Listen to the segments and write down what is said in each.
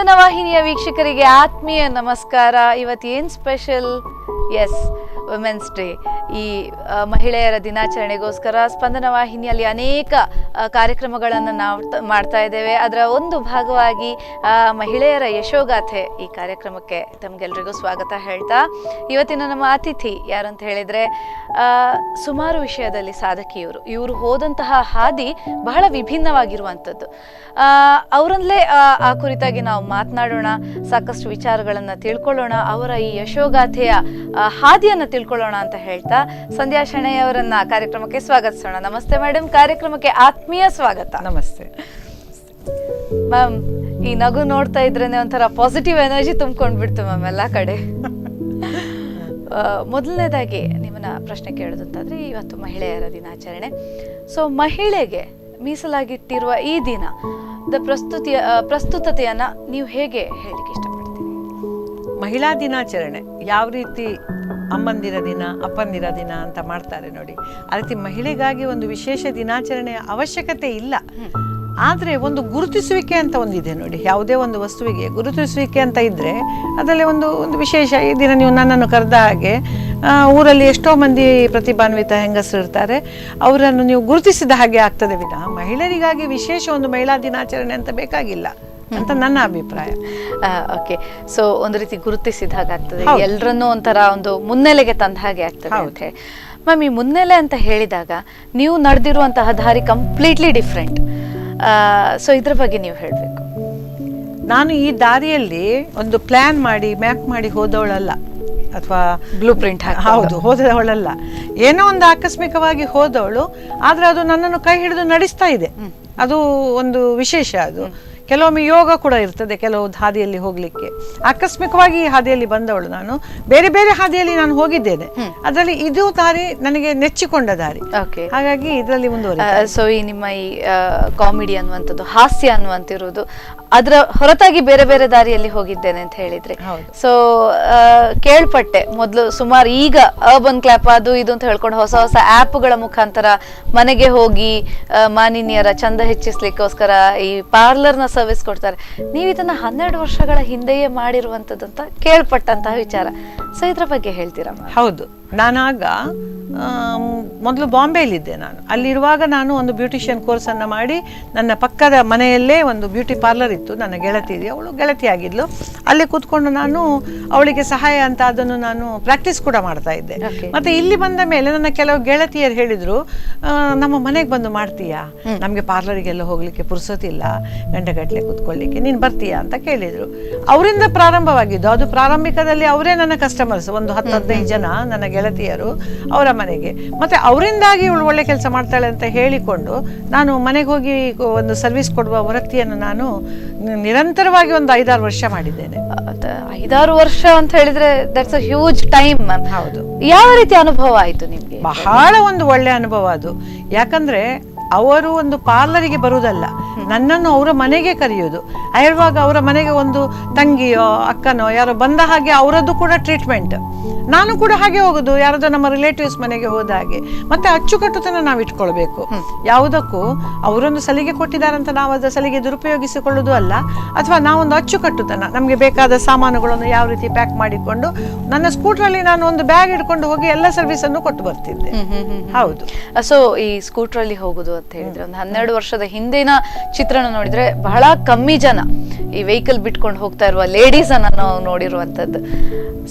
ಸ್ಪಂದನ ವಾಹಿನಿಯ ವೀಕ್ಷಕರಿಗೆ ಆತ್ಮೀಯ ನಮಸ್ಕಾರ. ಇವತ್ತೇನು ಸ್ಪೆಷಲ್? S, women's day. ಈ ಮಹಿಳೆಯರ ದಿನಾಚರಣೆಗೋಸ್ಕರ ಸ್ಪಂದನ ವಾಹಿನಿಯಲ್ಲಿ ಅನೇಕ ಕಾರ್ಯಕ್ರಮಗಳನ್ನು ನಾವು ಮಾಡ್ತಾ ಇದ್ದೇವೆ. ಅದರ ಒಂದು ಭಾಗವಾಗಿ ಮಹಿಳೆಯರ ಯಶೋಗಾಥೆ ಈ ಕಾರ್ಯಕ್ರಮಕ್ಕೆ ತಮಗೆಲ್ರಿಗೂ ಸ್ವಾಗತ ಹೇಳ್ತಾ, ಇವತ್ತಿನ ನಮ್ಮ ಅತಿಥಿ ಯಾರು ಅಂತ ಹೇಳಿದರೆ ಸುಮಾರು ವಿಷಯದಲ್ಲಿ ಸಾಧಕಿಯವರು. ಇವರು ಹೋದಂತಹ ಹಾದಿ ಬಹಳ ವಿಭಿನ್ನವಾಗಿರುವಂಥದ್ದು. ಅವರಲ್ಲೇ ಆ ಕುರಿತಾಗಿ ನಾವು ಮಾತನಾಡೋಣ, ಸಾಕಷ್ಟು ವಿಚಾರಗಳನ್ನು ತಿಳ್ಕೊಳ್ಳೋಣ, ಅವರ ಈ ಯಶೋಗಾಥೆಯ ಹಾದಿಯನ್ನು ತಿಳ್ಕೊಳ್ಳೋಣ ಅಂತ ಹೇಳ್ತಾ ಸಂಧ್ಯಾ ಶೆಣೈ ಅವರನ್ನ ಕಾರ್ಯಕ್ರಮಕ್ಕೆ ಸ್ವಾಗತಿಸೋಣ. ನಮಸ್ತೆ ಮೇಡಮ್, ಕಾರ್ಯಕ್ರಮಕ್ಕೆ ಆತ್ಮೀಯ ಸ್ವಾಗತ. ನಮಸ್ತೆ ಮ್ಯಾಮ್. ಈ ನಗು ನೋಡ್ತಾ ಇದ್ರೇನೆ ಒಂಥರ ಪಾಸಿಟಿವ್ ಎನರ್ಜಿ ತುಂಬ್ಕೊಂಡ್ಬಿಡ್ತು ಮ್ಯಾಮ್ ಎಲ್ಲ ಕಡೆ. ಮೊದಲನೇದಾಗಿ ನಿಮ್ಮನ್ನ ಪ್ರಶ್ನೆ ಕೇಳೋದಂತಾದ್ರೆ, ಇವತ್ತು ಮಹಿಳೆಯರ ದಿನಾಚರಣೆ. ಸೊ ಮಹಿಳೆಗೆ ಮೀಸಲಾಗಿಟ್ಟಿರುವ ಈ ದಿನದ ಪ್ರಸ್ತುತತೆಯನ್ನ ನೀವು ಹೇಗೆ ಹೇಳಲಿಕ್ಕೆ ಇಷ್ಟಪಡ್ತೀರಿ? ಮಹಿಳಾ ದಿನಾಚರಣೆ ಯಾವ ರೀತಿ ಅಮ್ಮಂದಿರ ದಿನ, ಅಪ್ಪಂದಿರ ದಿನ ಅಂತ ಮಾಡ್ತಾರೆ ನೋಡಿ, ಆ ರೀತಿ ಮಹಿಳೆಗಾಗಿ ಒಂದು ವಿಶೇಷ ದಿನಾಚರಣೆಯ ಅವಶ್ಯಕತೆ ಇಲ್ಲ. ಆದರೆ ಒಂದು ಗುರುತಿಸುವಿಕೆ ಅಂತ ಒಂದಿದೆ ನೋಡಿ. ಯಾವುದೇ ಒಂದು ವಸ್ತುವಿಗೆ ಗುರುತಿಸುವಿಕೆ ಅಂತ ಇದ್ದರೆ ಅದರಲ್ಲಿ ಒಂದು ವಿಶೇಷ. ಈ ದಿನ ನೀವು ನನ್ನನ್ನು ಕರೆದ ಹಾಗೆ ಊರಲ್ಲಿ ಎಷ್ಟೋ ಮಂದಿ ಪ್ರತಿಭಾನ್ವಿತ ಹೆಂಗಸರು ಇರ್ತಾರೆ, ಅವರನ್ನು ನೀವು ಗುರುತಿಸಿದ ಹಾಗೆ ಆಗ್ತದೆ ವಿನ ಮಹಿಳೆಯರಿಗಾಗಿ ವಿಶೇಷ ಒಂದು ಮಹಿಳಾ ದಿನಾಚರಣೆ ಅಂತ ಬೇಕಾಗಿಲ್ಲ ಅಂತ ನನ್ನ ಅಭಿಪ್ರಾಯ. ಓಕೆ, ಸೊ ಒಂದು ರೀತಿ ಗುರುತಿಸಿದ ಹಾಗೆ ಆಗ್ತದೆ, ಎಲ್ಲರನ್ನೂ ಒಂಥರ ಒಂದು ಮುನ್ನೆಲೆಗೆ ತಂದ ಹಾಗೆ ಆಗ್ತದೆ ಅಂತ ಹೇಳಿ. ಮ್ಯಾಮ್, ಈ ಮುನ್ನೆಲೆ ಅಂತ ಹೇಳಿದಾಗ ನೀವು ನಡೆದಿರುವಂತಹ ದಾರಿ ಕಂಪ್ಲೀಟ್ಲಿ ಡಿಫ್ರೆಂಟ್. ಸೊ ಇದ್ರ ಬಗ್ಗೆ ನೀವು ಹೇಳಬೇಕು. ನಾನು ಈ ದಾರಿಯಲ್ಲಿ ಒಂದು ಪ್ಲಾನ್ ಮಾಡಿ ಮ್ಯಾಪ್ ಮಾಡಿ ಹೋದವಳಲ್ಲ, ಅಥವಾ ಬ್ಲೂ ಪ್ರಿಂಟ್. ಹೌದು, ಹೋದವಳಲ್ಲ. ಏನೋ ಒಂದು ಆಕಸ್ಮಿಕವಾಗಿ ಹೋದವಳು, ಆದ್ರೆ ಅದು ನನ್ನನ್ನು ಕೈ ಹಿಡಿದು ನಡೆಸ್ತಾ ಇದೆ. ಅದು ಒಂದು ವಿಶೇಷ. ಅದು ಕೆಲವೊಮ್ಮೆ ಯೋಗ ಕೂಡ ಇರ್ತದೆ ಕೆಲವು ಹಾದಿಯಲ್ಲಿ ಹೋಗ್ಲಿಕ್ಕೆ. ಆಕಸ್ಮಿಕವಾಗಿ ಈ ಹಾದಿಯಲ್ಲಿ ಬಂದವಳು ನಾನು. ಬೇರೆ ಬೇರೆ ಹಾದಿಯಲ್ಲಿ ನಾನು ಹೋಗಿದ್ದೇನೆ, ಅದರಲ್ಲಿ ಇದು ದಾರಿ ನನಗೆ ನೆಚ್ಚಿಕೊಂಡ ದಾರಿ. ಹಾಗಾಗಿ ಇದರಲ್ಲಿ ಮುಂದುವರಿ. ಸೊ ಈ ನಿಮ್ಮ ಈ ಕಾಮಿಡಿ ಅನ್ನುವಂಥದ್ದು, ಹಾಸ್ಯ ಅನ್ನುವಂತಿರುವುದು, ಅದರ ಹೊರತಾಗಿ ಬೇರೆ ಬೇರೆ ದಾರಿಯಲ್ಲಿ ಹೋಗಿದ್ದೇನೆ ಅಂತ ಹೇಳಿದ್ರೆ. ಸೊ ಕೇಳ್ಪಟ್ಟೆ ಮೊದಲು ಸುಮಾರು, ಈಗ ಅರ್ಬನ್ ಕ್ಲಾಪ್ ಅದು ಇದು ಅಂತ ಹೇಳ್ಕೊಂಡು ಹೊಸ ಹೊಸ ಆ್ಯಪ್ಗಳ ಮುಖಾಂತರ ಮನೆಗೆ ಹೋಗಿ ಮಾನಿನಿಯರ ಚಂದ ಹೆಚ್ಚಿಸ್ಲಿಕ್ಕೋಸ್ಕರ ಈ ಪಾರ್ಲರ್ನ ಸರ್ವಿಸ್ ಕೊಡ್ತಾರೆ. ನೀವು ಇದನ್ನ 12 ವರ್ಷಗಳ ಹಿಂದೆಯೇ ಮಾಡಿರುವಂಥದ್ದು ಅಂತ ಕೇಳ್ಪಟ್ಟಂತಹ ವಿಚಾರ. ಸೊ ಇದ್ರ ಬಗ್ಗೆ ಹೇಳ್ತೀರಾ? ಹೌದು, ನಾನಾಗ ಮೊದಲು ಬಾಂಬೆಯಲ್ಲಿದ್ದೆ. ನಾನು ಅಲ್ಲಿರುವಾಗ ನಾನು ಒಂದು ಬ್ಯೂಟಿಷಿಯನ್ ಕೋರ್ಸನ್ನು ಮಾಡಿ, ನನ್ನ ಪಕ್ಕದ ಮನೆಯಲ್ಲೇ ಒಂದು ಬ್ಯೂಟಿ ಪಾರ್ಲರ್ ಇತ್ತು. ನನ್ನ ಗೆಳತಿ, ಅವಳು ಗೆಳತಿ ಆಗಿದ್ಲು. ಅಲ್ಲಿ ಕೂತ್ಕೊಂಡು ನಾನು ಅವಳಿಗೆ ಸಹಾಯ ಅಂತ ಅದನ್ನು ನಾನು ಪ್ರಾಕ್ಟೀಸ್ ಕೂಡ ಮಾಡ್ತಾ ಇದ್ದೆ. ಮತ್ತೆ ಇಲ್ಲಿ ಬಂದ ಮೇಲೆ ನನ್ನ ಕೆಲವು ಗೆಳತಿಯರು ಹೇಳಿದ್ರು, ನಮ್ಮ ಮನೆಗೆ ಬಂದು ಮಾಡ್ತೀಯಾ, ನಮಗೆ ಪಾರ್ಲರಿಗೆಲ್ಲ ಹೋಗ್ಲಿಕ್ಕೆ ಪುರ್ಸೊತ್ತಿಲ್ಲ, ಗಂಟೆಗಟ್ಟಲೆ ಕೂತ್ಕೊಳ್ಳಿಕ್ಕೆ, ನೀನು ಬರ್ತೀಯಾ ಅಂತ ಕೇಳಿದ್ರು. ಅವರಿಂದ ಪ್ರಾರಂಭವಾಗಿದ್ದು. ಅದು ಪ್ರಾರಂಭಿಕದಲ್ಲಿ ಅವರೇ ನನ್ನ ಕಸ್ಟಮರ್ಸ್, ಒಂದು 10-15 ಜನ ನನ್ನ ಗೆಳತಿಯರು ಅವರ ಮನೆಗೆ. ಮತ್ತೆ ಅವರಿಂದಾಗಿ ಇವಳು ಒಳ್ಳೆ ಕೆಲಸ ಮಾಡ್ತಾಳೆ ಅಂತ ಹೇಳಿಕೊಂಡು ನಾನು ಮನೆಗೆ ಹೋಗಿ ಒಂದು ಸರ್ವಿಸ್ ಕೊಡುವ ವೃತ್ತಿಯನ್ನು ನಾನು ನಿರಂತರವಾಗಿ ಒಂದು 5-6 ವರ್ಷ ಮಾಡಿದ್ದೇನೆ. 5-6 ವರ್ಷ ಅಂತ ಹೇಳಿದ್ರೆ ದಟ್ಸ್ ಅ ಹ್ಯೂಜ್ ಟೈಮ್. ಹೌದು. ಯಾವ ರೀತಿ ಅನುಭವ ಆಯ್ತು ನಿಮ್ಗೆ? ಬಹಳ ಒಂದು ಒಳ್ಳೆ ಅನುಭವ ಅದು. ಯಾಕಂದ್ರೆ ಅವರು ಒಂದು ಪಾರ್ಲರಿಗೆ ಬರುವುದಲ್ಲ, ನನ್ನನ್ನು ಅವರ ಮನೆಗೆ ಕರೆಯೋದು. ಹೇಳುವಾಗ ಅವರ ಮನೆಗೆ ಒಂದು ತಂಗಿಯೋ ಅಕ್ಕನೋ ಯಾರೋ ಬಂದ ಹಾಗೆ ಅವರದ್ದು ಕೂಡ ಟ್ರೀಟ್ಮೆಂಟ್. ನಾನು ಕೂಡ ಹಾಗೆ ಹೋಗುದು, ಯಾರದೋ ನಮ್ಮ ರಿಲೇಟಿವ್ಸ್ ಮನೆಗೆ ಹೋದ ಹಾಗೆ. ಮತ್ತೆ ಅಚ್ಚುಕಟ್ಟುತನ ನಾವು ಇಟ್ಕೊಳ್ಬೇಕು. ಯಾವುದಕ್ಕೂ ಅವರೊಂದು ಸಲಿಗೆ ಕೊಟ್ಟಿದ್ದಾರಂತ ನಾವು ಅದರ ಸಲಿಗೆ ದುರುಪಯೋಗಿಸಿಕೊಳ್ಳುವುದು ಅಲ್ಲ, ಅಥವಾ ನಾವೊಂದು ಅಚ್ಚುಕಟ್ಟುತನ, ನಮಗೆ ಬೇಕಾದ ಸಾಮಾನುಗಳನ್ನು ಯಾವ ರೀತಿ ಪ್ಯಾಕ್ ಮಾಡಿಕೊಂಡು ನನ್ನ ಸ್ಕೂಟ್ರಲ್ಲಿ ನಾನು ಒಂದು ಬ್ಯಾಗ್ ಇಟ್ಕೊಂಡು ಹೋಗಿ ಎಲ್ಲ ಸರ್ವಿಸ್ ಅನ್ನು ಕೊಟ್ಟು ಬರ್ತಿದ್ದೆ. ಹೌದು. ಸೊ ಈ ಸ್ಕೂಟ್ರಲ್ಲಿ ಹೋಗುದು ಅಂತ ಹೇಳಿದ್ರೆ, ಒಂದು 12 ವರ್ಷದ ಹಿಂದಿನ ಚಿತ್ರಣ ನೋಡಿದ್ರೆ ಬಹಳ ಕಮ್ಮಿ ಜನ ಈ ವೆಹಿಕಲ್ ಬಿಟ್ಕೊಂಡು ಹೋಗ್ತಾ ಇರುವ ಲೇಡೀಸ್ ಅನ್ನ ನಾವು ನೋಡಿರುವಂತದ್ದು.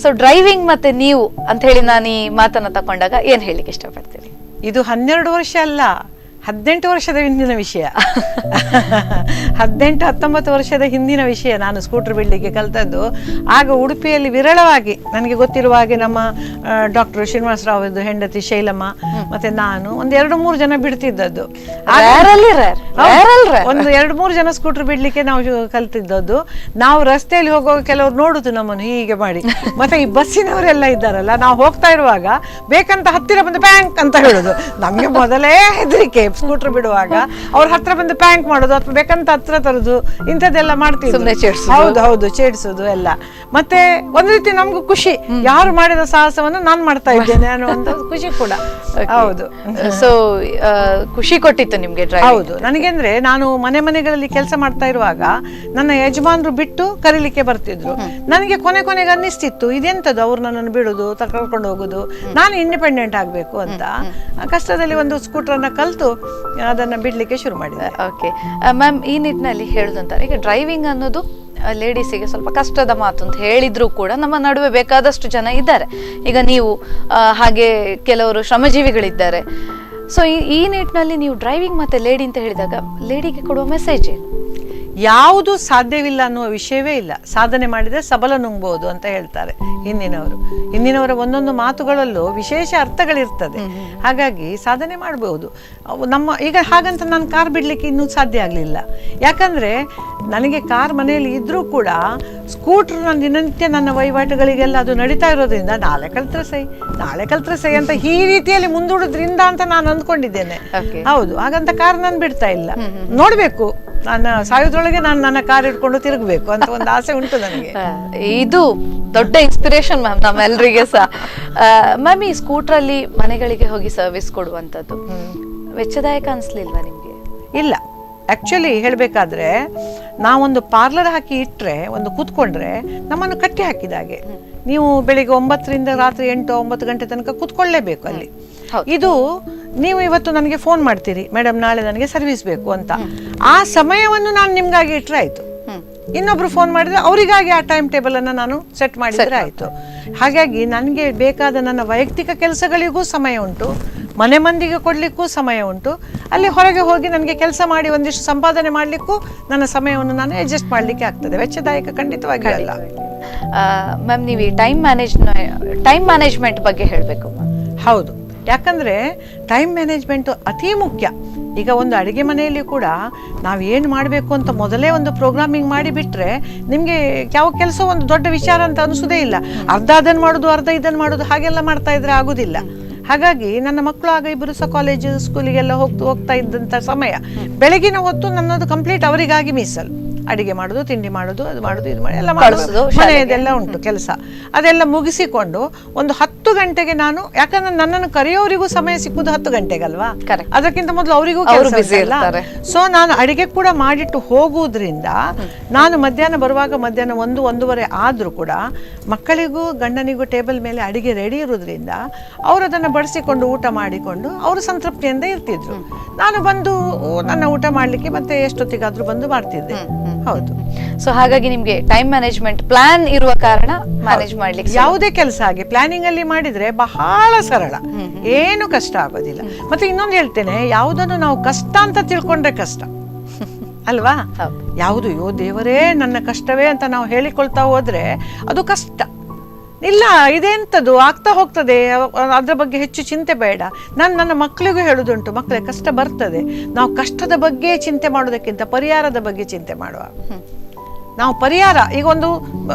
ಸೊ ಡ್ರೈವಿಂಗ್ ಮತ್ತೆ ನೀವು ಅಂತ ಹೇಳಿ ನಾನು ಈ ಮಾತನ್ನ ತಕೊಂಡಾಗ ಏನ್ ಹೇಳಿಕ್ಕೆ ಇಷ್ಟಪಡ್ತೀರಿ? ಇದು 12 ವರ್ಷ ಅಲ್ಲ, 18 ವರ್ಷದ ಹಿಂದಿನ ವಿಷಯ. 18-19 ವರ್ಷದ ಹಿಂದಿನ ವಿಷಯ. ನಾನು ಸ್ಕೂಟರ್ ಬಿಡ್ಲಿಕ್ಕೆ ಕಲ್ತದ್ದು ಆಗ ಉಡುಪಿಯಲ್ಲಿ ವಿರಳವಾಗಿ. ನನಗೆ ಗೊತ್ತಿರುವ ಹಾಗೆ ನಮ್ಮ ಡಾಕ್ಟರ್ ಶ್ರೀನಿವಾಸರಾವ್ ಹೆಂಡತಿ ಶೈಲಮ್ಮ ಮತ್ತೆ ನಾನು ಒಂದು 2-3 ಜನ ಬಿಡ್ತಿದ್ದದ್ದು. ಒಂದು 2-3 ಜನ ಸ್ಕೂಟರ್ ಬಿಡ್ಲಿಕ್ಕೆ ನಾವು ಕಲ್ತಿದ್ದದ್ದು. ನಾವು ರಸ್ತೆಯಲ್ಲಿ ಹೋಗುವಾಗ ಕೆಲವರು ನೋಡುದು ನಮ್ಮನ್ನು ಹೀಗೆ ಮಾಡಿ. ಮತ್ತೆ ಈ ಬಸ್ಸಿನವರೆಲ್ಲ ಇದ್ದಾರಲ್ಲ, ನಾವು ಹೋಗ್ತಾ ಇರುವಾಗ ಬೇಕಂತ ಹತ್ತಿರ ಬಂದು ಬ್ಯಾಂಕ್ ಅಂತ ಹೇಳುದು. ನಮ್ಗೆ ಮೊದಲೇ ಹೆದರಿಕೆ, ಸ್ಕೂಟರ್ ಬಿಡುವಾಗ ಅವ್ರ ಹತ್ರ ಬಂದು ಪ್ಯಾಂಕ್ ಮಾಡೋದು ಅಥವಾ ಬೇಕಂತ ಹತ್ರ ತರೋದು ಇಂಥದ್ದೆಲ್ಲ ಮಾಡ್ತಿದ್ರು. ಹೌದು ಹೌದು, ಚೇಡಿಸೋದು ಎಲ್ಲ. ಮತ್ತೆ ಒಂದ್ ರೀತಿ ನಮ್ಗೂ ಖುಷಿ, ಯಾರು ಮಾಡಿದ ಸಾಹಸವನ್ನು ನಾನ್ ಮಾಡ್ತಾ ಇದ್ದೇನೆ ಅನ್ನೋ ಒಂದು ಖುಷಿ ಕೂಡ. ಹೌದು. ಸೊ ಖುಷಿ ಕೊಟ್ಟಿತ್ತು ನಿಮ್ಗೆ? ಹೌದು, ನನಗೆಂದ್ರೆ ನಾನು ಮನೆಗಳಲ್ಲಿ ಕೆಲಸ ಮಾಡ್ತಾ ಇರುವಾಗ ನನ್ನ ಯಜಮಾನ್ರು ಬಿಟ್ಟು ಕರೀಲಿಕ್ಕೆ ಬರ್ತಿದ್ರು. ನನಗೆ ಕೊನೆಗೆ ಅನ್ನಿಸ್ತಿತ್ತು ಇದೆಂತದ್ದು ಅವ್ರು ನನ್ನನ್ನು ಬಿಡುದು, ಕರ್ಕೊಂಡು ಹೋಗುದು, ನಾನು ಇಂಡಿಪೆಂಡೆಂಟ್ ಆಗ್ಬೇಕು ಅಂತ. ಕಷ್ಟದಲ್ಲಿ ಒಂದು ಸ್ಕೂಟರ್ ಅನ್ನ ಕಲ್ತು ಅದನ್ನ ಬಿಡ್ಲಿಕ್ಕೆ ಶುರು ಮಾಡಿದೆ. ಓಕೆ ಮ್ಯಾಮ್, ಈ ನಿಟ್ಟಿನಲ್ಲಿ ಹೇಳುದಂತಾರೆ, ಈಗ ಡ್ರೈವಿಂಗ್ ಅನ್ನೋದು ಲೇಡೀಸಿಗೆ ಸ್ವಲ್ಪ ಕಷ್ಟದ ಮಾತು ಅಂತ ಹೇಳಿದ್ರು ಕೂಡ ನಮ್ಮ ನಡುವೆ ಬೇಕಾದಷ್ಟು ಜನ ಇದ್ದಾರೆ. ಈಗ ನೀವು ಹಾಗೆ ಕೆಲವರು ಶ್ರಮಜೀವಿಗಳಿದ್ದಾರೆ. ಸೊ ಈ ನಿಟ್ಟಿನಲ್ಲಿ ನೀವು ಡ್ರೈವಿಂಗ್ ಮತ್ತೆ ಲೇಡಿ ಅಂತ ಹೇಳಿದಾಗ ಲೇಡಿಗೆ ಕೊಡುವ ಮೆಸೇಜ್ ಏನು? ಯಾವುದು ಸಾಧ್ಯವಿಲ್ಲ ಅನ್ನುವ ವಿಷಯವೇ ಇಲ್ಲ. ಸಾಧನೆ ಮಾಡಿದರೆ ಸಬಲ ನುಂಗಬಹುದು ಅಂತ ಹೇಳ್ತಾರೆ ಹಿಂದಿನವರ ಒಂದೊಂದು ಮಾತುಗಳಲ್ಲೂ ವಿಶೇಷ ಅರ್ಥಗಳಿರ್ತದೆ. ಹಾಗಾಗಿ ಸಾಧನೆ ಮಾಡಬಹುದು. ಈಗ ಹಾಗಂತ ನಾನು ಕಾರ್ ಬಿಡ್ಲಿಕ್ಕೆ ಇನ್ನೂ ಸಾಧ್ಯ ಆಗಲಿಲ್ಲ. ಯಾಕಂದ್ರೆ ನನಗೆ ಕಾರ್ ಮನೆಯಲ್ಲಿ ಇದ್ರೂ ಕೂಡ ಸ್ಕೂಟರ್ ದಿನನಿತ್ಯ ನನ್ನ ವಹಿವಾಟುಗಳಿಗೆಲ್ಲ ಅದು ನಡೀತಾ ಇರೋದ್ರಿಂದ ನಾಳೆ ಕಲ್ತ್ರೆ ಸೈ ಅಂತ ಈ ರೀತಿಯಲ್ಲಿ ಮುಂದೂಡೋದ್ರಿಂದ ಅಂತ ನಾನು ಅಂದ್ಕೊಂಡಿದ್ದೇನೆ. ಹೌದು, ಹಾಗಂತ ಕಾರ್ ನಾನು ಬಿಡ್ತಾ ಇಲ್ಲ. ನೋಡ್ಬೇಕು, ನನ್ನ ಸಾಯೋದ್ರೊಳಗೆ ನಾನು ನನ್ನ ಕಾರ್ ಇಟ್ಕೊಂಡು ತಿರುಗಬೇಕು ಅಂತ ಒಂದು ಆಸೆ ಉಂಟು ನನಗೆ. ಇದು ದೊಡ್ಡ ಇನ್ಸ್ಪಿರೇಷನ್ ಮ್ಯಾಮ್ ನಮ್ಮೆಲ್ಲರಿಗೆ ಸಹ. ಮ್ಯಾಮ್, ಈ ಸ್ಕೂಟರ್ ಅಲ್ಲಿ ಮನೆಗಳಿಗೆ ಹೋಗಿ ಸರ್ವಿಸ್ ಕೊಡುವಂತದ್ದು ವೆಚ್ಚದಾಯಕ ಅನ್ಸ್ಲಿಲ್ವಾ ನಿಮ್ಗೆ? ಇಲ್ಲ, ಆಕ್ಚುಲಿ ಹೇಳ್ಬೇಕಾದ್ರೆ ನಾವೊಂದು ಪಾರ್ಲರ್ ಹಾಕಿ ಇಟ್ರೆ, ಒಂದು ಕೂತ್ಕೊಂಡ್ರೆ ನಮ್ಮನ್ನು ಕಟ್ಟಿ ಹಾಕಿದಾಗೆ. ನೀವು ಬೆಳಿಗ್ಗೆ 9ರಿಂದ ರಾತ್ರಿ 8-9 ಗಂಟೆ ತನಕ ಕೂತ್ಕೊಳ್ಳೇಬೇಕು ಅಲ್ಲಿ. ಇದು ನೀವು ಇವತ್ತು ನನಗೆ ಫೋನ್ ಮಾಡ್ತೀರಿ, ಮೇಡಮ್ ನಾಳೆ ನನಗೆ ಸರ್ವಿಸ್ ಬೇಕು ಅಂತ, ಆ ಸಮಯವನ್ನು ನಾನು ನಿಮ್ಗಾಗಿ ಇಟ್ರೆ ಆಯ್ತು. ಇನ್ನೊಬ್ರು ಫೋನ್ ಮಾಡಿದ್ರೆ ಅವರಿಗಾಗಿ ಆ ಟೈಮ್ ಟೇಬಲ್ ಅನ್ನ ನಾನು ಸೆಟ್ ಮಾಡಿದ್ರೆ ಆಯ್ತು. ಹಾಗಾಗಿ ನನಗೆ ಬೇಕಾದ ನನ್ನ ವೈಯಕ್ತಿಕ ಕೆಲಸಗಳಿಗೂ ಸಮಯ ಉಂಟು, ಮನೆ ಮಂದಿಗೆ ಕೊಡ್ಲಿಕ್ಕೂ ಸಮಯ ಉಂಟು, ಅಲ್ಲಿ ಹೊರಗೆ ಹೋಗಿ ನನಗೆ ಕೆಲಸ ಮಾಡಿ ಒಂದಿಷ್ಟು ಸಂಪಾದನೆ ಮಾಡ್ಲಿಕ್ಕೂ ನನ್ನ ಸಮಯವನ್ನು ನಾನು ಅಡ್ಜಸ್ಟ್ ಮಾಡ್ಲಿಕ್ಕೆ ಆಗ್ತದೆ. ವೆಚ್ಚದಾಯಕ ಖಂಡಿತವಾಗಿ ಅಲ್ಲ. ಮ್ಯಾಮ್, ನೀವು ಟೈಮ್ ಮ್ಯಾನೇಜ್ಮೆಂಟ್ ಬಗ್ಗೆ ಹೇಳಬೇಕು. ಹೌದು, ಯಾಕಂದ್ರೆ ಟೈಮ್ ಮ್ಯಾನೇಜ್ಮೆಂಟ್ ಅತಿ ಮುಖ್ಯ. ಈಗ ಒಂದು ಅಡುಗೆ ಮನೆಯಲ್ಲಿ ಕೂಡ ನಾವೇನು ಮಾಡಬೇಕು ಅಂತ ಮೊದಲೇ ಒಂದು ಪ್ರೋಗ್ರಾಮಿಂಗ್ ಮಾಡಿ ಬಿಟ್ರೆ ನಿಮಗೆ ಯಾವ ಕೆಲಸ ಒಂದು ದೊಡ್ಡ ವಿಚಾರ ಅಂತ ಅನಿಸೋದೇ ಇಲ್ಲ. ಅರ್ಧ ಅದನ್ನು ಮಾಡೋದು, ಅರ್ಧ ಇದನ್ನು ಮಾಡೋದು, ಹಾಗೆಲ್ಲ ಮಾಡ್ತಾ ಇದ್ರೆ ಆಗೋದಿಲ್ಲ. ಹಾಗಾಗಿ ನನ್ನ ಮಕ್ಕಳು ಆಗ ಇಬ್ಬರು ಸಹ ಕಾಲೇಜು ಸ್ಕೂಲಿಗೆಲ್ಲ ಹೋಗ್ತಾ ಇದ್ದಂಥ ಸಮಯ ಬೆಳಗಿನ ಹೊತ್ತು ನನ್ನದು ಕಂಪ್ಲೀಟ್ ಅವರಿಗಾಗಿ ಮೀಸಲು. ಅಡಿಗೆ ಮಾಡೋದು, ತಿಂಡಿ ಮಾಡೋದು, ಅದು ಮಾಡೋದು, ಇದು ಮಾಡಿ ಎಲ್ಲ ಮಾಡೋದು, ಮನೆಯದೆಲ್ಲ ಉಂಟು ಕೆಲಸ. ಅದೆಲ್ಲ ಮುಗಿಸಿಕೊಂಡು ಒಂದು 10 ಗಂಟೆಗೆ ನಾನು, ಯಾಕಂದ್ರೆ ನನ್ನನ್ನು ಕರೆಯೋರಿಗೂ ಸಮಯ ಸಿಕ್ಕುದು 10 ಗಂಟೆಗಲ್ವಾ, ಅದಕ್ಕಿಂತ ಮೊದಲು ಅವರಿಗೂ ಕೆಲಸ ಇಲ್ಲ. ಸೊ ನಾನು ಅಡಿಗೆ ಕೂಡ ಮಾಡಿಟ್ಟು ಹೋಗುವುದ್ರಿಂದ ನಾನು ಮಧ್ಯಾಹ್ನ ಬರುವಾಗ ಮಧ್ಯಾಹ್ನ 1-1:30 ಆದ್ರೂ ಕೂಡ ಮಕ್ಕಳಿಗೂ ಗಂಡನಿಗೂ ಟೇಬಲ್ ಮೇಲೆ ಅಡಿಗೆ ರೆಡಿ ಇರೋದ್ರಿಂದ ಅವರು ಅದನ್ನು ಬಡಿಸಿಕೊಂಡು ಊಟ ಮಾಡಿಕೊಂಡು ಅವರು ಸಂತೃಪ್ತಿಯಿಂದ ಇರ್ತಿದ್ರು. ನಾನು ಬಂದು ನನ್ನ ಊಟ ಮಾಡ್ಲಿಕ್ಕೆ ಮತ್ತೆ ಎಷ್ಟೊತ್ತಿಗಾದ್ರೂ ಬಂದು ಮಾಡ್ತಿದ್ದೆ. ಹೌದು. ಸೊ ಹಾಗಾಗಿ ನಿಮ್ಗೆ ಟೈಮ್ ಮ್ಯಾನೇಜ್ಮೆಂಟ್ ಪ್ಲಾನ್ ಇರುವ ಕಾರಣ ಮ್ಯಾನೇಜ್ ಮಾಡ್ಲಿಕ್ಕೆ ಯಾವುದೇ ಕೆಲಸ ಹಾಗೆ ಪ್ಲಾನಿಂಗ್ ಅಲ್ಲಿ ಮಾಡಿದ್ರೆ ಬಹಳ ಸರಳ, ಏನು ಕಷ್ಟ ಆಗೋದಿಲ್ಲ. ಮತ್ತೆ ಇನ್ನೊಂದು ಹೇಳ್ತೇನೆ, ಯಾವುದನ್ನು ನಾವು ಕಷ್ಟ ಅಂತ ತಿಳ್ಕೊಂಡ್ರೆ ಕಷ್ಟ ಅಲ್ವಾ. ಯಾವುದು ಯೋ ದೇವರೇ ನನ್ನ ಕಷ್ಟವೇ ಅಂತ ನಾವು ಹೇಳಿಕೊಳ್ತಾ ಹೋದ್ರೆ ಅದು ಕಷ್ಟ. ಇಲ್ಲ, ಇದೆಂಥದ್ದು ಆಗ್ತಾ ಹೋಗ್ತದೆ, ಅದ್ರ ಬಗ್ಗೆ ಹೆಚ್ಚು ಚಿಂತೆ ಬೇಡ. ನಾನು ನನ್ನ ಮಕ್ಕಳಿಗೂ ಹೇಳುದುಂಟು, ಮಕ್ಕಳೇ ಕಷ್ಟ ಬರ್ತದೆ, ನಾವು ಕಷ್ಟದ ಬಗ್ಗೆ ಚಿಂತೆ ಮಾಡೋದಕ್ಕಿಂತ ಪರಿಹಾರದ ಬಗ್ಗೆ ಚಿಂತೆ ಮಾಡುವ. ನಾವು ಪರಿಹಾರ, ಈಗ ಒಂದು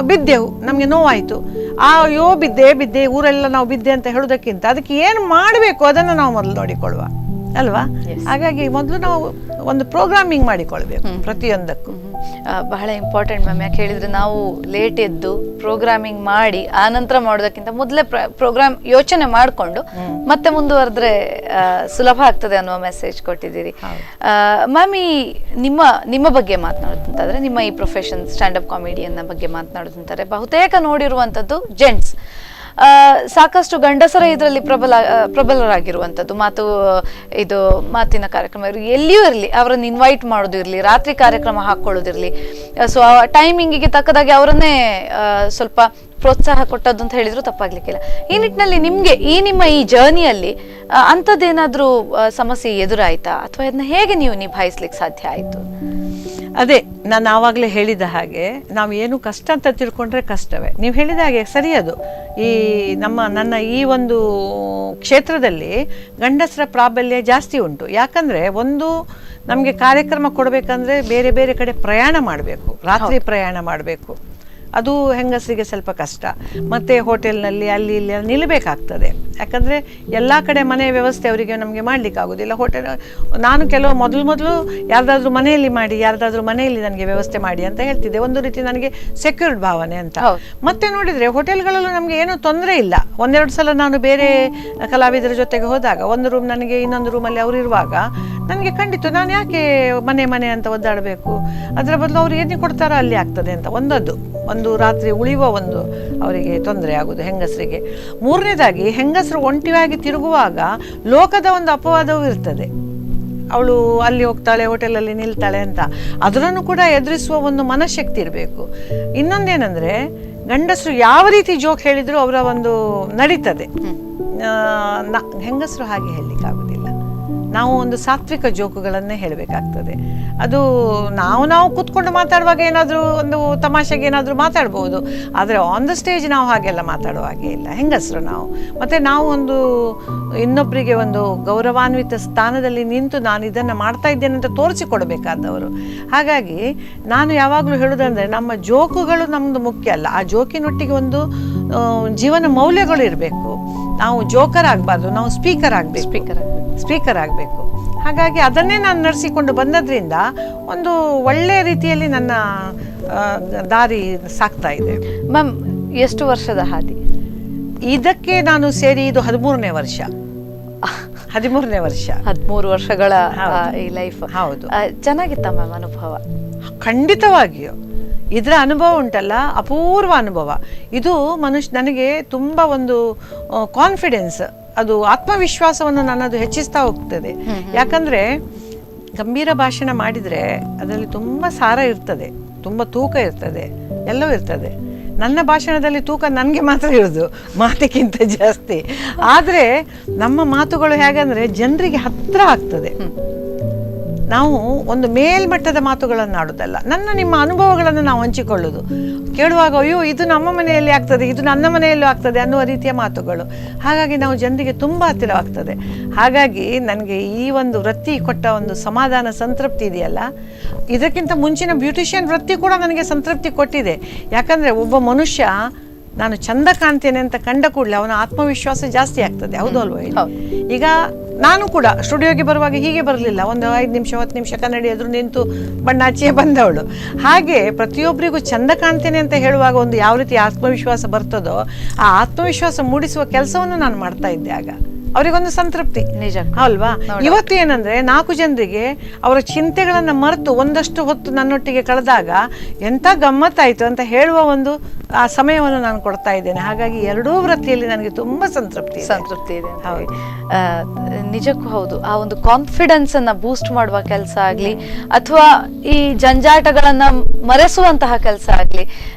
ಬಿದ್ದೆವು, ನಮಗೆ ನೋವಾಯಿತು, ಅಯ್ಯೋ ಬಿದ್ದೆ ಊರೆಲ್ಲ ನಾವು ಬಿದ್ದೆ ಅಂತ ಹೇಳೋದಕ್ಕಿಂತ ಅದಕ್ಕೆ ಏನು ಮಾಡಬೇಕು ಅದನ್ನು ನಾವು ಮೊದಲು ನೋಡಿಕೊಳ್ಳುವ ಅಲ್ವಾ. ಹಾಗಾಗಿ ಮೊದಲು ನಾವು ಒಂದು ಪ್ರೋಗ್ರಾಮಿಂಗ್ ಮಾಡಿಕೊಳ್ಬೇಕು ಪ್ರತಿಯೊಂದಕ್ಕೂ. ಬಹಳ ಇಂಪಾರ್ಟೆಂಟ್ ಮ್ಯಾಮ್. ಯಾಕೆ ಹೇಳಿದ್ರೆ ನಾವು ಲೇಟ್ ಎದ್ದು ಪ್ರೋಗ್ರಾಮಿಂಗ್ ಮಾಡಿ ಆ ನಂತರ ಮಾಡೋದಕ್ಕಿಂತ ಮೊದಲೇ ಪ್ರೋಗ್ರಾಮ್ ಯೋಚನೆ ಮಾಡಿಕೊಂಡು ಮತ್ತೆ ಮುಂದುವರೆದ್ರೆ ಸುಲಭ ಆಗ್ತದೆ ಅನ್ನುವ ಮೆಸೇಜ್ ಕೊಟ್ಟಿದ್ದೀರಿ ಮ್ಯಾಮ್. ಈ ನಿಮ್ಮ ಬಗ್ಗೆ ಮಾತನಾಡೋದಂತಾದ್ರೆ, ನಿಮ್ಮ ಈ ಪ್ರೊಫೆಷನ್ ಸ್ಟ್ಯಾಂಡಪ್ ಕಾಮಿಡಿಯನ್ನ ಬಗ್ಗೆ ಮಾತನಾಡೋದಂತಾರೆ, ಬಹುತೇಕ ನೋಡಿರುವಂಥದ್ದು ಜೆಂಟ್ಸ್, ಸಾಕಷ್ಟು ಗಂಡಸರ ಇದರಲ್ಲಿ ಪ್ರಬಲರಾಗಿರುವಂಥದ್ದು. ಮಾತಿನ ಕಾರ್ಯಕ್ರಮ ಎಲ್ಲಿಯೂ ಇರಲಿ, ಅವರನ್ನು ಇನ್ವೈಟ್ ಮಾಡೋದು ಇರಲಿ, ರಾತ್ರಿ ಕಾರ್ಯಕ್ರಮ ಹಾಕೊಳ್ಳೋದಿರಲಿ, ಸೊ ಆ ಟೈಮಿಂಗಿಗೆ ತಕ್ಕದಾಗಿ ಅವರನ್ನೇ ಸ್ವಲ್ಪ ಪ್ರೋತ್ಸಾಹ ಕೊಟ್ಟದ್ದು ಅಂತ ಹೇಳಿದ್ರು ತಪ್ಪಾಗ್ಲಿಕ್ಕಿಲ್ಲ. ಈ ನಿಟ್ಟಿನಲ್ಲಿ ನಿಮ್ಗೆ ನಿಮ್ಮ ಈ ಜರ್ನಿಯಲ್ಲಿ ಅಂಥದ್ದೇನಾದ್ರೂ ಸಮಸ್ಯೆ ಎದುರಾಯ್ತಾ, ಅಥವಾ ಅದನ್ನ ಹೇಗೆ ನೀವು ನಿಭಾಯಿಸ್ಲಿಕ್ಕೆ ಸಾಧ್ಯ ಆಯ್ತು? ಅದೇ ನಾನು ಆವಾಗಲೇ ಹೇಳಿದ ಹಾಗೆ, ನಾವು ಏನು ಕಷ್ಟ ಅಂತ ತಿಳ್ಕೊಂಡ್ರೆ ಕಷ್ಟವೇ. ನೀವು ಹೇಳಿದ ಹಾಗೆ ಸರಿ. ಅದು ನನ್ನ ಈ ಒಂದು ಕ್ಷೇತ್ರದಲ್ಲಿ ಗಂಡಸರ ಪ್ರಾಬಲ್ಯ ಜಾಸ್ತಿ ಉಂಟು. ಯಾಕಂದರೆ ಒಂದು ನಮಗೆ ಕಾರ್ಯಕ್ರಮ ಕೊಡಬೇಕಂದ್ರೆ ಬೇರೆ ಬೇರೆ ಕಡೆ ಪ್ರಯಾಣ ಮಾಡಬೇಕು, ರಾತ್ರಿ ಪ್ರಯಾಣ ಮಾಡಬೇಕು, ಅದು ಹೆಂಗಸರಿಗೆ ಸ್ವಲ್ಪ ಕಷ್ಟ. ಮತ್ತು ಹೋಟೆಲ್ನಲ್ಲಿ ಅಲ್ಲಿ ಇಲ್ಲಿ ನಿಲ್ಲಬೇಕಾಗ್ತದೆ, ಯಾಕಂದರೆ ಎಲ್ಲ ಕಡೆ ಮನೆ ವ್ಯವಸ್ಥೆ ಅವರಿಗೆ ನಮಗೆ ಮಾಡಲಿಕ್ಕಾಗೋದಿಲ್ಲ. ನಾನು ಕೆಲವು ಮೊದಲು ಯಾರ್ದಾದ್ರೂ ಮನೆಯಲ್ಲಿ ಮಾಡಿ, ಯಾರ್ದಾದ್ರೂ ಮನೆಯಲ್ಲಿ ನನಗೆ ವ್ಯವಸ್ಥೆ ಮಾಡಿ ಅಂತ ಹೇಳ್ತಿದ್ದೆ. ಒಂದು ರೀತಿ ನನಗೆ ಸೆಕ್ಯೂರ್ಡ್ ಭಾವನೆ ಅಂತ. ಮತ್ತೆ ನೋಡಿದರೆ ಹೋಟೆಲ್ಗಳಲ್ಲೂ ನಮಗೆ ಏನೂ ತೊಂದರೆ ಇಲ್ಲ. ಒಂದೆರಡು ಸಲ ನಾನು ಬೇರೆ ಕಲಾವಿದರ ಜೊತೆಗೆ ಹೋದಾಗ ಒಂದು ರೂಮ್ ನನಗೆ, ಇನ್ನೊಂದು ರೂಮಲ್ಲಿ ಅವರು ಇರುವಾಗ ನನಗೆ ಖಂಡಿತ ನಾನು ಯಾಕೆ ಮನೆ ಅಂತ ಒದ್ದಾಡಬೇಕು, ಅದರ ಬದಲು ಅವ್ರು ಏನು ಕೊಡ್ತಾರೋ ಅಲ್ಲಿ ಆಗ್ತದೆ ಅಂತ. ಒಂದು ರಾತ್ರಿ ಉಳಿಯುವ ಒಂದು ಅವರಿಗೆ ತೊಂದರೆ ಆಗೋದು ಹೆಂಗಸರಿಗೆ. ಮೂರನೇದಾಗಿ ಹೆಂಗಸರು ಒಂಟಿಯಾಗಿ ತಿರುಗುವಾಗ ಲೋಕದ ಒಂದು ಅಪವಾದವೂ ಇರ್ತದೆ. ಅವಳು ಅಲ್ಲಿ ಹೋಗ್ತಾಳೆ, ಹೋಟೆಲಲ್ಲಿ ನಿಲ್ತಾಳೆ ಅಂತ. ಅದರನ್ನು ಕೂಡ ಎದುರಿಸುವ ಒಂದು ಮನಃಶಕ್ತಿ ಇರಬೇಕು. ಇನ್ನೊಂದೇನೆಂದರೆ ಗಂಡಸರು ಯಾವ ರೀತಿ ಜೋಕ್ ಹೇಳಿದರೂ ಅವರ ಒಂದು ನಡೀತದೆ. ಹೆಂಗಸರು ಹಾಗೆ ಹೇಳಲಿಕ್ಕಾಗೋದಿಲ್ಲ. ನಾವು ಒಂದು ಸಾತ್ವಿಕ ಜೋಕುಗಳನ್ನೇ ಹೇಳಬೇಕಾಗ್ತದೆ. ಅದು ನಾವು ಕೂತ್ಕೊಂಡು ಮಾತಾಡುವಾಗ ಏನಾದರೂ ಒಂದು ತಮಾಷೆಗೆ ಏನಾದರೂ ಮಾತಾಡ್ಬೋದು, ಆದರೆ ಆನ್ ದ ಸ್ಟೇಜ್ ನಾವು ಹಾಗೆಲ್ಲ ಮಾತಾಡುವ ಹಾಗೆ ಇಲ್ಲ ಹೆಂಗಸರು ನಾವು. ಮತ್ತು ನಾವು ಒಂದು ಇನ್ನೊಬ್ಬರಿಗೆ ಒಂದು ಗೌರವಾನ್ವಿತ ಸ್ಥಾನದಲ್ಲಿ ನಿಂತು ನಾನು ಇದನ್ನು ಮಾಡ್ತಾ ಇದ್ದೇನೆ ಅಂತ ತೋರಿಸಿಕೊಡಬೇಕಾದವರು. ಹಾಗಾಗಿ ನಾನು ಯಾವಾಗಲೂ ಹೇಳೋದಂದರೆ ನಮ್ಮ ಜೋಕುಗಳು ನಮ್ಮದು ಮುಖ್ಯ ಅಲ್ಲ, ಆ ಜೋಕಿನೊಟ್ಟಿಗೆ ಒಂದು ಜೀವನ ಮೌಲ್ಯಗಳು ಇರಬೇಕು. ನಾವು ಜೋಕರ್ ಆಗಬಾರ್ದು, ನಾವು ಸ್ಪೀಕರ್ ಆಗಬೇಕು. ಹಾಗಾಗಿ ಅದನ್ನೇ ನಾನು ನಡೆಸಿಕೊಂಡು ಬಂದದ್ರಿಂದ ಒಂದು ಒಳ್ಳೆಯ ರೀತಿಯಲ್ಲಿ ನನ್ನ ದಾರಿ ಸಾಕ್ತಾ ಇದೆ. ಮ್ಯಾಮ್, ಎಷ್ಟು ವರ್ಷದ ಹಾದಿ ಇದಕ್ಕೆ ನಾನು ಸೇರಿ? ಇದು 13ನೇ ವರ್ಷ. 13 ವರ್ಷಗಳ ಈ ಲೈಫ್. ಹೌದು. ಚೆನ್ನಾಗಿತ್ತ ಮ್ಯಾಮ್ ಅನುಭವ? ಖಂಡಿತವಾಗಿಯೂ ಇದರ ಅನುಭವ ಉಂಟಲ್ಲ, ಅಪೂರ್ವ ಅನುಭವ ಇದು. ನನಗೆ ತುಂಬ ಒಂದು ಕಾನ್ಫಿಡೆನ್ಸ್, ಅದು ಆತ್ಮವಿಶ್ವಾಸವನ್ನು ನನ್ನದು ಹೆಚ್ಚಿಸ್ತಾ ಹೋಗ್ತದೆ. ಯಾಕಂದರೆ ಗಂಭೀರ ಭಾಷಣ ಮಾಡಿದರೆ ಅದರಲ್ಲಿ ತುಂಬ ಸಾರ ಇರ್ತದೆ, ತುಂಬ ತೂಕ ಇರ್ತದೆ, ಎಲ್ಲವೂ ಇರ್ತದೆ. ನನ್ನ ಭಾಷಣದಲ್ಲಿ ತೂಕ ನನಗೆ ಮಾತ್ರ ಇರೋದು, ಮಾತಿಗಿಂತ ಜಾಸ್ತಿ. ಆದರೆ ನಮ್ಮ ಮಾತುಗಳು ಹೇಗಂದರೆ ಜನರಿಗೆ ಹತ್ತಿರ ಆಗ್ತದೆ. ನಾವು ಒಂದು ಮೇಲ್ಮಟ್ಟದ ಮಾತುಗಳನ್ನು ಆಡೋದಲ್ಲ, ನಿಮ್ಮ ಅನುಭವಗಳನ್ನು ನಾವು ಹಂಚಿಕೊಳ್ಳೋದು. ಕೇಳುವಾಗ ಅಯ್ಯೋ ಇದು ನಮ್ಮ ಮನೆಯಲ್ಲಿ ಆಗ್ತದೆ, ಇದು ನನ್ನ ಮನೆಯಲ್ಲೂ ಆಗ್ತದೆ ಅನ್ನುವ ರೀತಿಯ ಮಾತುಗಳು. ಹಾಗಾಗಿ ನಾವು ಜನರಿಗೆ ತುಂಬ ಹತ್ತಿರವಾಗ್ತದೆ. ಹಾಗಾಗಿ ನನಗೆ ಈ ಒಂದು ವೃತ್ತಿ ಕೊಟ್ಟ ಒಂದು ಸಮಾಧಾನ, ಸಂತೃಪ್ತಿ ಇದೆಯಲ್ಲ, ಇದಕ್ಕಿಂತ ಮುಂಚಿನ ಬ್ಯೂಟಿಷಿಯನ್ ವೃತ್ತಿ ಕೂಡ ನನಗೆ ಸಂತೃಪ್ತಿ ಕೊಟ್ಟಿದೆ. ಯಾಕಂದರೆ ಒಬ್ಬ ಮನುಷ್ಯ ನಾನು ಚಂದ ಕಾಣ್ತೇನೆ ಅಂತ ಕಂಡ ಕೂಡಲೇ ಅವನ ಆತ್ಮವಿಶ್ವಾಸ ಜಾಸ್ತಿ ಆಗ್ತದೆ. ಹೌದು ಅಲ್ವಾ? ಈಗ ನಾನು ಕೂಡ ಸ್ಟುಡಿಯೋಗೆ ಬರುವಾಗ ಹೀಗೆ ಬರಲಿಲ್ಲ, ಒಂದು 5 ನಿಮಿಷ 10 ನಿಮಿಷ ಕನ್ನಡಿ ಎದುರು ನಿಂತು ಬಣ್ಣಾಚಿಯೇ ಬಂದವಳು. ಹಾಗೆ ಪ್ರತಿಯೊಬ್ಬರಿಗೂ ಚಂದ ಕಾಣ್ತೇನೆ ಅಂತ ಹೇಳುವಾಗ ಒಂದು ಯಾವ ರೀತಿ ಆತ್ಮವಿಶ್ವಾಸ ಬರ್ತದೋ ಆ ಆತ್ಮವಿಶ್ವಾಸ ಮೂಡಿಸುವ ಕೆಲಸವನ್ನು ನಾನು ಮಾಡ್ತಾ ಇದ್ದೆ. ಆಗ ಅವರಿಗೊಂದು ಸಂತೃಪ್ತಿ, ನಿಜ ಅಲ್ವಾ? ಇವತ್ತು ಏನಂದ್ರೆ 4 ಜನರಿಗೆ ಅವರ ಚಿಂತೆಗಳನ್ನ ಮರೆತು ಒಂದಷ್ಟು ಹೊತ್ತು ನನ್ನೊಟ್ಟಿಗೆ ಕಳೆದಾಗ ಎಂತ ಗಮ್ಮತ್ತಾಯ್ತು ಅಂತ ಹೇಳುವ ಒಂದು ಆ ಸಮಯವನ್ನು ನಾನು ಕೊಡ್ತಾ ಇದ್ದೇನೆ. ಹಾಗಾಗಿ ಎರಡೂ ವೃತ್ತಿಯಲ್ಲಿ ನನಗೆ ತುಂಬಾ ಸಂತೃಪ್ತಿ ಇದೆ. ನಿಜಕ್ಕೂ ಹೌದು. ಆ ಒಂದು ಕಾನ್ಫಿಡೆನ್ಸ್ ಅನ್ನ ಬೂಸ್ಟ್ ಮಾಡುವ ಕೆಲಸ ಆಗ್ಲಿ ಅಥವಾ ಈ ಜಂಜಾಟಗಳನ್ನ ಮರೆಸುವಂತಹ ಕೆಲಸ ಆಗ್ಲಿ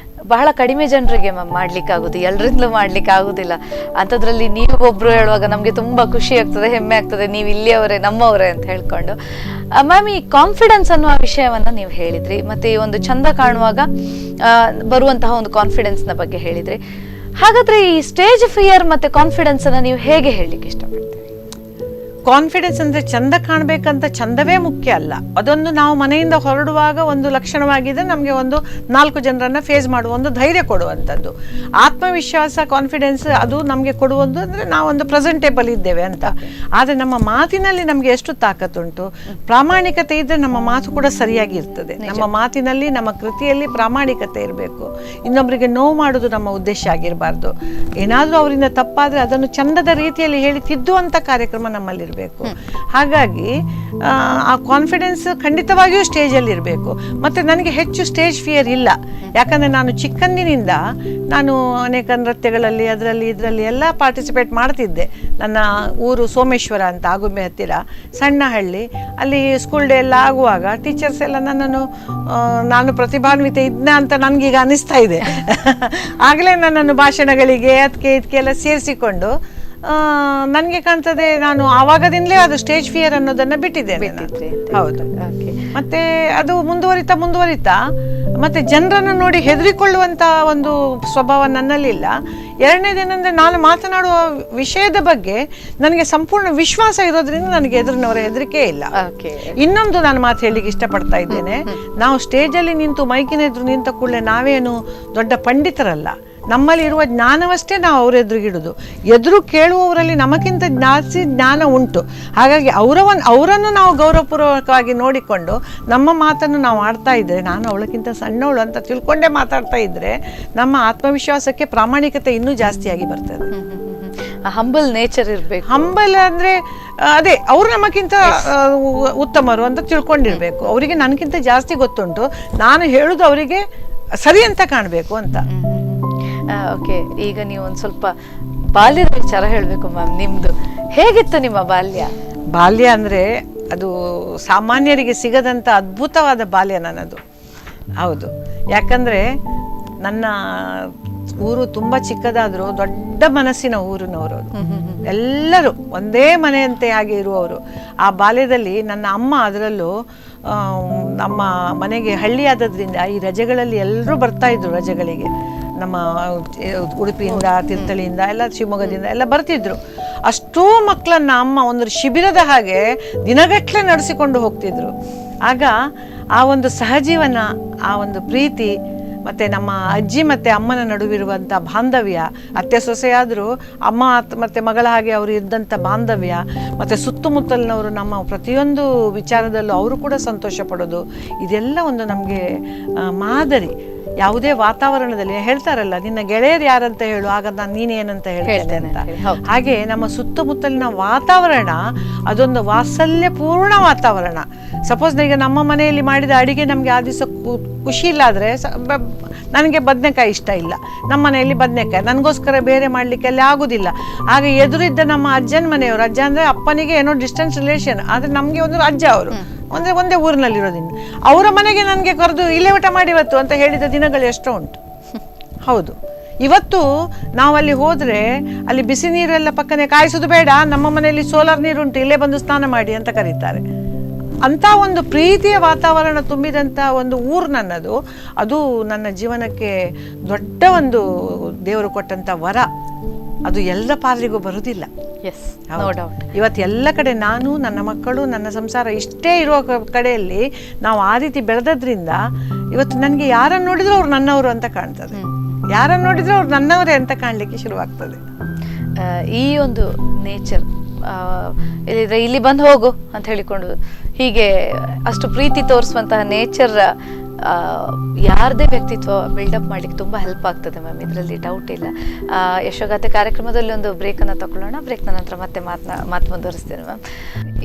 ಬಹಳ ಕಡಿಮೆ ಜನರಿಗೆ ಮಾಡ್ಲಿಕ್ಕಾಗುದು, ಎಲ್ಲರಿಂದಲೂ ಮಾಡ್ಲಿಕ್ಕೆ ಆಗುದಿಲ್ಲ. ಅಂಥದ್ರಲ್ಲಿ ನೀವು ಒಬ್ರು ಹೇಳುವಾಗ ನಮ್ಗೆ ತುಂಬಾ ಖುಷಿ ಆಗ್ತದೆ, ಹೆಮ್ಮೆ ಆಗ್ತದೆ, ನೀವು ಇಲ್ಲಿಯವರೇ ನಮ್ಮವರೇ ಅಂತ ಹೇಳ್ಕೊಂಡು. ಮ್ಯಾಮ್, ಈ ಕಾನ್ಫಿಡೆನ್ಸ್ ಅನ್ನುವ ವಿಷಯವನ್ನ ನೀವು ಹೇಳಿದ್ರಿ, ಮತ್ತೆ ಈ ಒಂದು ಚಂದ ಕಾಣುವಾಗ ಬರುವಂತಹ ಒಂದು ಕಾನ್ಫಿಡೆನ್ಸ್ ನ ಬಗ್ಗೆ ಹೇಳಿದ್ರಿ. ಹಾಗಾದ್ರೆ ಈ ಸ್ಟೇಜ್ ಫಿಯರ್ ಮತ್ತೆ ಕಾನ್ಫಿಡೆನ್ಸ್ ಅನ್ನ ನೀವು ಹೇಗೆ ಹೇಳಲಿಕ್ಕೆ ಇಷ್ಟಪಡ್ತೀರಿ? ಕಾನ್ಫಿಡೆನ್ಸ್ ಅಂದರೆ ಚಂದ ಕಾಣಬೇಕಂತ ಚಂದವೇ ಮುಖ್ಯ ಅಲ್ಲ, ಅದೊಂದು ನಾವು ಮನೆಯಿಂದ ಹೊರಡುವಾಗ ಒಂದು ಲಕ್ಷಣವಾಗಿದೆ, ನಮಗೆ ಒಂದು 4 ಜನರನ್ನು ಫೇಸ್ ಮಾಡುವ ಒಂದು ಧೈರ್ಯ ಕೊಡುವಂಥದ್ದು. ಆತ್ಮವಿಶ್ವಾಸ, ಕಾನ್ಫಿಡೆನ್ಸ್ ಅದು ನಮಗೆ ಕೊಡುವುದು ಅಂದರೆ ನಾವೊಂದು ಪ್ರೆಸೆಂಟೇಬಲ್ ಇದ್ದೇವೆ ಅಂತ. ಆದರೆ ನಮ್ಮ ಮಾತಿನಲ್ಲಿ ನಮಗೆ ಎಷ್ಟು ತಾಕತ್ತುಂಟು, ಪ್ರಾಮಾಣಿಕತೆ ಇದ್ದರೆ ನಮ್ಮ ಮಾತು ಕೂಡ ಸರಿಯಾಗಿ ಇರ್ತದೆ. ನಮ್ಮ ಮಾತಿನಲ್ಲಿ, ನಮ್ಮ ಕೃತಿಯಲ್ಲಿ ಪ್ರಾಮಾಣಿಕತೆ ಇರಬೇಕು. ಇನ್ನೊಬ್ಬರಿಗೆ ನೋವು ಮಾಡೋದು ನಮ್ಮ ಉದ್ದೇಶ ಆಗಿರಬಾರ್ದು. ಏನಾದರೂ ಅವರಿಂದ ತಪ್ಪಾದರೆ ಅದನ್ನು ಚಂದದ ರೀತಿಯಲ್ಲಿ ಹೇಳಿ ತಿದ್ದುವಂಥ ಕಾರ್ಯಕ್ರಮ ನಮ್ಮಲ್ಲಿ ಬೇಕು. ಹಾಗಾಗಿ ಆ ಕಾನ್ಫಿಡೆನ್ಸ್ ಖಂಡಿತವಾಗಿಯೂ ಸ್ಟೇಜಲ್ಲಿ ಇರಬೇಕು. ಮತ್ತು ನನಗೆ ಹೆಚ್ಚು ಸ್ಟೇಜ್ ಫಿಯರ್ ಇಲ್ಲ, ಯಾಕಂದರೆ ನಾನು ಚಿಕ್ಕಂದಿನಿಂದ ನಾನು ಅನೇಕ ನೃತ್ಯಗಳಲ್ಲಿ ಇದರಲ್ಲಿ ಎಲ್ಲ ಪಾರ್ಟಿಸಿಪೇಟ್ ಮಾಡ್ತಿದ್ದೆ. ನನ್ನ ಊರು ಸೋಮೇಶ್ವರ ಅಂತ, ಆಗುಂಬೆ ಹತ್ತಿರ ಸಣ್ಣ ಹಳ್ಳಿ. ಅಲ್ಲಿ ಸ್ಕೂಲ್ ಡೇ ಎಲ್ಲ ಆಗುವಾಗ ಟೀಚರ್ಸ್ ಎಲ್ಲ ನನ್ನನ್ನು ನಾನು ಪ್ರತಿಭಾನ್ವಿತ ಇದ್ನ ಅಂತ ನನಗೀಗ ಅನ್ನಿಸ್ತಾ ಇದೆ. ಆಗಲೇ ನನ್ನನ್ನು ಭಾಷಣಗಳಿಗೆ ಅದಕ್ಕೆ ಇದಕ್ಕೆಲ್ಲ ಸೇರಿಸಿಕೊಂಡು ನನಗೆ ಕಾಣ್ತದೆ ನಾನು ಆವಾಗದಿಂದಲೇ ಅದು ಸ್ಟೇಜ್ ಫಿಯರ್ ಅನ್ನೋದನ್ನ ಬಿಟ್ಟಿದ್ದೇನೆ. ಹೌದು. ಮತ್ತೆ ಅದು ಮುಂದುವರಿತಾ ಮತ್ತೆ ಜನರನ್ನು ನೋಡಿ ಹೆದರಿಕೊಳ್ಳುವಂತ ಒಂದು ಸ್ವಭಾವ ನನ್ನಲ್ಲಿಲ್ಲ. ಎರಡನೇದೇನೆಂದ್ರೆ ನಾನು ಮಾತನಾಡುವ ವಿಷಯದ ಬಗ್ಗೆ ನನಗೆ ಸಂಪೂರ್ಣ ವಿಶ್ವಾಸ ಇರೋದ್ರಿಂದ ನನಗೆ ಎದುರಿನವರ ಹೆದರಿಕೆ ಇಲ್ಲ. ಇನ್ನೊಂದು ನಾನು ಮಾತು ಹೇಳಲಿಕ್ಕೆ ಇಷ್ಟಪಡ್ತಾ ಇದ್ದೇನೆ, ನಾವು ಸ್ಟೇಜಲ್ಲಿ ನಿಂತು ಮೈಕಿನ ಎದುರು ನಿಂತ ಕೂಡಲೇ ನಾವೇನು ದೊಡ್ಡ ಪಂಡಿತರಲ್ಲ. ನಮ್ಮಲ್ಲಿ ಇರುವ ಜ್ಞಾನವಷ್ಟೇ ನಾವು ಅವ್ರ ಎದುರಿಗಿಡುದು. ಎದುರು ಕೇಳುವವರಲ್ಲಿ ನಮಗಿಂತ ಜಾಸ್ತಿ ಜ್ಞಾನ ಉಂಟು. ಹಾಗಾಗಿ ಅವರನ್ನು ನಾವು ಗೌರವಪೂರ್ವಕವಾಗಿ ನೋಡಿಕೊಂಡು ನಮ್ಮ ಮಾತನ್ನು ನಾವು ಆಡ್ತಾ ಇದ್ರೆ, ನಾನು ಅವಳಕ್ಕಿಂತ ಸಣ್ಣವಳು ಅಂತ ತಿಳ್ಕೊಂಡೇ ಮಾತಾಡ್ತಾ ಇದ್ರೆ ನಮ್ಮ ಆತ್ಮವಿಶ್ವಾಸಕ್ಕೆ ಪ್ರಾಮಾಣಿಕತೆ ಇನ್ನೂ ಜಾಸ್ತಿಯಾಗಿ ಬರ್ತದೆ. ಹಂಬಲ್ ನೇಚರ್ ಇರಬೇಕು. ಹಂಬಲ್ ಅಂದ್ರೆ ಅದೇ ಅವ್ರು ನಮಗಿಂತ ಉತ್ತಮರು ಅಂತ ತಿಳ್ಕೊಂಡಿರ್ಬೇಕು. ಅವರಿಗೆ ನನಗಿಂತ ಜಾಸ್ತಿ ಗೊತ್ತುಂಟು, ನಾನು ಹೇಳುದು ಅವರಿಗೆ ಸರಿ ಅಂತ ಕಾಣಬೇಕು ಅಂತ. ಓಕೆ, ಈಗ ನೀವು ಒಂದು ಸ್ವಲ್ಪ ಬಾಲ್ಯದ ವಿಚಾರ ಹೇಳಬೇಕು ಮ್ಯಾಮ್. ನಿಮ್ದು ಹೇಗಿತ್ತು ನಿಮ್ಮ ಬಾಲ್ಯ? ಅಂದ್ರೆ ಅದು ಸಾಮಾನ್ಯರಿಗೆ ಸಿಗದಂತ ಅದ್ಭುತವಾದ ಬಾಲ್ಯ ನನ್ನದು. ಹೌದು, ಯಾಕಂದ್ರೆ ನನ್ನ ಊರು ತುಂಬಾ ಚಿಕ್ಕದಾದ್ರು ದೊಡ್ಡ ಮನಸ್ಸಿನ ಊರಿನವರು. ಎಲ್ಲರೂ ಒಂದೇ ಮನೆಯಂತೆ ಹಾಗೆ ಇರುವವರು. ಆ ಬಾಲ್ಯದಲ್ಲಿ ನನ್ನ ಅಮ್ಮ, ಅದರಲ್ಲೂ ನಮ್ಮ ಮನೆಗೆ ಹಳ್ಳಿ ಆದದ್ರಿಂದ ಈ ರಜೆಗಳಲ್ಲಿ ಎಲ್ಲರೂ ಬರ್ತಾ ಇದ್ರು. ರಜೆಗಳಿಗೆ ನಮ್ಮ ಉಡುಪಿಯಿಂದ, ತೀರ್ಥಹಳ್ಳಿಯಿಂದ ಎಲ್ಲ, ಶಿವಮೊಗ್ಗದಿಂದ ಎಲ್ಲ ಬರ್ತಿದ್ರು. ಅಷ್ಟೂ ಮಕ್ಕಳನ್ನ ಅಮ್ಮ ಒಂದು ಶಿಬಿರದ ಹಾಗೆ ದಿನಗಟ್ಟಲೆ ನಡೆಸಿಕೊಂಡು ಹೋಗ್ತಿದ್ರು. ಆಗ ಆ ಒಂದು ಸಹಜೀವನ, ಆ ಒಂದು ಪ್ರೀತಿ, ಮತ್ತೆ ನಮ್ಮ ಅಜ್ಜಿ ಮತ್ತೆ ಅಮ್ಮನ ನಡುವಿರುವಂಥ ಬಾಂಧವ್ಯ, ಅತ್ತೆ ಸೊಸೆಯಾದರೂ ಅಮ್ಮ ಮತ್ತೆ ಮಗಳ ಹಾಗೆ ಅವರು ಇದ್ದಂಥ ಬಾಂಧವ್ಯ, ಮತ್ತೆ ಸುತ್ತಮುತ್ತಲಿನವರು ನಮ್ಮ ಪ್ರತಿಯೊಂದು ವಿಚಾರದಲ್ಲೂ ಅವರು ಕೂಡ ಸಂತೋಷ ಪಡೋದು, ಇದೆಲ್ಲ ಒಂದು ನಮಗೆ ಮಾದರಿ. ಯಾವುದೇ ವಾತಾವರಣದಲ್ಲಿ ಹೇಳ್ತಾರಲ್ಲ, ನಿನ್ನ ಗೆಳೆಯರು ಯಾರಂತ ಹೇಳು, ಆಗ ನಾನು ನೀನೇನಂತ ಹೇಳ್ತೇನೆ ಅಂತ. ಹಾಗೆ ನಮ್ಮ ಸುತ್ತಮುತ್ತಲಿನ ವಾತಾವರಣ ಅದೊಂದು ವಾತ್ಸಲ್ಯಪೂರ್ಣ ವಾತಾವರಣ. ಸಪೋಸ್ ಈಗ ನಮ್ಮ ಮನೆಯಲ್ಲಿ ಮಾಡಿದ ಅಡಿಗೆ ನಮಗೆ ಆ ದಿವಸ ಖುಷಿ ಇಲ್ಲ ಆದರೆ, ನನಗೆ ಬದನೆಕಾಯಿ ಇಷ್ಟ ಇಲ್ಲ, ನಮ್ಮ ಮನೆಯಲ್ಲಿ ಬದನೆಕಾಯಿ ನನಗೋಸ್ಕರ ಬೇರೆ ಮಾಡಲಿಕ್ಕೆ ಅಲ್ಲಿ ಆಗೋದಿಲ್ಲ. ಆಗ ಎದುರಿದ್ದ ನಮ್ಮ ಅಜ್ಜನ ಮನೆಯವರು, ಅಜ್ಜ ಅಂದರೆ ಅಪ್ಪನಿಗೆ ಏನೋ ಡಿಸ್ಟೆನ್ಸ್ ರಿಲೇಷನ್, ಆದರೆ ನಮಗೆ ಒಂದು ಅಜ್ಜ, ಅವರು ಒಂದೇ ಊರಿನಲ್ಲಿರೋದಿನ್ನು, ಅವರ ಮನೆಗೆ ನನಗೆ ಕರೆದು ಇಲ್ಲೇ ಊಟ ಮಾಡಿವತ್ತು ಅಂತ ಹೇಳಿದ ದಿನಗಳು ಎಷ್ಟೋ ಉಂಟು. ಹೌದು, ಇವತ್ತು ನಾವಲ್ಲಿ ಹೋದರೆ ಅಲ್ಲಿ ಬಿಸಿ ನೀರೆಲ್ಲ ಪಕ್ಕನೆ, ಕಾಯಿಸೋದು ಬೇಡ, ನಮ್ಮ ಮನೆಯಲ್ಲಿ ಸೋಲಾರ್ ನೀರುಂಟು, ಇಲ್ಲೇ ಬಂದು ಸ್ನಾನ ಮಾಡಿ ಅಂತ ಕರೀತಾರೆ. ಅಂಥ ಒಂದು ಪ್ರೀತಿಯ ವಾತಾವರಣ ತುಂಬಿದಂಥ ಒಂದು ಊರು ನನ್ನದು. ಅದು ನನ್ನ ಜೀವನಕ್ಕೆ ದೊಡ್ಡ ಒಂದು ದೇವರು ಕೊಟ್ಟಂಥ ವರ. ಅದು ಎಲ್ಲ ಪಾಲಿಗೂ ಬರುವುದಿಲ್ಲ. ಇವತ್ತು ಎಲ್ಲ ಕಡೆ ನಾನು, ನನ್ನ ಮಕ್ಕಳು, ನನ್ನ ಸಂಸಾರ ಇಷ್ಟೇ ಇರುವ ಕಡೆಯಲ್ಲಿ ನಾವು ಆ ರೀತಿ ಬೆಳೆದ್ರಿಂದ ಇವತ್ತು ನನಗೆ ಯಾರನ್ನು ನೋಡಿದ್ರು ಅವ್ರು ನನ್ನವರು ಅಂತ ಕಾಣ್ತದೆ, ಯಾರನ್ನು ನೋಡಿದ್ರು ಅವ್ರು ನನ್ನವರೇ ಅಂತ ಕಾಣಲಿಕ್ಕೆ ಶುರುವಾಗ್ತದೆ. ಈ ಒಂದು ನೇಚರ್ ಇಲ್ಲಿ ಬಂದು ಹೋಗು ಅಂತ ಹೇಳಿಕೊಂಡು ಹೀಗೆ ಅಷ್ಟು ಪ್ರೀತಿ ತೋರಿಸುವಂತಹ ನೇಚರ್ ಯಾರದೇ ವ್ಯಕ್ತಿತ್ವ ಬಿಲ್ಡಪ್ ಮಾಡ್ಲಿಕ್ಕೆ ತುಂಬಾ ಹೆಲ್ಪ್ ಆಗ್ತದೆ ಮ್ಯಾಮ್, ಇದರಲ್ಲಿ ಡೌಟ್ ಇಲ್ಲ. ಯಶೋಗಾಥೆ ಕಾರ್ಯಕ್ರಮದಲ್ಲಿ ಒಂದು ಬ್ರೇಕನ್ನು ತಗೊಳ್ಳೋಣ. ಬ್ರೇಕ್ನ ನಂತರ ಮತ್ತೆ ಮಾತು ಮುಂದುವರಿಸ್ತೇನೆ ಮ್ಯಾಮ್.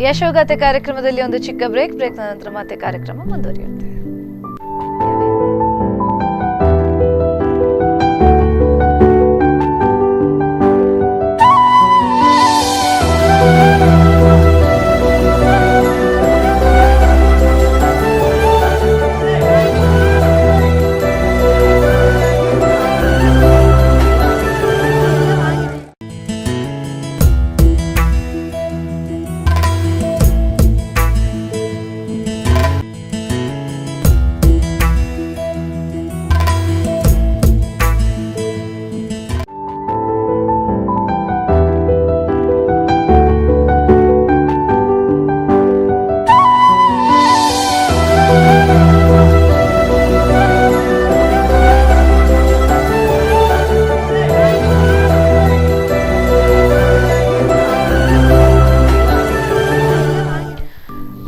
ಯಶೋಗಾಥೆ ಕಾರ್ಯಕ್ರಮದಲ್ಲಿ ಒಂದು ಚಿಕ್ಕ ಬ್ರೇಕ್ನ ನಂತರ ಮತ್ತೆ ಕಾರ್ಯಕ್ರಮ ಮುಂದುವರಿಯುತ್ತೆ.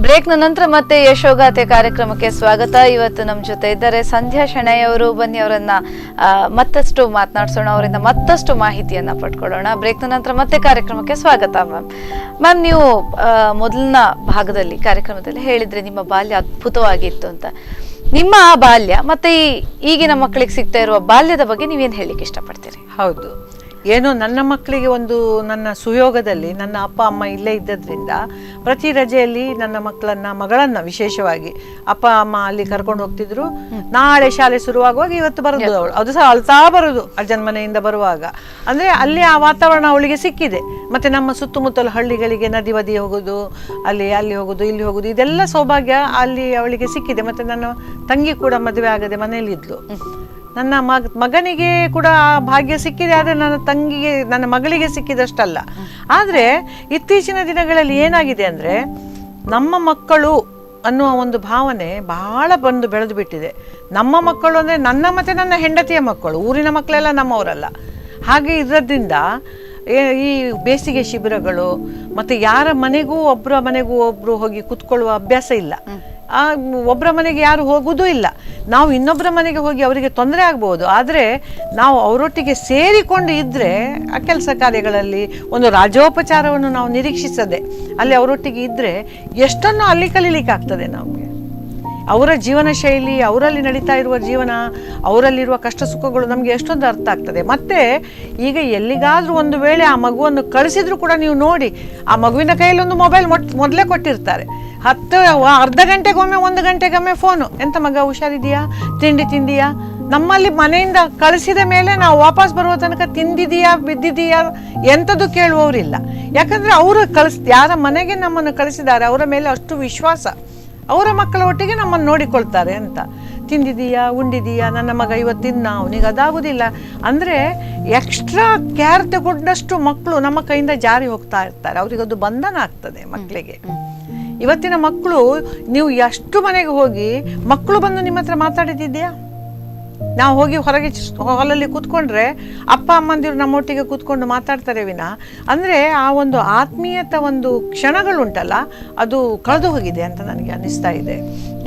ಬ್ರೇಕ್ನ ನಂತರ ಮತ್ತೆ ಯಶೋಗಾಥೆ ಕಾರ್ಯಕ್ರಮಕ್ಕೆ ಸ್ವಾಗತ. ಇವತ್ತು ನಮ್ಮ ಜೊತೆ ಇದ್ದಾರೆ ಸಂಧ್ಯಾ ಶೆಣೈ ಅವರು. ಬನ್ನಿ ಅವರನ್ನ ಮತ್ತಷ್ಟು ಮಾತನಾಡ್ಸೋಣ, ಅವರಿಂದ ಮತ್ತಷ್ಟು ಮಾಹಿತಿಯನ್ನ ಪಡ್ಕೊಳ್ಳೋಣ. ಬ್ರೇಕ್ನ ನಂತರ ಮತ್ತೆ ಕಾರ್ಯಕ್ರಮಕ್ಕೆ ಸ್ವಾಗತ ಮ್ಯಾಮ್. ನೀವು ಮೊದಲನ ಭಾಗದಲ್ಲಿ ಕಾರ್ಯಕ್ರಮದಲ್ಲಿ ಹೇಳಿದ್ರೆ ನಿಮ್ಮ ಬಾಲ್ಯ ಅದ್ಭುತವಾಗಿತ್ತು ಅಂತ. ನಿಮ್ಮ ಆ ಬಾಲ್ಯ ಮತ್ತೆ ಈಗಿನ ಮಕ್ಕಳಿಗೆ ಸಿಗ್ತಾ ಇರುವ ಬಾಲ್ಯದ ಬಗ್ಗೆ ನೀವೇನು ಹೇಳಿಕ್ಕೆ ಇಷ್ಟಪಡ್ತೀರಿ? ಹೌದು, ಏನೋ ನನ್ನ ಮಕ್ಕಳಿಗೆ ಒಂದು ನನ್ನ ಸುಯೋಗದಲ್ಲಿ ನನ್ನ ಅಪ್ಪ ಅಮ್ಮ ಇಲ್ಲೇ ಇದ್ದದ್ರಿಂದ ಪ್ರತಿ ರಜೆಯಲ್ಲಿ ನನ್ನ ಮಗಳನ್ನ ವಿಶೇಷವಾಗಿ ಅಪ್ಪ ಅಮ್ಮ ಅಲ್ಲಿ ಕರ್ಕೊಂಡು ಹೋಗ್ತಿದ್ರು. ನಾಳೆ ಶಾಲೆ ಶುರುವಾಗುವಾಗ ಇವತ್ತು ಬರೋದು ಅವಳು, ಅದು ಸಹ ಅಳ್ತಾ ಬರೋದು ಅಜ್ಜನ ಮನೆಯಿಂದ ಬರುವಾಗ. ಅಂದ್ರೆ ಅಲ್ಲಿ ಆ ವಾತಾವರಣ ಅವಳಿಗೆ ಸಿಕ್ಕಿದೆ. ಮತ್ತೆ ನಮ್ಮ ಸುತ್ತಮುತ್ತಲ ಹಳ್ಳಿಗಳಿಗೆ ನದಿ ಬದಿ ಹೋಗೋದು, ಅಲ್ಲಿ ಹೋಗೋದು, ಇಲ್ಲಿ ಹೋಗೋದು, ಇದೆಲ್ಲ ಸೌಭಾಗ್ಯ ಅಲ್ಲಿ ಅವಳಿಗೆ ಸಿಕ್ಕಿದೆ. ಮತ್ತೆ ನನ್ನ ತಂಗಿ ಕೂಡ ಮದುವೆ ಆಗದೆ ಮನೆಯಲ್ಲಿದ್ಲು. ನನ್ನ ಮಗನಿಗೆ ಕೂಡ ಭಾಗ್ಯ ಸಿಕ್ಕಿದೆ, ಆದರೆ ನನ್ನ ಮಗಳಿಗೆ ಸಿಕ್ಕಿದಷ್ಟಲ್ಲ. ಆದರೆ ಇತ್ತೀಚಿನ ದಿನಗಳಲ್ಲಿ ಏನಾಗಿದೆ ಅಂದರೆ, ನಮ್ಮ ಮಕ್ಕಳು ಅನ್ನುವ ಒಂದು ಭಾವನೆ ಬಹಳ ಬೆಳೆದು ಬಿಟ್ಟಿದೆ. ನಮ್ಮ ಮಕ್ಕಳು ಅಂದರೆ ನನ್ನ ಮತ್ತು ನನ್ನ ಹೆಂಡತಿಯ ಮಕ್ಕಳು, ಊರಿನ ಮಕ್ಕಳೆಲ್ಲ ನಮ್ಮವರಲ್ಲ. ಹಾಗೆ ಇರೋದ್ರಿಂದ ಈ ಬೇಸಿಗೆ ಶಿಬಿರಗಳು ಮತ್ತು ಯಾರ ಮನೆಗೂ ಒಬ್ಬರು ಹೋಗಿ ಕೂತ್ಕೊಳ್ಳುವ ಅಭ್ಯಾಸ ಇಲ್ಲ. ಒಬ್ಬರ ಮನೆಗೆ ಯಾರು ಹೋಗುವುದೂ ಇಲ್ಲ. ನಾವು ಇನ್ನೊಬ್ಬರ ಮನೆಗೆ ಹೋಗಿ ಅವರಿಗೆ ತೊಂದರೆ ಆಗ್ಬೋದು, ಆದರೆ ನಾವು ಅವರೊಟ್ಟಿಗೆ ಸೇರಿಕೊಂಡು ಇದ್ದರೆ ಆ ಕೆಲಸ ಕಾರ್ಯಗಳಲ್ಲಿ ಒಂದು ರಾಜೋಪಚಾರವನ್ನು ನಾವು ನಿರೀಕ್ಷಿಸದೆ ಅಲ್ಲಿ ಅವರೊಟ್ಟಿಗೆ ಇದ್ದರೆ ಎಷ್ಟನ್ನು ಅಲ್ಲಿ ಕಲೀಲಿಕ್ಕೆ ಆಗ್ತದೆ ನಮಗೆ. ಅವರ ಜೀವನ ಶೈಲಿ, ಅವರಲ್ಲಿ ನಡೀತಾ ಇರುವ ಜೀವನ, ಅವರಲ್ಲಿರುವ ಕಷ್ಟ ಸುಖಗಳು ನಮಗೆ ಎಷ್ಟೊಂದು ಅರ್ಥ ಆಗ್ತದೆ. ಮತ್ತು ಈಗ ಎಲ್ಲಿಗಾದರೂ ಒಂದು ವೇಳೆ ಆ ಮಗುವನ್ನು ಕಳಿಸಿದ್ರು ಕೂಡ ನೀವು ನೋಡಿ, ಆ ಮಗುವಿನ ಕೈಯಲ್ಲಿ ಒಂದು ಮೊಬೈಲ್ ಮೊದಲೇ ಕೊಟ್ಟಿರ್ತಾರೆ. ಅರ್ಧ ಗಂಟೆಗೊಮ್ಮೆ 1 ಗಂಟೆಗೊಮ್ಮೆ ಫೋನು. ಎಂತ ಮಗ, ಹುಷಾರಿದೆಯಾ, ತಿಂಡಿ ತಿಂದಿಯಾ? ನಮ್ಮಲ್ಲಿ ಮನೆಯಿಂದ ಕಳಿಸಿದ ಮೇಲೆ ನಾವು ವಾಪಸ್ ಬರುವ ತನಕ ತಿಂದಿದೆಯಾ, ಬಿದ್ದಿದೆಯಾ, ಎಂಥದ್ದು ಕೇಳುವವರಿಲ್ಲ. ಯಾಕಂದರೆ ಅವರು ಯಾರ ಮನೆಗೆ ನಮ್ಮನ್ನು ಕಳಿಸಿದ್ದಾರೆ ಅವರ ಮೇಲೆ ಅಷ್ಟು ವಿಶ್ವಾಸ, ಅವರ ಮಕ್ಕಳ ಒಟ್ಟಿಗೆ ನಮ್ಮನ್ನು ನೋಡಿಕೊಳ್ತಾರೆ ಅಂತ. ತಿಂದಿದೀಯಾ, ಉಂಡಿದೀಯಾ, ನನ್ನ ಮಗ ಇವತ್ತಿನ ಅವನಿಗೆ ಅದಾಗುವುದಿಲ್ಲ ಅಂದರೆ ಎಕ್ಸ್ಟ್ರಾ ಕೇರ್ ತಗೊಂಡಷ್ಟು ಮಕ್ಕಳು ನಮ್ಮ ಕೈಯಿಂದ ಜಾರಿ ಹೋಗ್ತಾ ಇರ್ತಾರೆ. ಅವರಿಗದು ಬಂಧನ ಆಗ್ತದೆ ಮಕ್ಕಳಿಗೆ. ಇವತ್ತಿನ ಮಕ್ಕಳು, ನೀವು ಎಷ್ಟು ಮನೆಗೆ ಹೋಗಿ ಮಕ್ಕಳು ಬಂದು ನಿಮ್ಮ ಹತ್ರ ಮಾತಾಡಿದ್ದಿದೆಯಾ? ನಾವು ಹೋಗಿ ಹೊರಗೆ ಹಾಲಲ್ಲಿ ಕೂತ್ಕೊಂಡ್ರೆ ಅಪ್ಪ ಅಮ್ಮಂದಿರು ನಮ್ಮೊಟ್ಟಿಗೆ ಕೂತ್ಕೊಂಡು ಮಾತಾಡ್ತಾರೆ ವಿನ, ಅಂದರೆ ಆ ಒಂದು ಆತ್ಮೀಯತ ಒಂದು ಕ್ಷಣಗಳುಂಟಲ್ಲ, ಅದು ಕಳೆದು ಹೋಗಿದೆ ಅಂತ ನನಗೆ ಅನ್ನಿಸ್ತಾ ಇದೆ.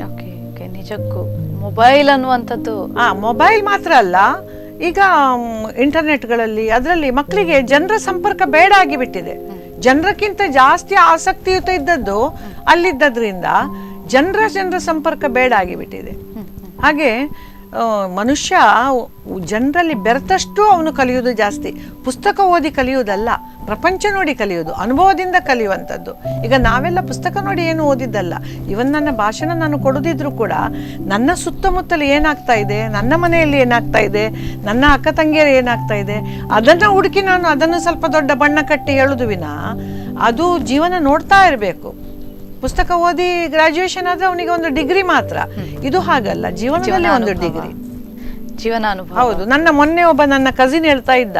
ಓಕೆ ಓಕೆ, ನಿಜಕ್ಕೂ ಮೊಬೈಲ್ ಅನ್ನುವಂಥದ್ದು, ಮೊಬೈಲ್ ಮಾತ್ರ ಅಲ್ಲ, ಈಗ ಇಂಟರ್ನೆಟ್ಗಳಲ್ಲಿ ಅದರಲ್ಲಿ ಮಕ್ಕಳಿಗೆ ಜನರ ಸಂಪರ್ಕ ಬೇಡ ಆಗಿಬಿಟ್ಟಿದೆ. ಜನರಕ್ಕಿಂತ ಜಾಸ್ತಿ ಆಸಕ್ತಿಯುತ ಇದ್ದದ್ದು ಅಲ್ಲಿದ್ದರಿಂದ ಜನರ ಸಂಪರ್ಕ ಬೇಡ ಆಗಿಬಿಟ್ಟಿದೆ. ಹಾಗೆ ಮನುಷ್ಯ ಜನರಲ್ಲಿ ಬೆರೆತಷ್ಟು ಅವನು ಕಲಿಯುವುದು ಜಾಸ್ತಿ. ಪುಸ್ತಕ ಓದಿ ಕಲಿಯುವುದಲ್ಲ, ಪ್ರಪಂಚ ನೋಡಿ ಕಲಿಯುವುದು, ಅನುಭವದಿಂದ ಕಲಿಯುವಂಥದ್ದು. ಈಗ ನಾವೆಲ್ಲ ಪುಸ್ತಕ ನೋಡಿ ಏನು ಓದಿದ್ದಲ್ಲ. ಇವನ್ ನನ್ನ ಭಾಷಣ ನಾನು ಕೊಡೋದಿದ್ರು ಕೂಡ ನನ್ನ ಸುತ್ತಮುತ್ತಲು ಏನಾಗ್ತಾ ಇದೆ, ನನ್ನ ಮನೆಯಲ್ಲಿ ಏನಾಗ್ತಾ ಇದೆ, ನನ್ನ ಅಕ್ಕ ತಂಗಿಯರು ಏನಾಗ್ತಾ ಇದೆ, ಅದನ್ನು ಹುಡುಕಿ ನಾನು ಅದನ್ನು ಸ್ವಲ್ಪ ದೊಡ್ಡ ಬಣ್ಣ ಕಟ್ಟಿ ಹೇಳುದು ವಿನ, ಅದು ಜೀವನ ನೋಡ್ತಾ ಇರಬೇಕು. ಪುಸ್ತಕ ಓದಿ ಗ್ರಾಜ್ಯುಯೇಷನ್ ಆದ್ರೆ ಅವನಿಗೆ ಒಂದು ಡಿಗ್ರಿ ಮಾತ್ರ, ಇದು ಹಾಗಲ್ಲ, ಜೀವನದಲ್ಲಿ ಒಂದು ಡಿಗ್ರಿ, ಜೀವನ ಅನುಭವ. ಹೌದು. ಮೊನ್ನೆ ಒಬ್ಬ ನನ್ನ ಕಸಿನ್ ಹೇಳ್ತಾ ಇದ್ದ,